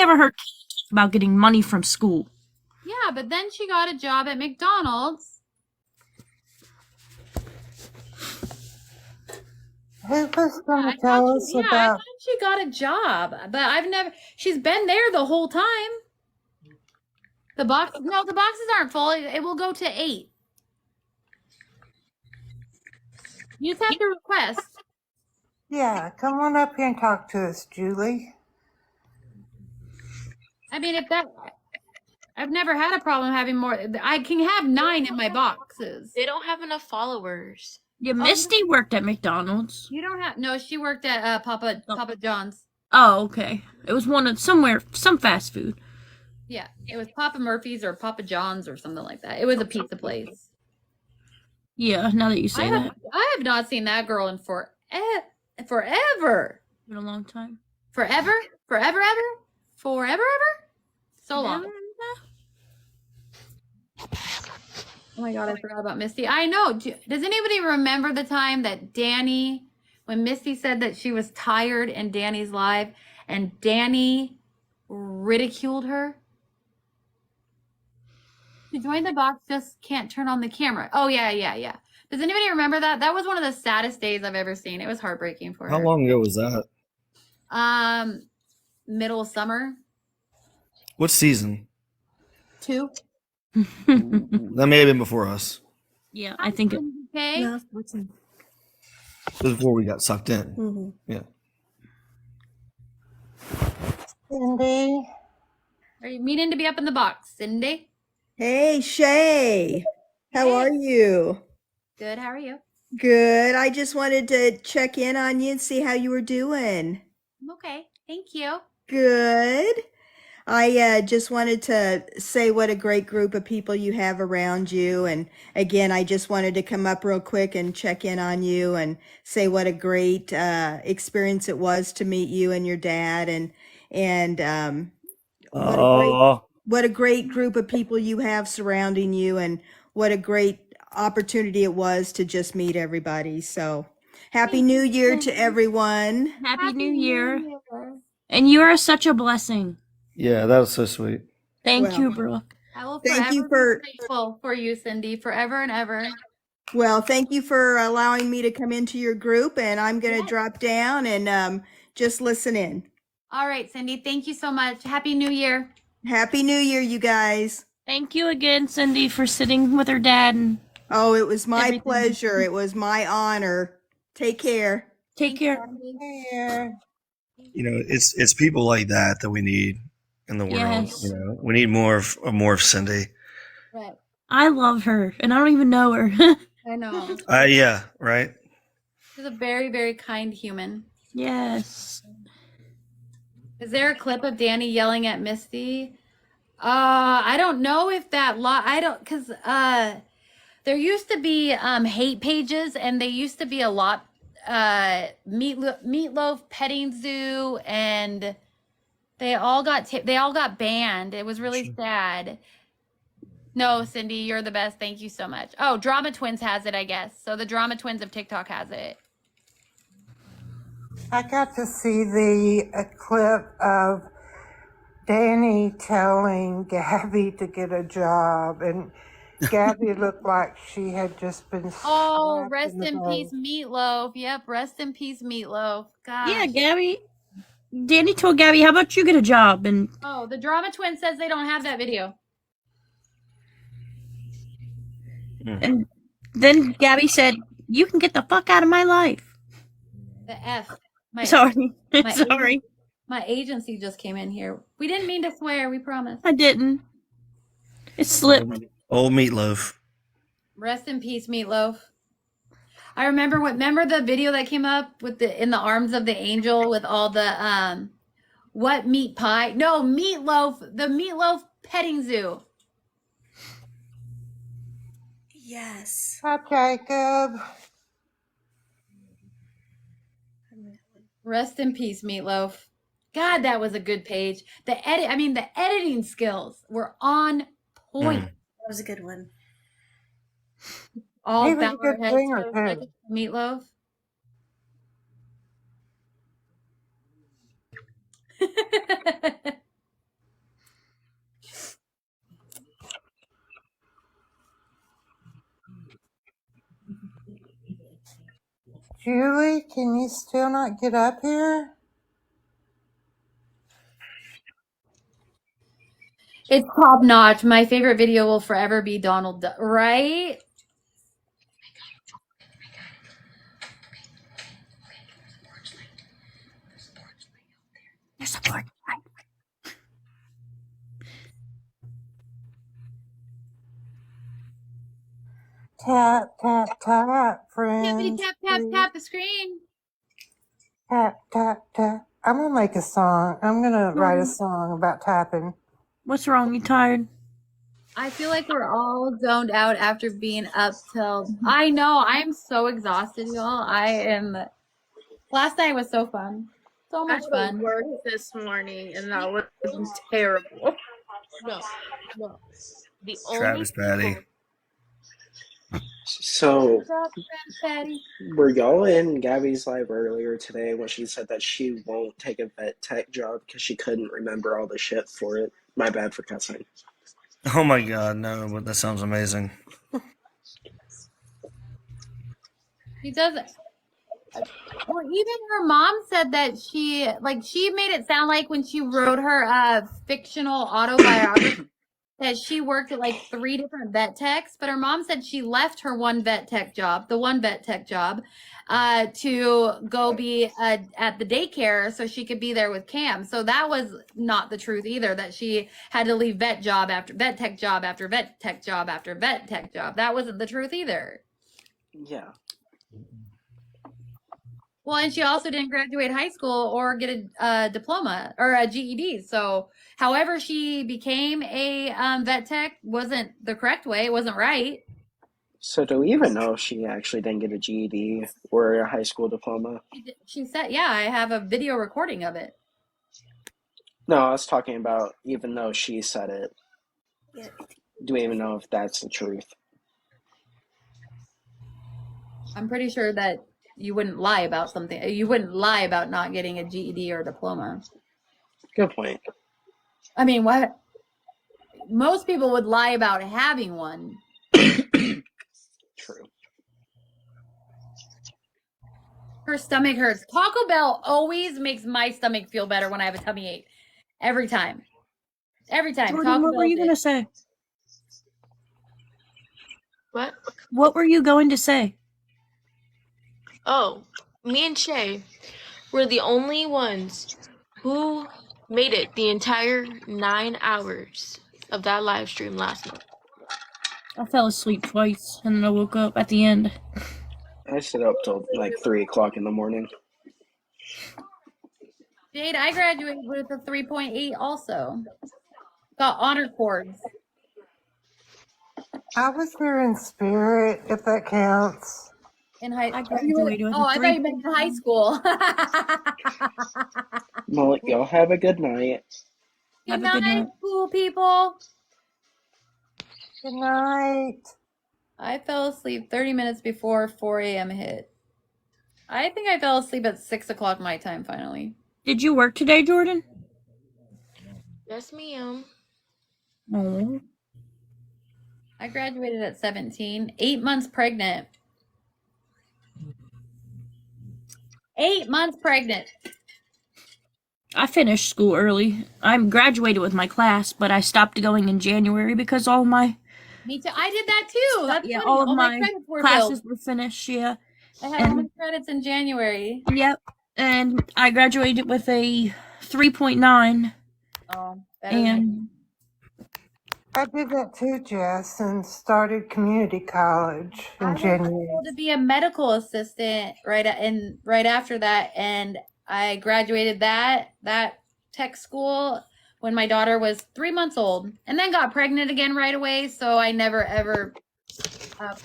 ever heard about getting money from school. Yeah, but then she got a job at McDonald's. Who was going to tell us I about? thought she got a job, but I've never. She's been there the whole time. The boxes aren't full. It will go to 8. You just have to request. Yeah, come on up here and talk to us, Julie. I mean, I've never had a problem having more. I can have 9 in my boxes. They don't have enough followers. Yeah, Misty worked at McDonald's. You don't have. No, she worked at Papa John's. Oh, okay. It was some fast food. Yeah, it was Papa Murphy's or Papa John's or something like that. It was a pizza place. Yeah, now that you say that. I have not seen that girl in forever. Been a long time. Forever? Forever? So long. Oh my God, I forgot about Misty. I know. Does anybody remember the time that when Misty said that she was tired in Danny's live and Danny ridiculed her? She joined the box, just can't turn on the camera. Oh, yeah. Does anybody remember that? That was one of the saddest days I've ever seen. It was heartbreaking for her. How long ago was that? Middle of summer. What season? 2. That may have been before us. Yeah, I think it. Okay. It was before we got sucked in. Mm-hmm. Yeah. Cindy. Are you meaning to be up in the box, Cindy? Hey, Shay. How are you? Good. How are you? Good. I just wanted to check in on you and see how you were doing. I'm okay. Thank you. Good. I just wanted to say what a great group of people you have around you. And again, I just wanted to come up real quick and check in on you and say what a great experience it was to meet you and your dad. And what a great group of people you have surrounding you, and what a great opportunity it was to just meet everybody. So happy New Year to everyone. Happy New Year. And you are such a blessing. Yeah, that was so sweet. Thank you, Brooke. I will Thank you forever be grateful for you, Cindy, forever and ever. Well, thank you for allowing me to come into your group, and I'm going to drop down and just listen in. All right, Cindy. Thank you so much. Happy New Year. Happy New Year, you guys. Thank you again, Cindy, for sitting with her dad. And oh, it was my everything. pleasure. It was my honor. Take care. Take care. You know, it's people like that we need in the world. Yes. You know, we need more of Cindy. Right. I love her, and I don't even know her. I know. Yeah, right. She's a very, very kind human. Yes. Is there a clip of Danny yelling at Misty? I don't know if that because there used to be hate pages, and they used to be a lot Meatloaf Petting Zoo, and they all got banned. It was really sad. No, Cindy, you're the best. Thank you so much. Oh, Drama Twins has it, I guess. So the Drama Twins of TikTok has it. I got to see the clip of Danny telling Gabby to get a job, and Gabby looked like she had just been Oh, slapped rest the in face. peace, Meatloaf. Yep, rest in peace, Meatloaf. Gosh. Yeah, Gabby. Danny told Gabby, how about you get a job? And Oh, the Drama Twin says they don't have that video. and then Gabby said, you can get the fuck out of my life. The F. Sorry. My Sorry. My agency just came in here. We didn't mean to swear, we promise. I didn't. It slipped. Old Meatloaf. Rest in peace, Meatloaf. I remember the video that came up with the in the arms of the angel with all the what meat pie? No, meatloaf, the meatloaf petting zoo. Yes. Hi, Jacob. Rest in peace, meatloaf. God, that was a good page. The editing skills were on point. That was a good one. All He was a bow our good heads singer, for a too. second, meatloaf. Julie, can you still not get up here? It's top notch. My favorite video will forever be Donald Duck, right? There's a porch light. Tap, tap, tap, Tappity friends. tap tap tap the screen. Tap, tap, tap. I'm going to make a song. I'm going to write a Jordan, song about tapping. what's wrong? You tired? I feel like we're all zoned out after being up till. I know. I'm so exhausted, y'all. I am. Last night was so fun. So I much had to fun. work this morning, and that was terrible. No. The only Travis Patty. people. So, Patty. were y'all in Gabby's live earlier today when she said that she won't take a vet tech job because she couldn't remember all the shit for it? My bad for cussing. Oh my god, no, but that sounds amazing. She doesn't. Well, even her mom said that she made it sound like when she wrote her fictional autobiography that she worked at like 3 different vet techs, but her mom said she left her one vet tech job, to go be at the daycare so she could be there with Cam. So that was not the truth either, that she had to leave vet job after vet tech job after vet tech job after vet tech job. That wasn't the truth either. Yeah. Well, and she also didn't graduate high school or get a diploma or a GED. So, however she became a vet tech wasn't the correct way. It wasn't right. So, do we even know if she actually didn't get a GED or a high school diploma? She said, "Yeah, I have a video recording of it." No, I was talking about even though she said it. Yeah. Do we even know if that's the truth? I'm pretty sure that you wouldn't lie about something. You wouldn't lie about not getting a GED or a diploma. Good point. I mean, what? Most people would lie about having one. True. Her stomach hurts. Taco Bell always makes my stomach feel better when I have a tummy ache. Every time. Every time. Jordan, Taco what were Bell you did. gonna say? What? What were you going to say? Oh, me and Shay were the only ones who made it the entire 9 hours of that live stream last night. I fell asleep twice and then I woke up at the end. I stayed up till like 3 o'clock in the morning. Jade, I graduated with a 3.8 also. Got honor cords. I was here in spirit, if that counts. In high I graduated with a I thought you meant in high school. Well, y'all have a good night. Good night, cool people. Good night. I fell asleep 30 minutes before 4 a.m. hit. I think I fell asleep at 6 o'clock my time finally. Did you work today, Jordan? Yes, ma'am. Oh. I graduated at 17, 8 months pregnant. 8 months pregnant. I finished school early. I graduated with my class, but I stopped going in January because all my Me too. I did that too. That's funny. all of my my credits were classes filled. were finished. Yeah, I had all my credits in January. Yep, and I graduated with a 3.9. Oh, better than I did that too, Jess, and started community college I in was January. able to be a medical assistant right after that, and I graduated that tech school when my daughter was 3 months old, and then got pregnant again right away. So I never ever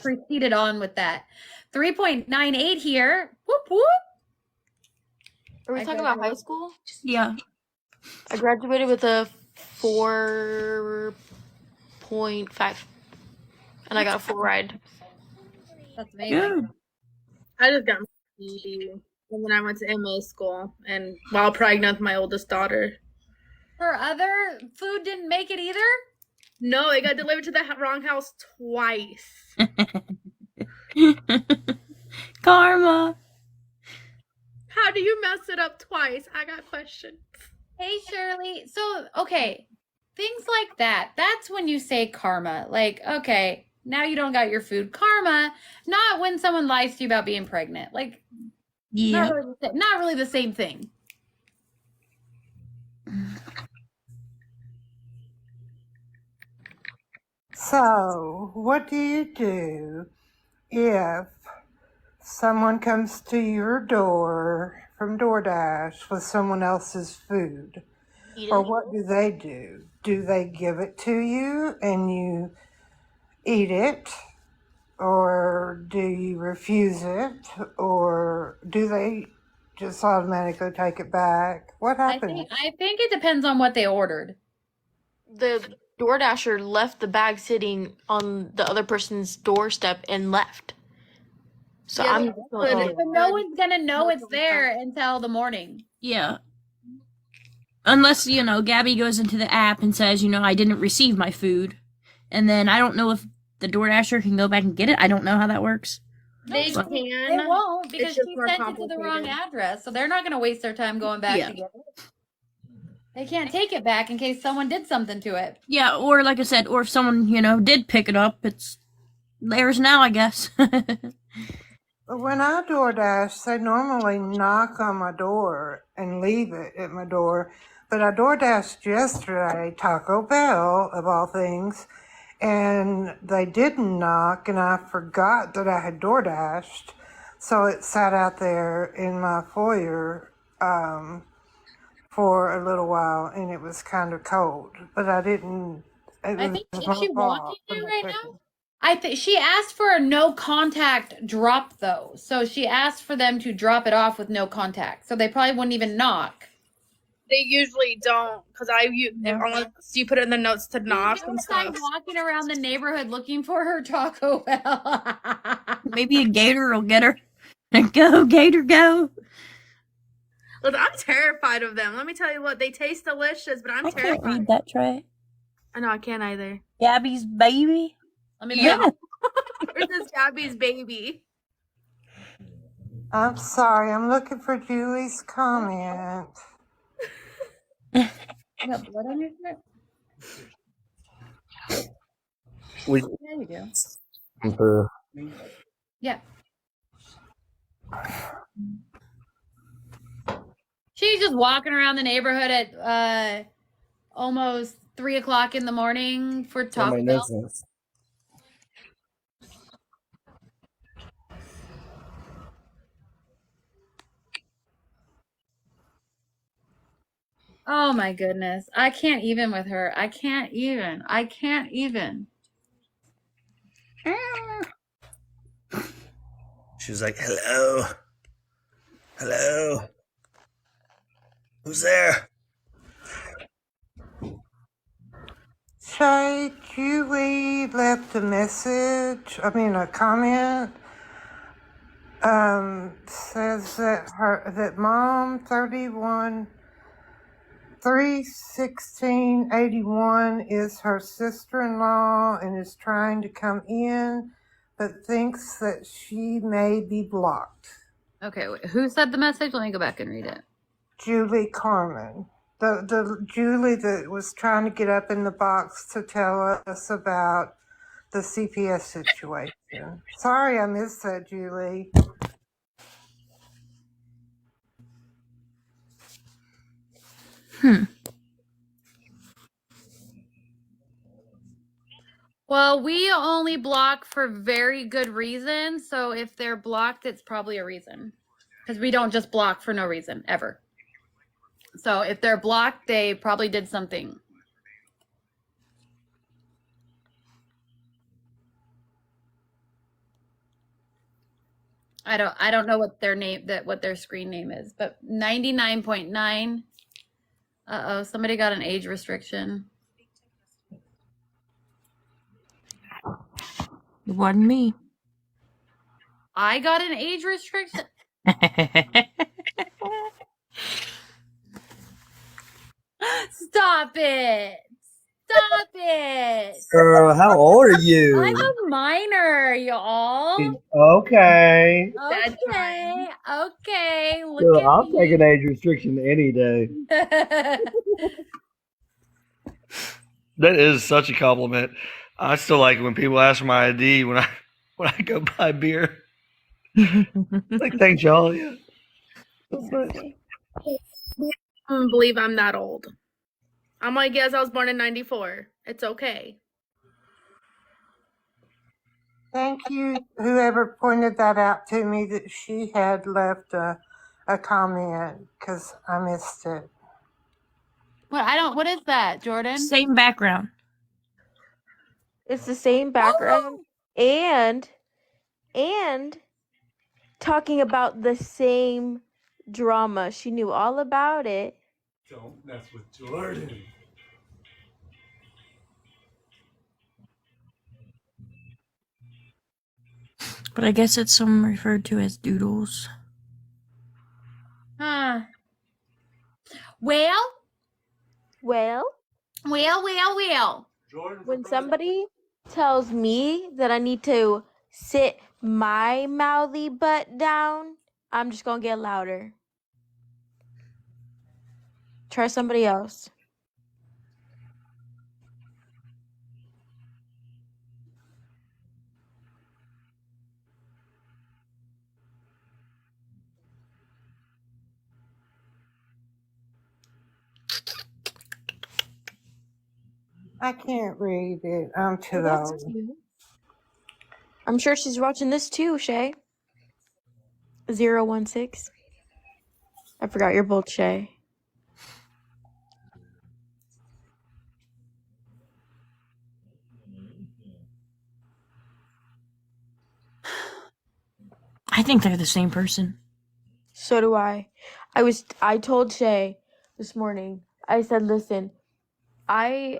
proceeded on with that. 3.98 here. Whoop whoop. Are we I talking about high graduated. school? Yeah. I graduated with a 4.5, and I got a full ride. That's amazing. I just got my GED, and then I went to MA school, and while pregnant with my oldest daughter. Her other food didn't make it either? No, it got delivered to the wrong house twice. Karma. How do you mess it up twice? I got questions. Hey, Shirley. So, okay, things like that. That's when you say karma. Like, okay, now you don't got your food. Karma, not when someone lies to you about being pregnant. Like, Yeah. not really the same thing. So, what do you do if someone comes to your door from DoorDash with someone else's food? Eat Or it. what do they do? Do they give it to you and you eat it? Or do you refuse it? Or do they just automatically take it back? What happens? I think it depends on what they ordered. The DoorDasher left the bag sitting on the other person's doorstep and left. So Yeah, I'm but no one's gonna know it's there until the morning. Yeah. Unless, Gabby goes into the app and says, I didn't receive my food. And then I don't know if the DoorDasher can go back and get it. I don't know how that works. They But- They can. won't because It's just she more sent it to the wrong complicated. address, so they're not gonna waste their time going back Yeah. to get it. They can't take it back in case someone did something to it. Yeah, or like I said, or if someone, did pick it up, it's theirs now, I guess. When I DoorDash, they normally knock on my door and leave it at my door. But I DoorDashed yesterday, Taco Bell, of all things, and they didn't knock, and I forgot that I had DoorDashed. So it sat out there in my foyer for a little while, and it was kind of cold. But I didn't. It I was think is my she fault walking for you not right checking. now? I think she asked for a no contact drop though. So she asked for them to drop it off with no contact. So they probably wouldn't even knock. They usually don't, because unless you put it in the notes to knock and I'm stuff. walking around the neighborhood looking for her Taco Bell. Maybe a gator will get her. Go, gator, go. Look, I'm terrified of them. Let me tell you what, they taste delicious, but I'm I terrified. can't read that tray. I know, I can't either. Gabby's baby? Let me Yeah. This is Gabby's baby. I'm sorry, I'm looking for Julie's comment. You got blood on your shirt? We Yeah, you do. for Yeah. She's just walking around the neighborhood at almost 3 o'clock in the morning for Taco Bell. Oh my goodness. I can't even with her. I can't even. She was like, "Hello, hello, who's there?" Shay, Julie left a message, a comment, says that mom 31681 is her sister-in-law and is trying to come in, but thinks that she may be blocked. Okay, wait, who said the message? Let me go back and read it. Julie Carmen. The Julie that was trying to get up in the box to tell us about the CPS situation. Sorry I missed that, Julie. Well, we only block for very good reasons. So if they're blocked, it's probably a reason. Because we don't just block for no reason, ever. So if they're blocked, they probably did something. I don't know what what their screen name is, but 99.9. Uh-oh, somebody got an age restriction. It wasn't me. I got an age restriction. Stop it. Stop it. Girl, how old are you? I'm a minor, y'all. Okay. Okay. Okay. Look Girl, at I'll take me. an age restriction any day. That is such a compliment. I still like it when people ask for my ID when I go buy beer. Like, thanks, y'all. Yeah. That's nice. I don't believe I'm that old. I'm like, yes, I was born in 94. It's okay. Thank you, whoever pointed that out to me, that she had left a comment, because I missed it. What is that, Jordan? Same background. It's the same background and talking about the same drama. She knew all about it. Don't mess with Jordan. But I guess it's some referred to as doodles. Huh. Well. When somebody tells me that I need to sit my mouthy butt down, I'm just gonna get louder. Try somebody else. I can't read it. I'm too That's old. cute. I'm sure she's watching this too, Shay. 016. I forgot you're both Shay. I think they're the same person. So do I. I told Shay this morning, I said, listen, I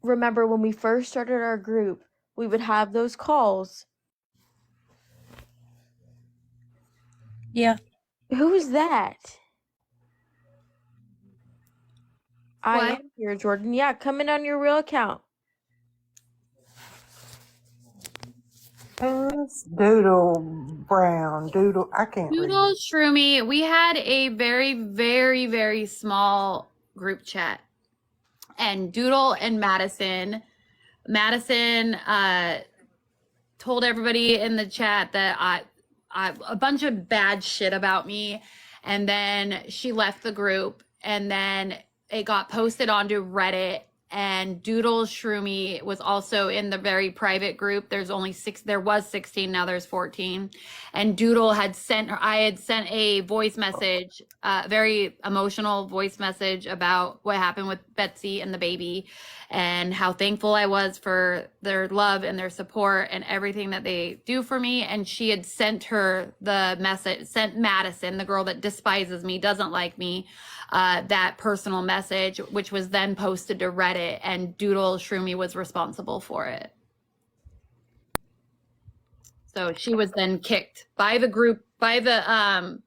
remember when we first started our group, we would have those calls. Yeah. Who's that? I What? am here, Jordan. Yeah, come in on your real account. Who's Doodle Brown? Doodle, I can't read. Doodle Shroomy, we had a very, very, very small group chat. And Doodle and Madison told everybody in the chat that I a bunch of bad shit about me. And then she left the group, and then it got posted onto Reddit, and Doodle Shroomy was also in the very private group. There was 16, now there's 14. And Doodle I had sent a voice message, very emotional voice message about what happened with Betsy and the baby, and how thankful I was for their love and their support and everything that they do for me. And she had sent Madison, the girl that despises me, doesn't like me, that personal message, which was then posted to Reddit, and Doodle Shroomy was responsible for it. So she was then kicked by the group, by the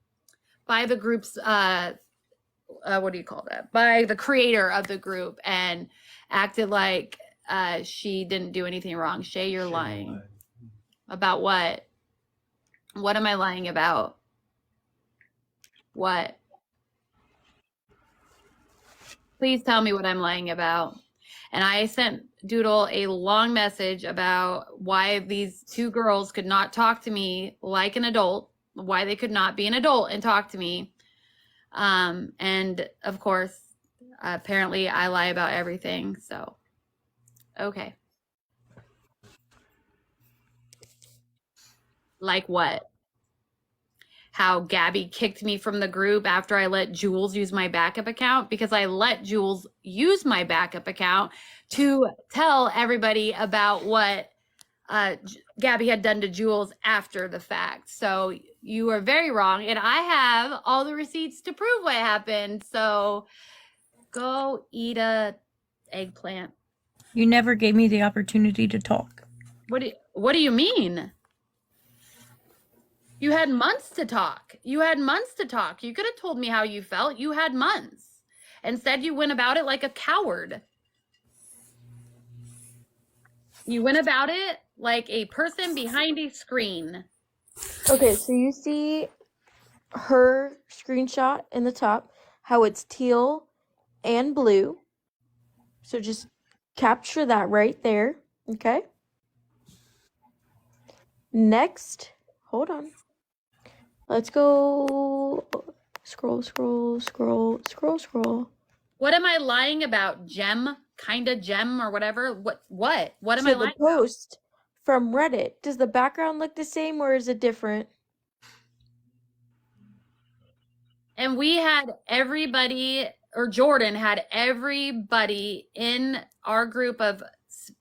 group's, what do you call that? By the creator of the group, and acted like she didn't do anything wrong. Shay, you're lying. About what? What am I lying about? What? Please tell me what I'm lying about. And I sent Doodle a long message about why these two girls could not talk to me like an adult, why they could not be an adult and talk to me. And of course, apparently I lie about everything. So, okay. Like what? How Gabby kicked me from the group after I let Jules use my backup account, because I let Jules use my backup account to tell everybody about what Gabby had done to Jules after the fact. So you are very wrong, and I have all the receipts to prove what happened. So go eat a eggplant. You never gave me the opportunity to talk. What do you mean? You had months to talk. You had months to talk. You could have told me how you felt. You had months. Instead, you went about it like a coward. You went about it like a person behind a screen. Okay, so you see her screenshot in the top, how it's teal and blue. So just capture that right there, okay? Next, hold on. Let's go scroll, scroll, scroll, scroll, scroll. What am I lying about? Gem? Kinda gem or whatever? What am I So the lying about? post from Reddit, does the background look the same or is it different? And we had everybody, or Jordan had everybody in our group of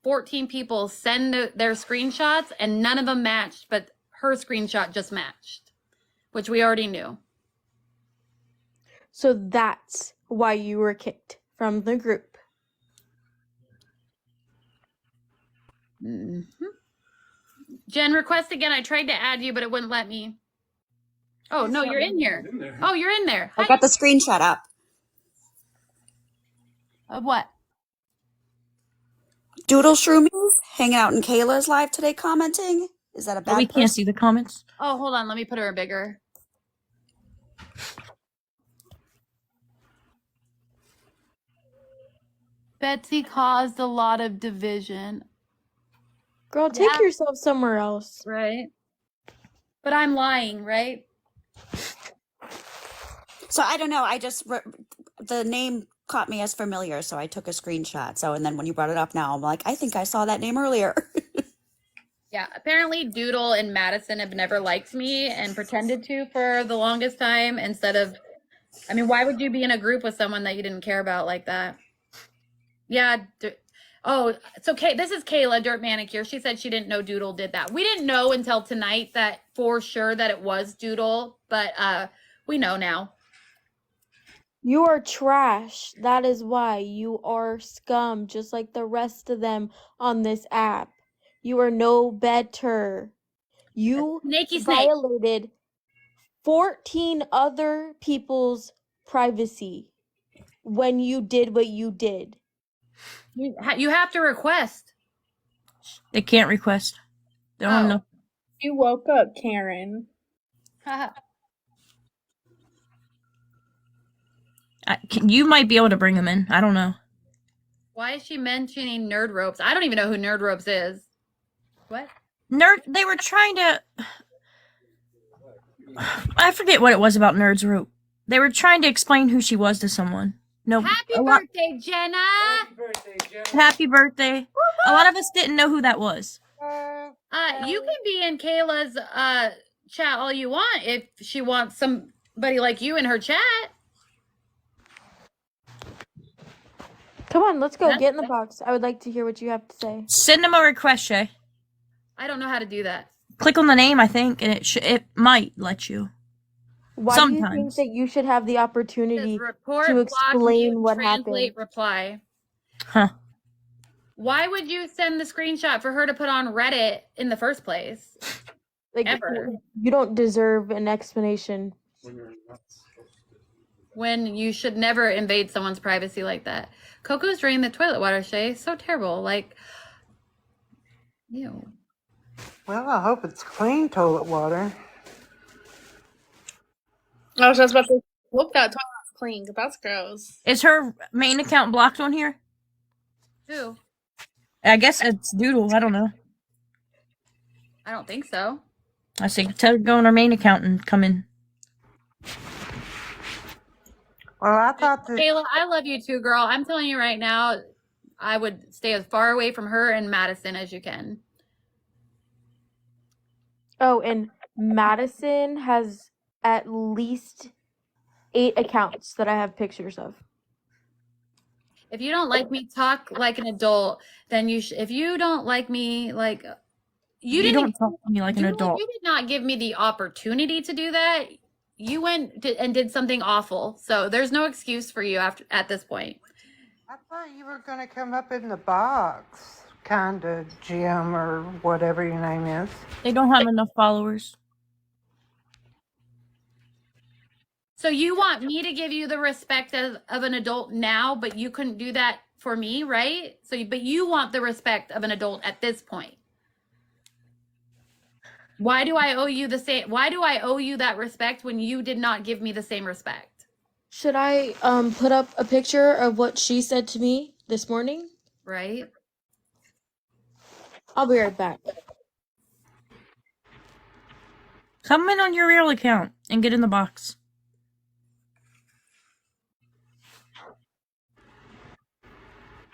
14 people send their screenshots, and none of them matched, but her screenshot just matched, which we already knew. So that's why you were kicked from the group. Jen, request again. I tried to add you, but it wouldn't let me. Oh, no, you're in here. Oh, you're in there. I got the screenshot up. Of what? Doodle Shroomies hanging out in Kayla's live today commenting. Is that a bad We person? can't see the comments. Oh, hold on. Let me put her bigger. Betsy caused a lot of division. Girl, take yourself somewhere else. Right. But I'm lying, right? So I don't know. The name caught me as familiar, so I took a screenshot. So, and then when you brought it up now, I'm like, I think I saw that name earlier. Yeah, apparently Doodle and Madison have never liked me and pretended to for the longest time instead of, I mean, why would you be in a group with someone that you didn't care about like that? Yeah. Oh, it's okay. This is Kayla, Dirt Manicure. She said she didn't know Doodle did that. We didn't know until tonight that for sure that it was Doodle, but we know now. You are trash. That is why you are scum, just like the rest of them on this app. You are no better. You Snakey snake. violated 14 other people's privacy when you did what you did. You have to request. They can't request. They don't know. You woke up, Karen. You might be able to bring them in. I don't know. Why is she mentioning Nerd Ropes? I don't even know who Nerd Ropes is. What? They were trying to... I forget what it was about Nerd's Rope. They were trying to explain who she was to someone. No. Happy birthday, Jenna! Happy birthday. A lot of us didn't know who that was. You can be in Kayla's chat all you want if she wants somebody like you in her chat. Come on, let's go. Get in the box. I would like to hear what you have to say. Send them a request, Shay. I don't know how to do that. Click on the name, I think, and it might let you. Why do you think that you should have the opportunity Report, to block, explain mute, what translate, happened? reply. Huh. Why would you send the screenshot for her to put on Reddit in the first place? Like, ever. You don't deserve an explanation. When you should never invade someone's privacy like that. Coco's draining the toilet water, Shay. So terrible. Like, ew. Well, I hope it's clean toilet water. I was just about to hope that toilet's clean, because that's gross. Is her main account blocked on here? Who? I guess it's Doodle. I don't know. I don't think so. I say tell her to go on her main account and come in. Well, I thought that... Kayla, I love you too, girl. I'm telling you right now, I would stay as far away from her and Madison as you can. Oh, and Madison has at least 8 accounts that I have pictures of. If you don't like me talk like an adult, then if you don't like me like You don't talk to me like an adult. you did not give me the opportunity to do that. You went and did something awful. So there's no excuse for you at this point. I thought you were going to come up in the box, kind of, Jim, or whatever your name is. They don't have enough followers. So you want me to give you the respect of an adult now, but you couldn't do that for me, right? But you want the respect of an adult at this point. Why do I owe you why do I owe you that respect when you did not give me the same respect? Should I put up a picture of what she said to me this morning? Right? I'll be right back. Come in on your real account and get in the box.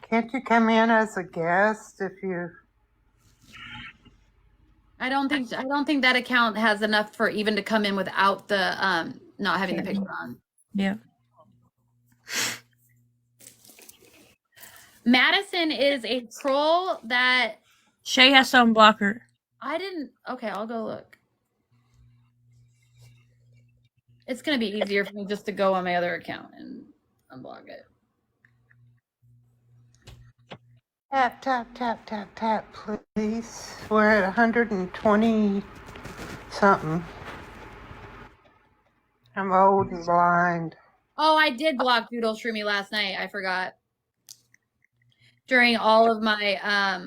Can't you come in as a guest if you... I don't think that account has enough for even to come in without the not having the picture on. Yeah. Madison is a troll that Shay has to unblock her. Okay, I'll go look. It's gonna be easier for me just to go on my other account and unblock it. Tap, tap, tap, tap, tap, please. We're at 120 something. I'm old and blind. Oh, I did block Doodle Shroomy last night. I forgot. During all of my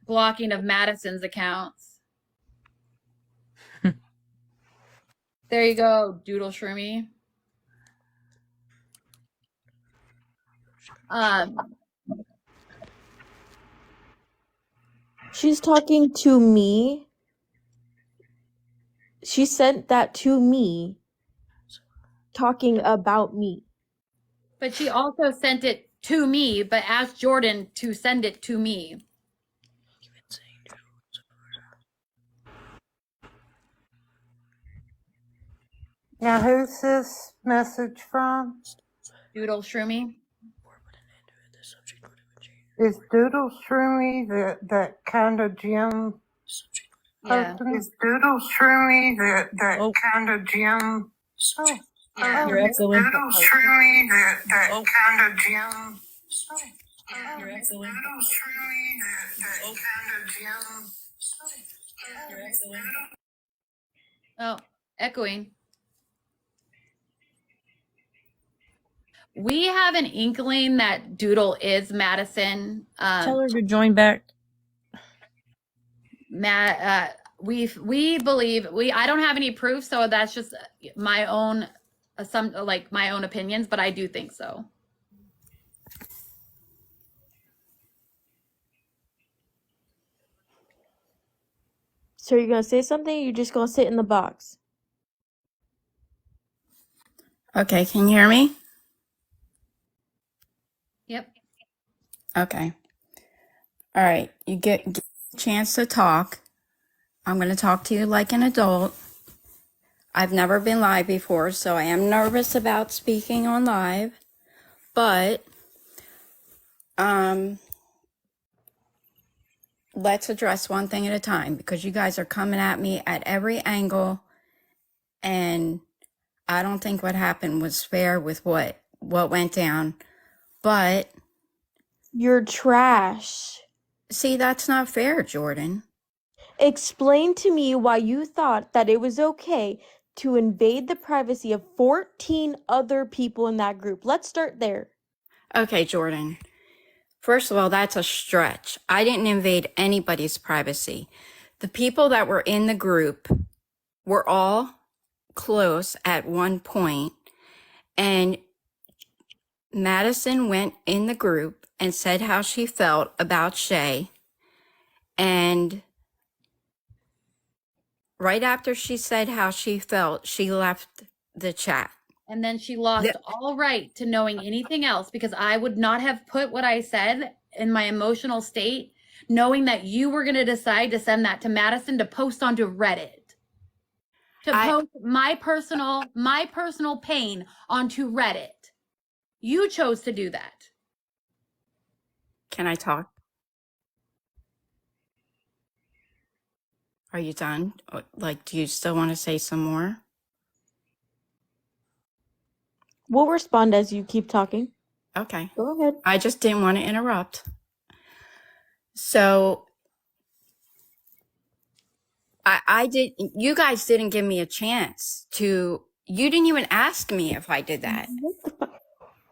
blocking of Madison's accounts. There you go, Doodle Shroomy. She's talking to me. She sent that to me, talking about me. But she also sent it to me, but asked Jordan to send it to me. Now, who's this message from? Doodle Shroomy. Is Doodle Shroomy that kind of Jim? Yeah. Is Doodle Shroomy that kind of Jim? Oh, Yeah. You're echoing. Doodle Shroomy that kind of Jim? You're echoing. Doodle Shroomy that kind of Jim? You're echoing. Oh, echoing. We have an inkling that Doodle is Madison. Tell her to join back. We believe I don't have any proof, so that's just my own my own opinions, but I do think so. So you're gonna say something, or you're just gonna sit in the box? Okay, can you hear me? Yep. Okay. All right, you get a chance to talk. I'm going to talk to you like an adult. I've never been live before, so I am nervous about speaking on live, but let's address one thing at a time, because you guys are coming at me at every angle, and I don't think what happened was fair with what went down. But you're trash. See, that's not fair, Jordan. Explain to me why you thought that it was okay to invade the privacy of 14 other people in that group. Let's start there. Okay, Jordan. First of all, that's a stretch. I didn't invade anybody's privacy. The people that were in the group were all close at one point, and Madison went in the group and said how she felt about Shay, and right after she said how she felt, she left the chat. And then she lost all right to knowing anything else, because I would not have put what I said in my emotional state knowing that you were going to decide to send that to Madison to post onto Reddit, to post my personal pain onto Reddit. You chose to do that. Can I talk? Are you done? Like, do you still want to say some more? We'll respond as you keep talking. Okay. Go ahead. I just didn't want to interrupt. So you guys didn't give me a chance to, you didn't even ask me if I did that.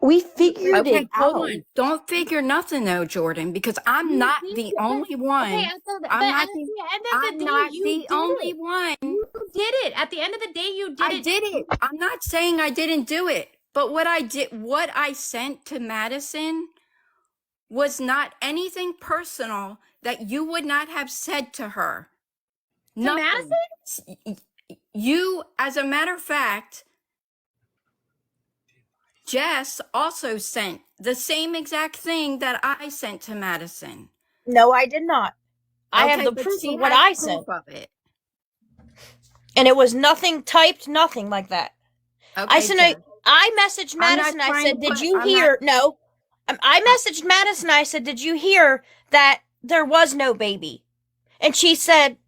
We figured Okay, it hold out. on. Don't figure nothing though, Jordan, because I'm not the only one. Okay, I'm not the only one. You did it. At the end of the day, you did it. I did it. I'm not saying I didn't do it. But what I sent to Madison was not anything personal that you would not have said to her. To Madison? You, as a matter of fact, Jess also sent the same exact thing that I sent to Madison. No, I did not. I have Okay, the but proof she of what has I proof sent. of it. And it was nothing typed, nothing like that. Okay, I messaged Madison. I said, "Did you hear?" No, I messaged Madison. I said, "Did you hear that there was no baby?" And she said,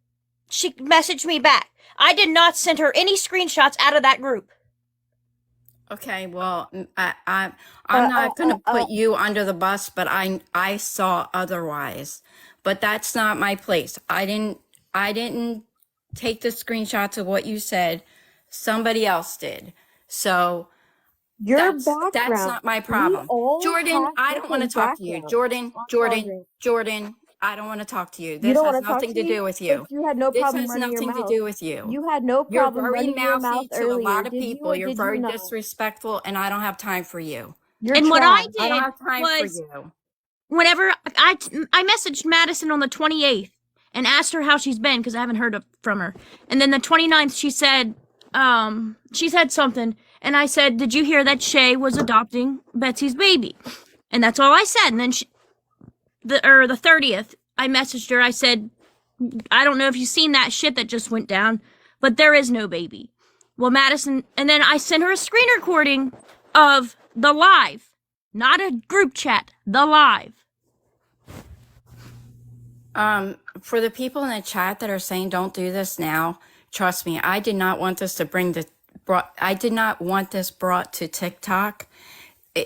she messaged me back. I did not send her any screenshots out of that group. Okay, well, I'm not going to put you under the bus, but I saw otherwise. But that's not my place. I didn't take the screenshots of what you said. Somebody else did. So that's not my problem. Jordan, I don't want to talk to you. Jordan, I don't want to talk to you. This has nothing to do with you. You had no This problem has running your nothing to mouth. do with you. You had no You're problem very running your mouth mouthy to a earlier. lot of Did people. you or You're did very you not? disrespectful, and I don't have time for you. And what I I don't did have time was, for you. whenever I messaged Madison on the 28th and asked her how she's been because I haven't heard from her. And then the 29th she said something, and I said, "Did you hear that Shay was adopting Betsy's baby?" And that's all I said. And then the 30th, I messaged her. I said, "I don't know if you've seen that shit that just went down, but there is no baby." Well, Madison, and then I sent her a screen recording of the live, not a group chat, the live. For the people in the chat that are saying don't do this now, trust me, I did not want this brought to TikTok.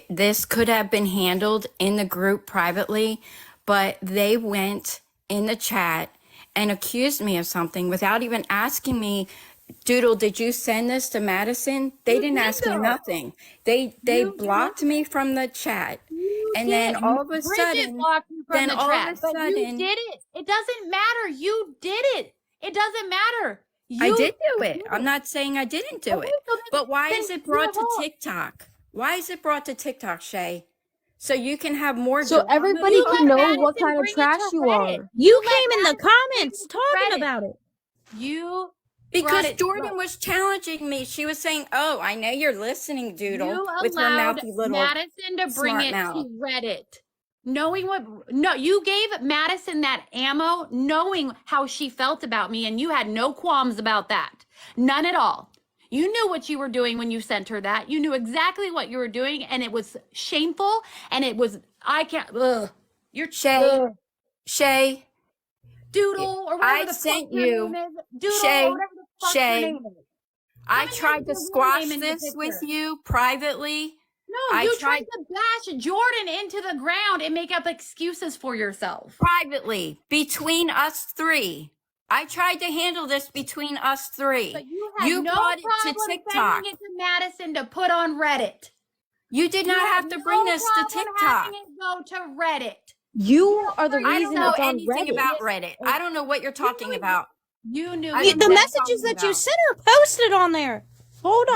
This could have been handled in the group privately, but they went in the chat and accused me of something without even asking me, "Doodle, did you send this to Madison?" They didn't ask me nothing. They blocked me from the chat. And then all of a sudden, blocked you from the chat, but you sudden, did it. It doesn't matter. You did it. It doesn't matter. I did do it. I'm not saying I didn't do it. But why is it brought to TikTok? Why is it brought to TikTok, Shay? So you can have more So drama? everybody You can let know what Madison kind of bring it trash to you Reddit. are. You let came in the Madison comments bring it to talking Reddit. about it. You Because brought it- Jordan was challenging me. She was saying, "Oh, I know you're listening, Doodle," You with her allowed mouthy little Madison to bring smart it mouth. to Reddit. Knowing you gave Madison that ammo, knowing how she felt about me, and you had no qualms about that. None at all. You knew what you were doing when you sent her that. You knew exactly what you were doing, and it was shameful, and it was, I can't, ugh. You're Shay, Doodle, or whatever I the fuck sent your you, name is. Doodle, Shay, or whatever the fuck your name is. I Come in here tried and to put your squash name in the this with picture. you privately. No, you tried to bash Jordan into the ground and make up excuses for yourself. Privately, between us three. I tried to handle this between us three. But you had no brought it to problem TikTok. sending it to Madison to put on Reddit. You did not have to bring this to TikTok. Having it go to Reddit. You are the I reason don't know it's on anything Reddit. about Reddit. I don't know what you're talking about. You knew The messages that you sent her posted on there. Hold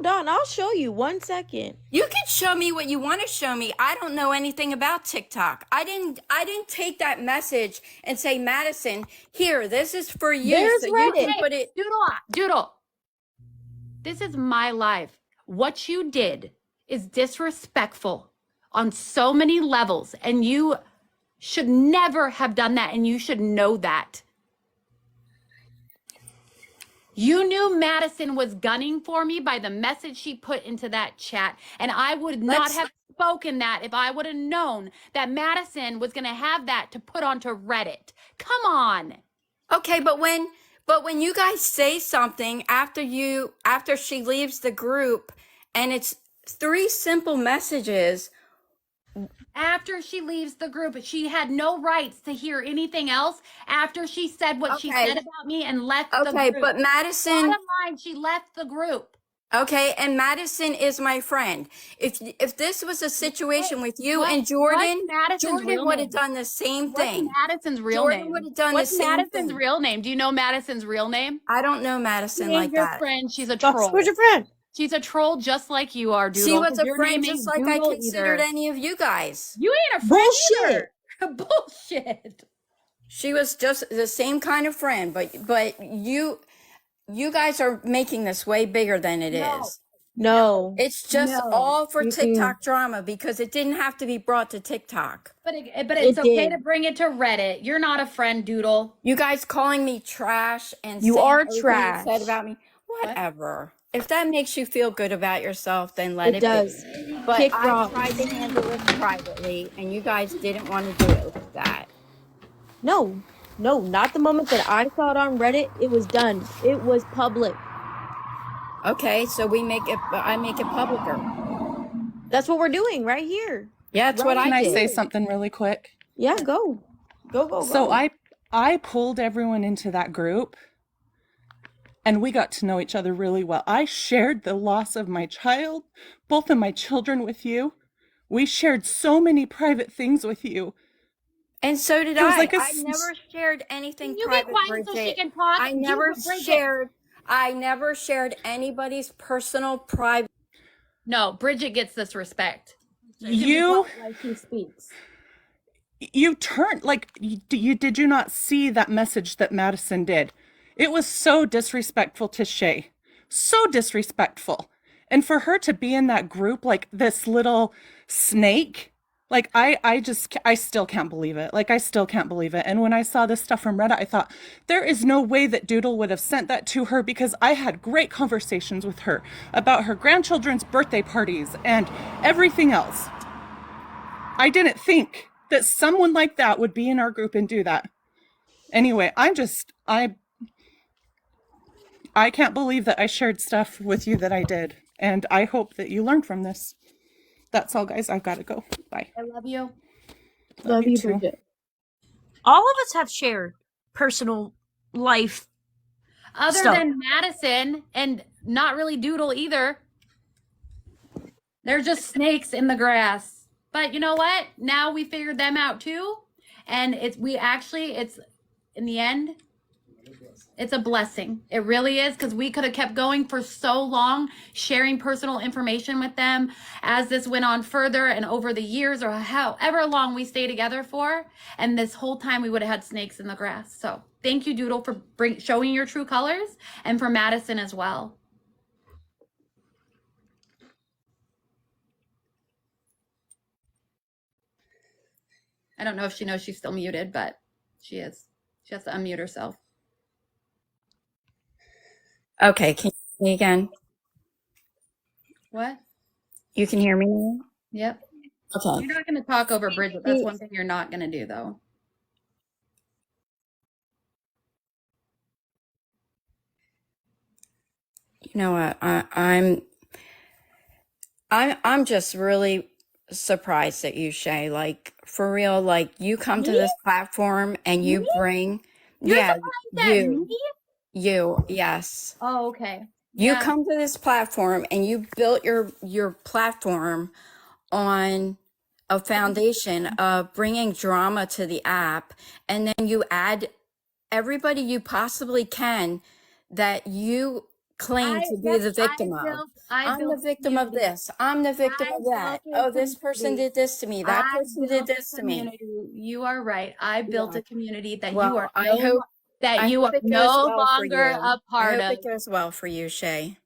on. I'll show you 1 second. You can show me what you want to show me. I don't know anything about TikTok. I didn't take that message and say, "Madison, here, this is for you." There's so Reddit. You can put it. Doodle. This is my life. What you did is disrespectful on so many levels, and you should never have done that, and you should know that. You knew Madison was gunning for me by the message she put into that chat, and I would not have spoken that if I would have known that Madison was going to have that to put onto Reddit. Come on. Okay, but when you guys say something after she leaves the group and it's 3 simple messages. After she leaves the group, she had no rights to hear anything else after she said what she said about me and left the group. Okay, but Madison, bottom line, she left the group. Okay, and Madison is my friend. If this was a situation with you and Jordan, Jordan would have done the same thing. What's Madison's real Jordan name? would have done What's the same Madison's thing. real name? Do you know Madison's real name? I don't know Madison She ain't like your that. friend. She's a troll. Who's your friend? She's a troll just like you are, Doodle. She was 'cause a your friend name just ain't like I Doodle considered either. any of you guys. You ain't a friend Bullshit. either. Bullshit. She was just the same kind of friend, but you guys are making this way bigger than it is. No. It's just No. all for You TikTok drama because it didn't have to be brought to TikTok. But it's It okay did. to bring it to Reddit. You're not a friend, Doodle. You guys calling me trash and You saying are everything you trash. said about me, whatever. If that makes you feel good about yourself, then let It it does. be. But Kick I rocks. tried to handle it privately, and you guys didn't want to do it like that. No, not the moment that I saw it on Reddit. It was done. It was public. Okay, so I make it publicer. That's what we're doing right here. Yeah, that's what Right I Can I did. say something really quick? Yeah, go. Go. So I pulled everyone into that group and we got to know each other really well. I shared the loss of my child, both of my children with you. We shared so many private things with you. And so did It was I. like a I never shared anything Can you be private, quiet so she Bridget. can talk? I never Bridget. shared anybody's personal private. No, Bridget gets this respect. You Like she speaks. you turned like did you not see that message that Madison did? It was so disrespectful to Shay. So disrespectful. And for her to be in that group like this little snake, like I still can't believe it. Like I still can't believe it. And when I saw this stuff from Reddit, I thought there is no way that Doodle would have sent that to her because I had great conversations with her about her grandchildren's birthday parties and everything else. I didn't think that someone like that would be in our group and do that. Anyway, I can't believe that I shared stuff with you that I did. And I hope that you learned from this. That's all, guys. I've got to go. Bye. I love you. Love you, too. Bridget. All of us have shared personal life Other stuff. than Madison and not really Doodle either. They're just snakes in the grass. But you know what? Now we figured them out too. And it's in the end, it's a blessing. It really is, because we could have kept going for so long, sharing personal information with them as this went on further and over the years or however long we stay together for. And this whole time we would have had snakes in the grass. So thank you, Doodle, for showing your true colors, and for Madison as well. I don't know if she knows she's still muted, but she is. She has to unmute herself. Okay, can you hear me again? What? You can hear me now? Yep. Okay. You're not going to talk over Bridget. That's one thing you're not going to do, though. You know what? I'm just really surprised at you, Shay. Like for real, like you come to this platform and you bring You're yeah, surprised at me? yes. Oh, okay. You Yeah. come to this platform and you built your platform on a foundation of bringing drama to the app, and then you add everybody you possibly can that you claim to be the victim of. I'm the victim of this. I'm the victim of that. Oh, this person did this to me. That person did this to me. You are right. I built a community that you Well, are I hope that I you hope are it goes no well for longer you. a I part hope of. it goes well for you, Shay.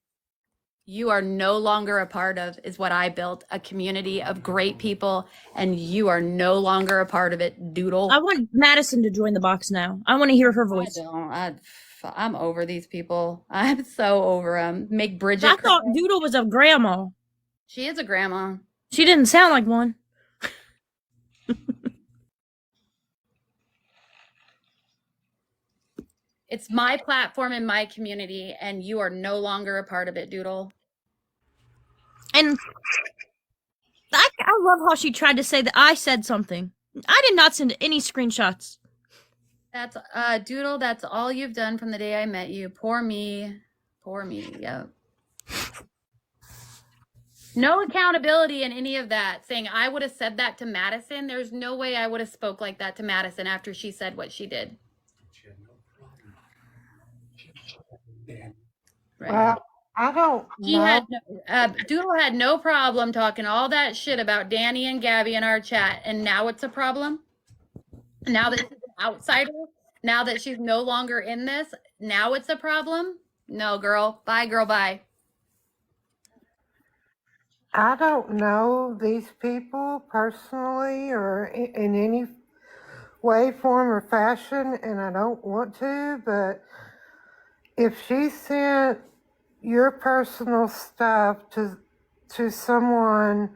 you are no longer a part of is what I built, a community of great people, and you are no longer a part of it, Doodle. I want Madison to join the box now. I want to hear her voice. I'm over these people. I'm so over them. Make Bridget I cry. thought Doodle was a grandma. She is a grandma. She didn't sound like one. It's my platform and my community, and you are no longer a part of it, Doodle. And I love how she tried to say that I said something. I did not send any screenshots. That's Doodle, that's all you've done from the day I met you. Poor me. Poor me. Yep. No accountability in any of that. Saying I would have said that to Madison. There's no way I would have spoke like that to Madison after she said what she did. Right. Well, I don't He know. had Doodle had no problem talking all that shit about Danny and Gabby in our chat, and now it's a problem. Now that she's an outsider, now that she's no longer in this, now it's a problem. No, girl. Bye, girl. Bye. I don't know these people personally or in any way, form, or fashion, and I don't want to, but if she sent your personal stuff to someone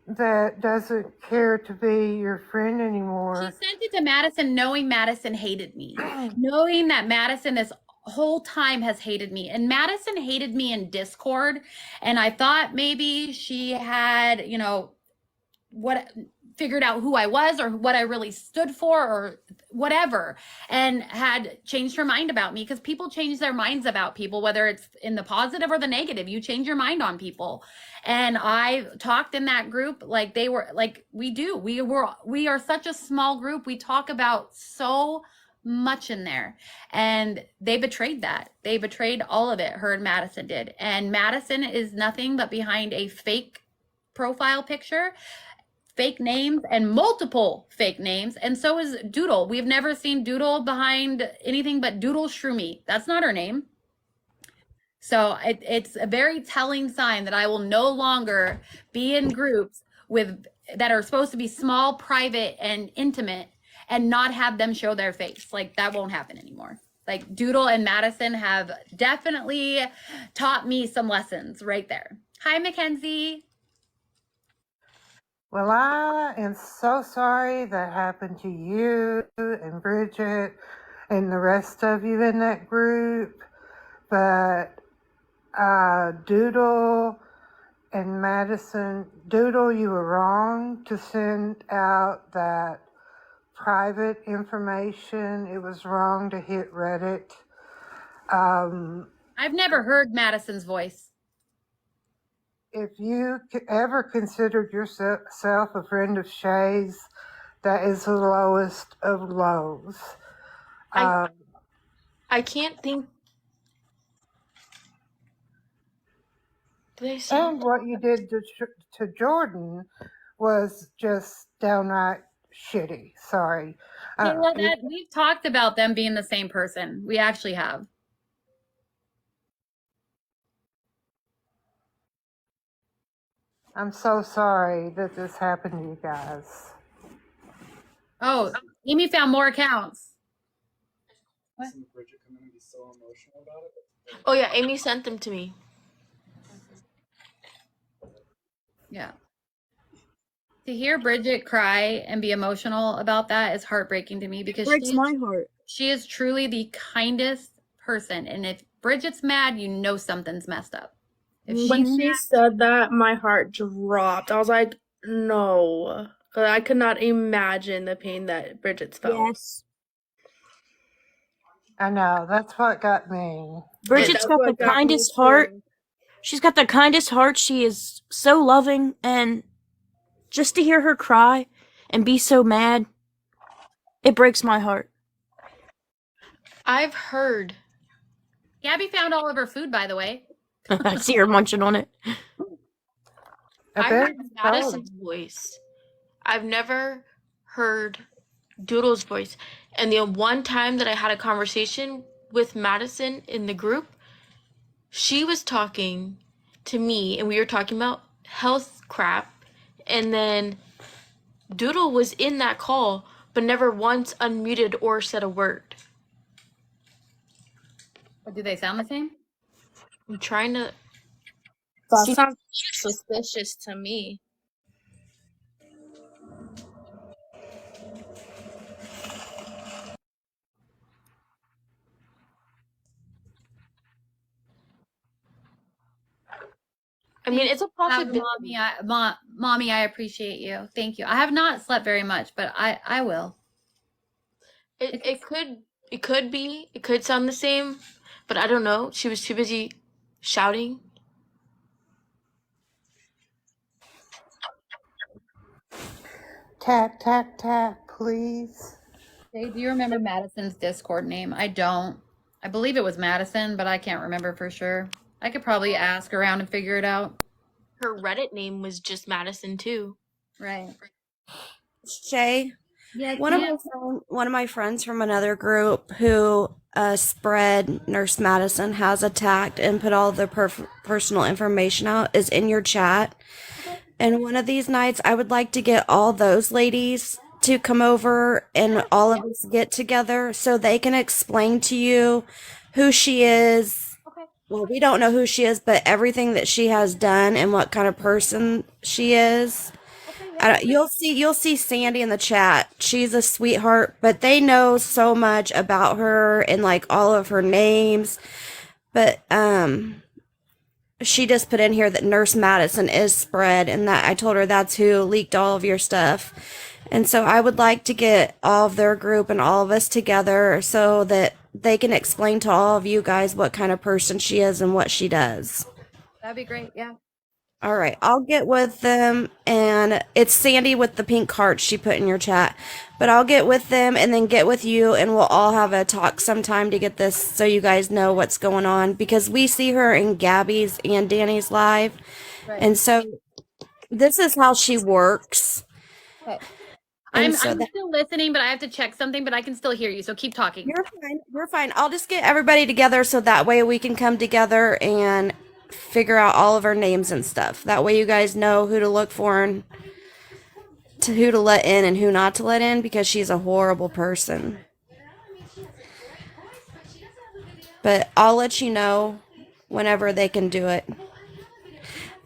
that doesn't care to be your friend anymore. She sent it to Madison knowing Madison hated me. Knowing that Madison this whole time has hated me. And Madison hated me in Discord. And I thought maybe she had, you know, figured out who I was or what I really stood for or whatever, and had changed her mind about me, because people change their minds about people, whether it's in the positive or the negative. You change your mind on people. And I talked in that group like they were, like we do. We are such a small group. We talk about so much in there, and they betrayed that. They betrayed all of it. Her and Madison did. And Madison is nothing but behind a fake profile picture, fake names, and multiple fake names, and so is Doodle. We've never seen Doodle behind anything but Doodle Shroomy. That's not her name. So it's a very telling sign that I will no longer be in groups that are supposed to be small, private, and intimate, and not have them show their face. Like, that won't happen anymore. Like, Doodle and Madison have definitely taught me some lessons right there. Hi, Mackenzie. Well, I am so sorry that happened to you and Bridget and the rest of you in that group. But Doodle and Madison, Doodle, you were wrong to send out that private information. It was wrong to hit Reddit. I've never heard Madison's voice. If you ever considered yourself a friend of Shay's, that is the lowest of lows. I can't think. And what you did to Jordan was just downright shitty. Sorry. Kayla, we've talked about them being the same person. We actually have. I'm so sorry that this happened to you guys. Oh, Amy found more accounts. What? Oh yeah, Amy sent them to me. Yeah. To hear Bridget cry and be emotional about that is heartbreaking to me, because breaks my heart. She is truly the kindest person. And if Bridget's mad, you know something's messed up. When she said that, my heart dropped. I was like, no. Because I could not imagine the pain that Bridget's felt. Yes. I know. That's what got me. Bridget's got the kindest heart. She's got the kindest heart. She is so loving. And just to hear her cry and be so mad, it breaks my heart. I've heard. Gabby found all of her food, by the way. I see her munching on it. I heard Madison's voice. I've never heard Doodle's voice. And the one time that I had a conversation with Madison in the group, she was talking to me and we were talking about health crap, and then Doodle was in that call but never once unmuted or said a word. But do they sound the same? I'm trying to. That sounds suspicious to me. I mean, it's a possibility. Mommy, I appreciate you. Thank you. I have not slept very much, but I will. It could be. It could sound the same, but I don't know. She was too busy shouting. Tap, tap, tap, please. Jay, do you remember Madison's Discord name? I don't. I believe it was Madison, but I can't remember for sure. I could probably ask around and figure it out. Her Reddit name was just Madison too. Right. Shay, Yes, one of my friends from another group who spread Nurse Madison has attacked and put all their personal information out is in your chat. And one of these nights, I would like to get all those ladies to come over and all of us get together so they can explain to you who she is. Okay. Well, we don't know who she is, but everything that she has done and what kind of person she is. You'll see Sandy in the chat. She's a sweetheart, but they know so much about her and like all of her names. But she just put in here that Nurse Madison is spread, and that I told her that's who leaked all of your stuff. And so I would like to get all of their group and all of us together so that they can explain to all of you guys what kind of person she is and what she does. That'd be great. Yeah. All right, I'll get with them, and it's Sandy with the pink heart she put in your chat. But I'll get with them and then get with you, and we'll all have a talk sometime to get this so you guys know what's going on, because we see her in Gabby's and Danny's live. Right. And so this is how she works. Okay. And I'm so still listening, but I have to check something, but I can still hear you, so keep talking. You're fine. You're fine. I'll just get everybody together so that way we can come together and figure out all of our names and stuff. That way you guys know who to look for and to who to let in and who not to let in, because she's a horrible person. But I'll let you know whenever they can do it.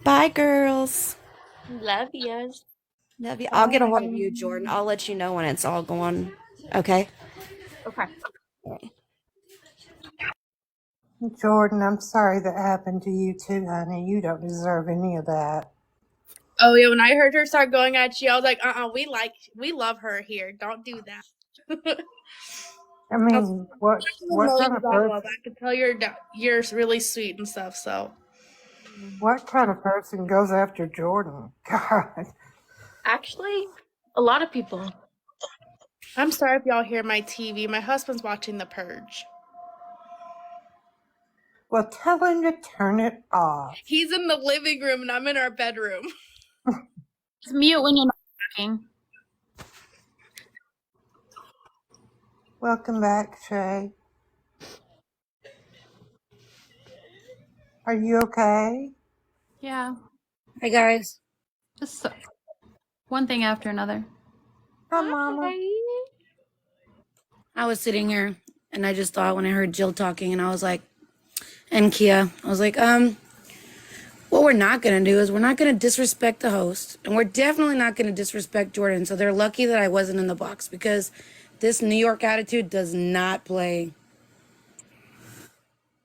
Bye, girls. Love yous. Love you. I'll get a hold of you, Jordan. I'll let you know when it's all going. Okay? Okay. Jordan, I'm sorry that happened to you too, honey. You don't deserve any of that. Oh yeah, when I heard her start going at you, I was like, we love her here. Don't do that. I mean, what kind of person? I can tell you're really sweet and stuff. So, what kind of person goes after Jordan? God. Actually, a lot of people. I'm sorry if y'all hear my TV. My husband's watching The Purge. Well, tell him to turn it off. He's in the living room and I'm in our bedroom. Just mute when you're not talking. Welcome back, Shay. Are you okay? Yeah. Hey, guys. Just one thing after another. Hi, Mama. I was sitting here and I just thought when I heard Jill talking, and I was like, and Kia, I was like, what we're not going to do is we're not going to disrespect the host, and we're definitely not going to disrespect Jordan. So they're lucky that I wasn't in the box, because this New York attitude does not play.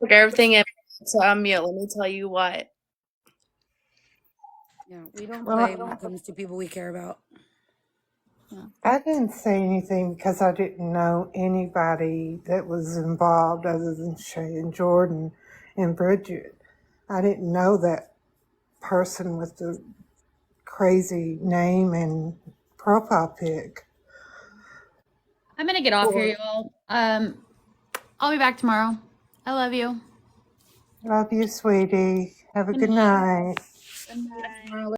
Look, everything to mute. Let me tell you what. Yeah, we don't play when it comes to people we care about. I didn't say anything because I didn't know anybody that was involved other than Shay and Jordan and Bridget. I didn't know that person with the crazy name and profile pic. I'm gonna get off here, y'all. I'll be back tomorrow. I love you. Love you, sweetie. Have a good night. Good night.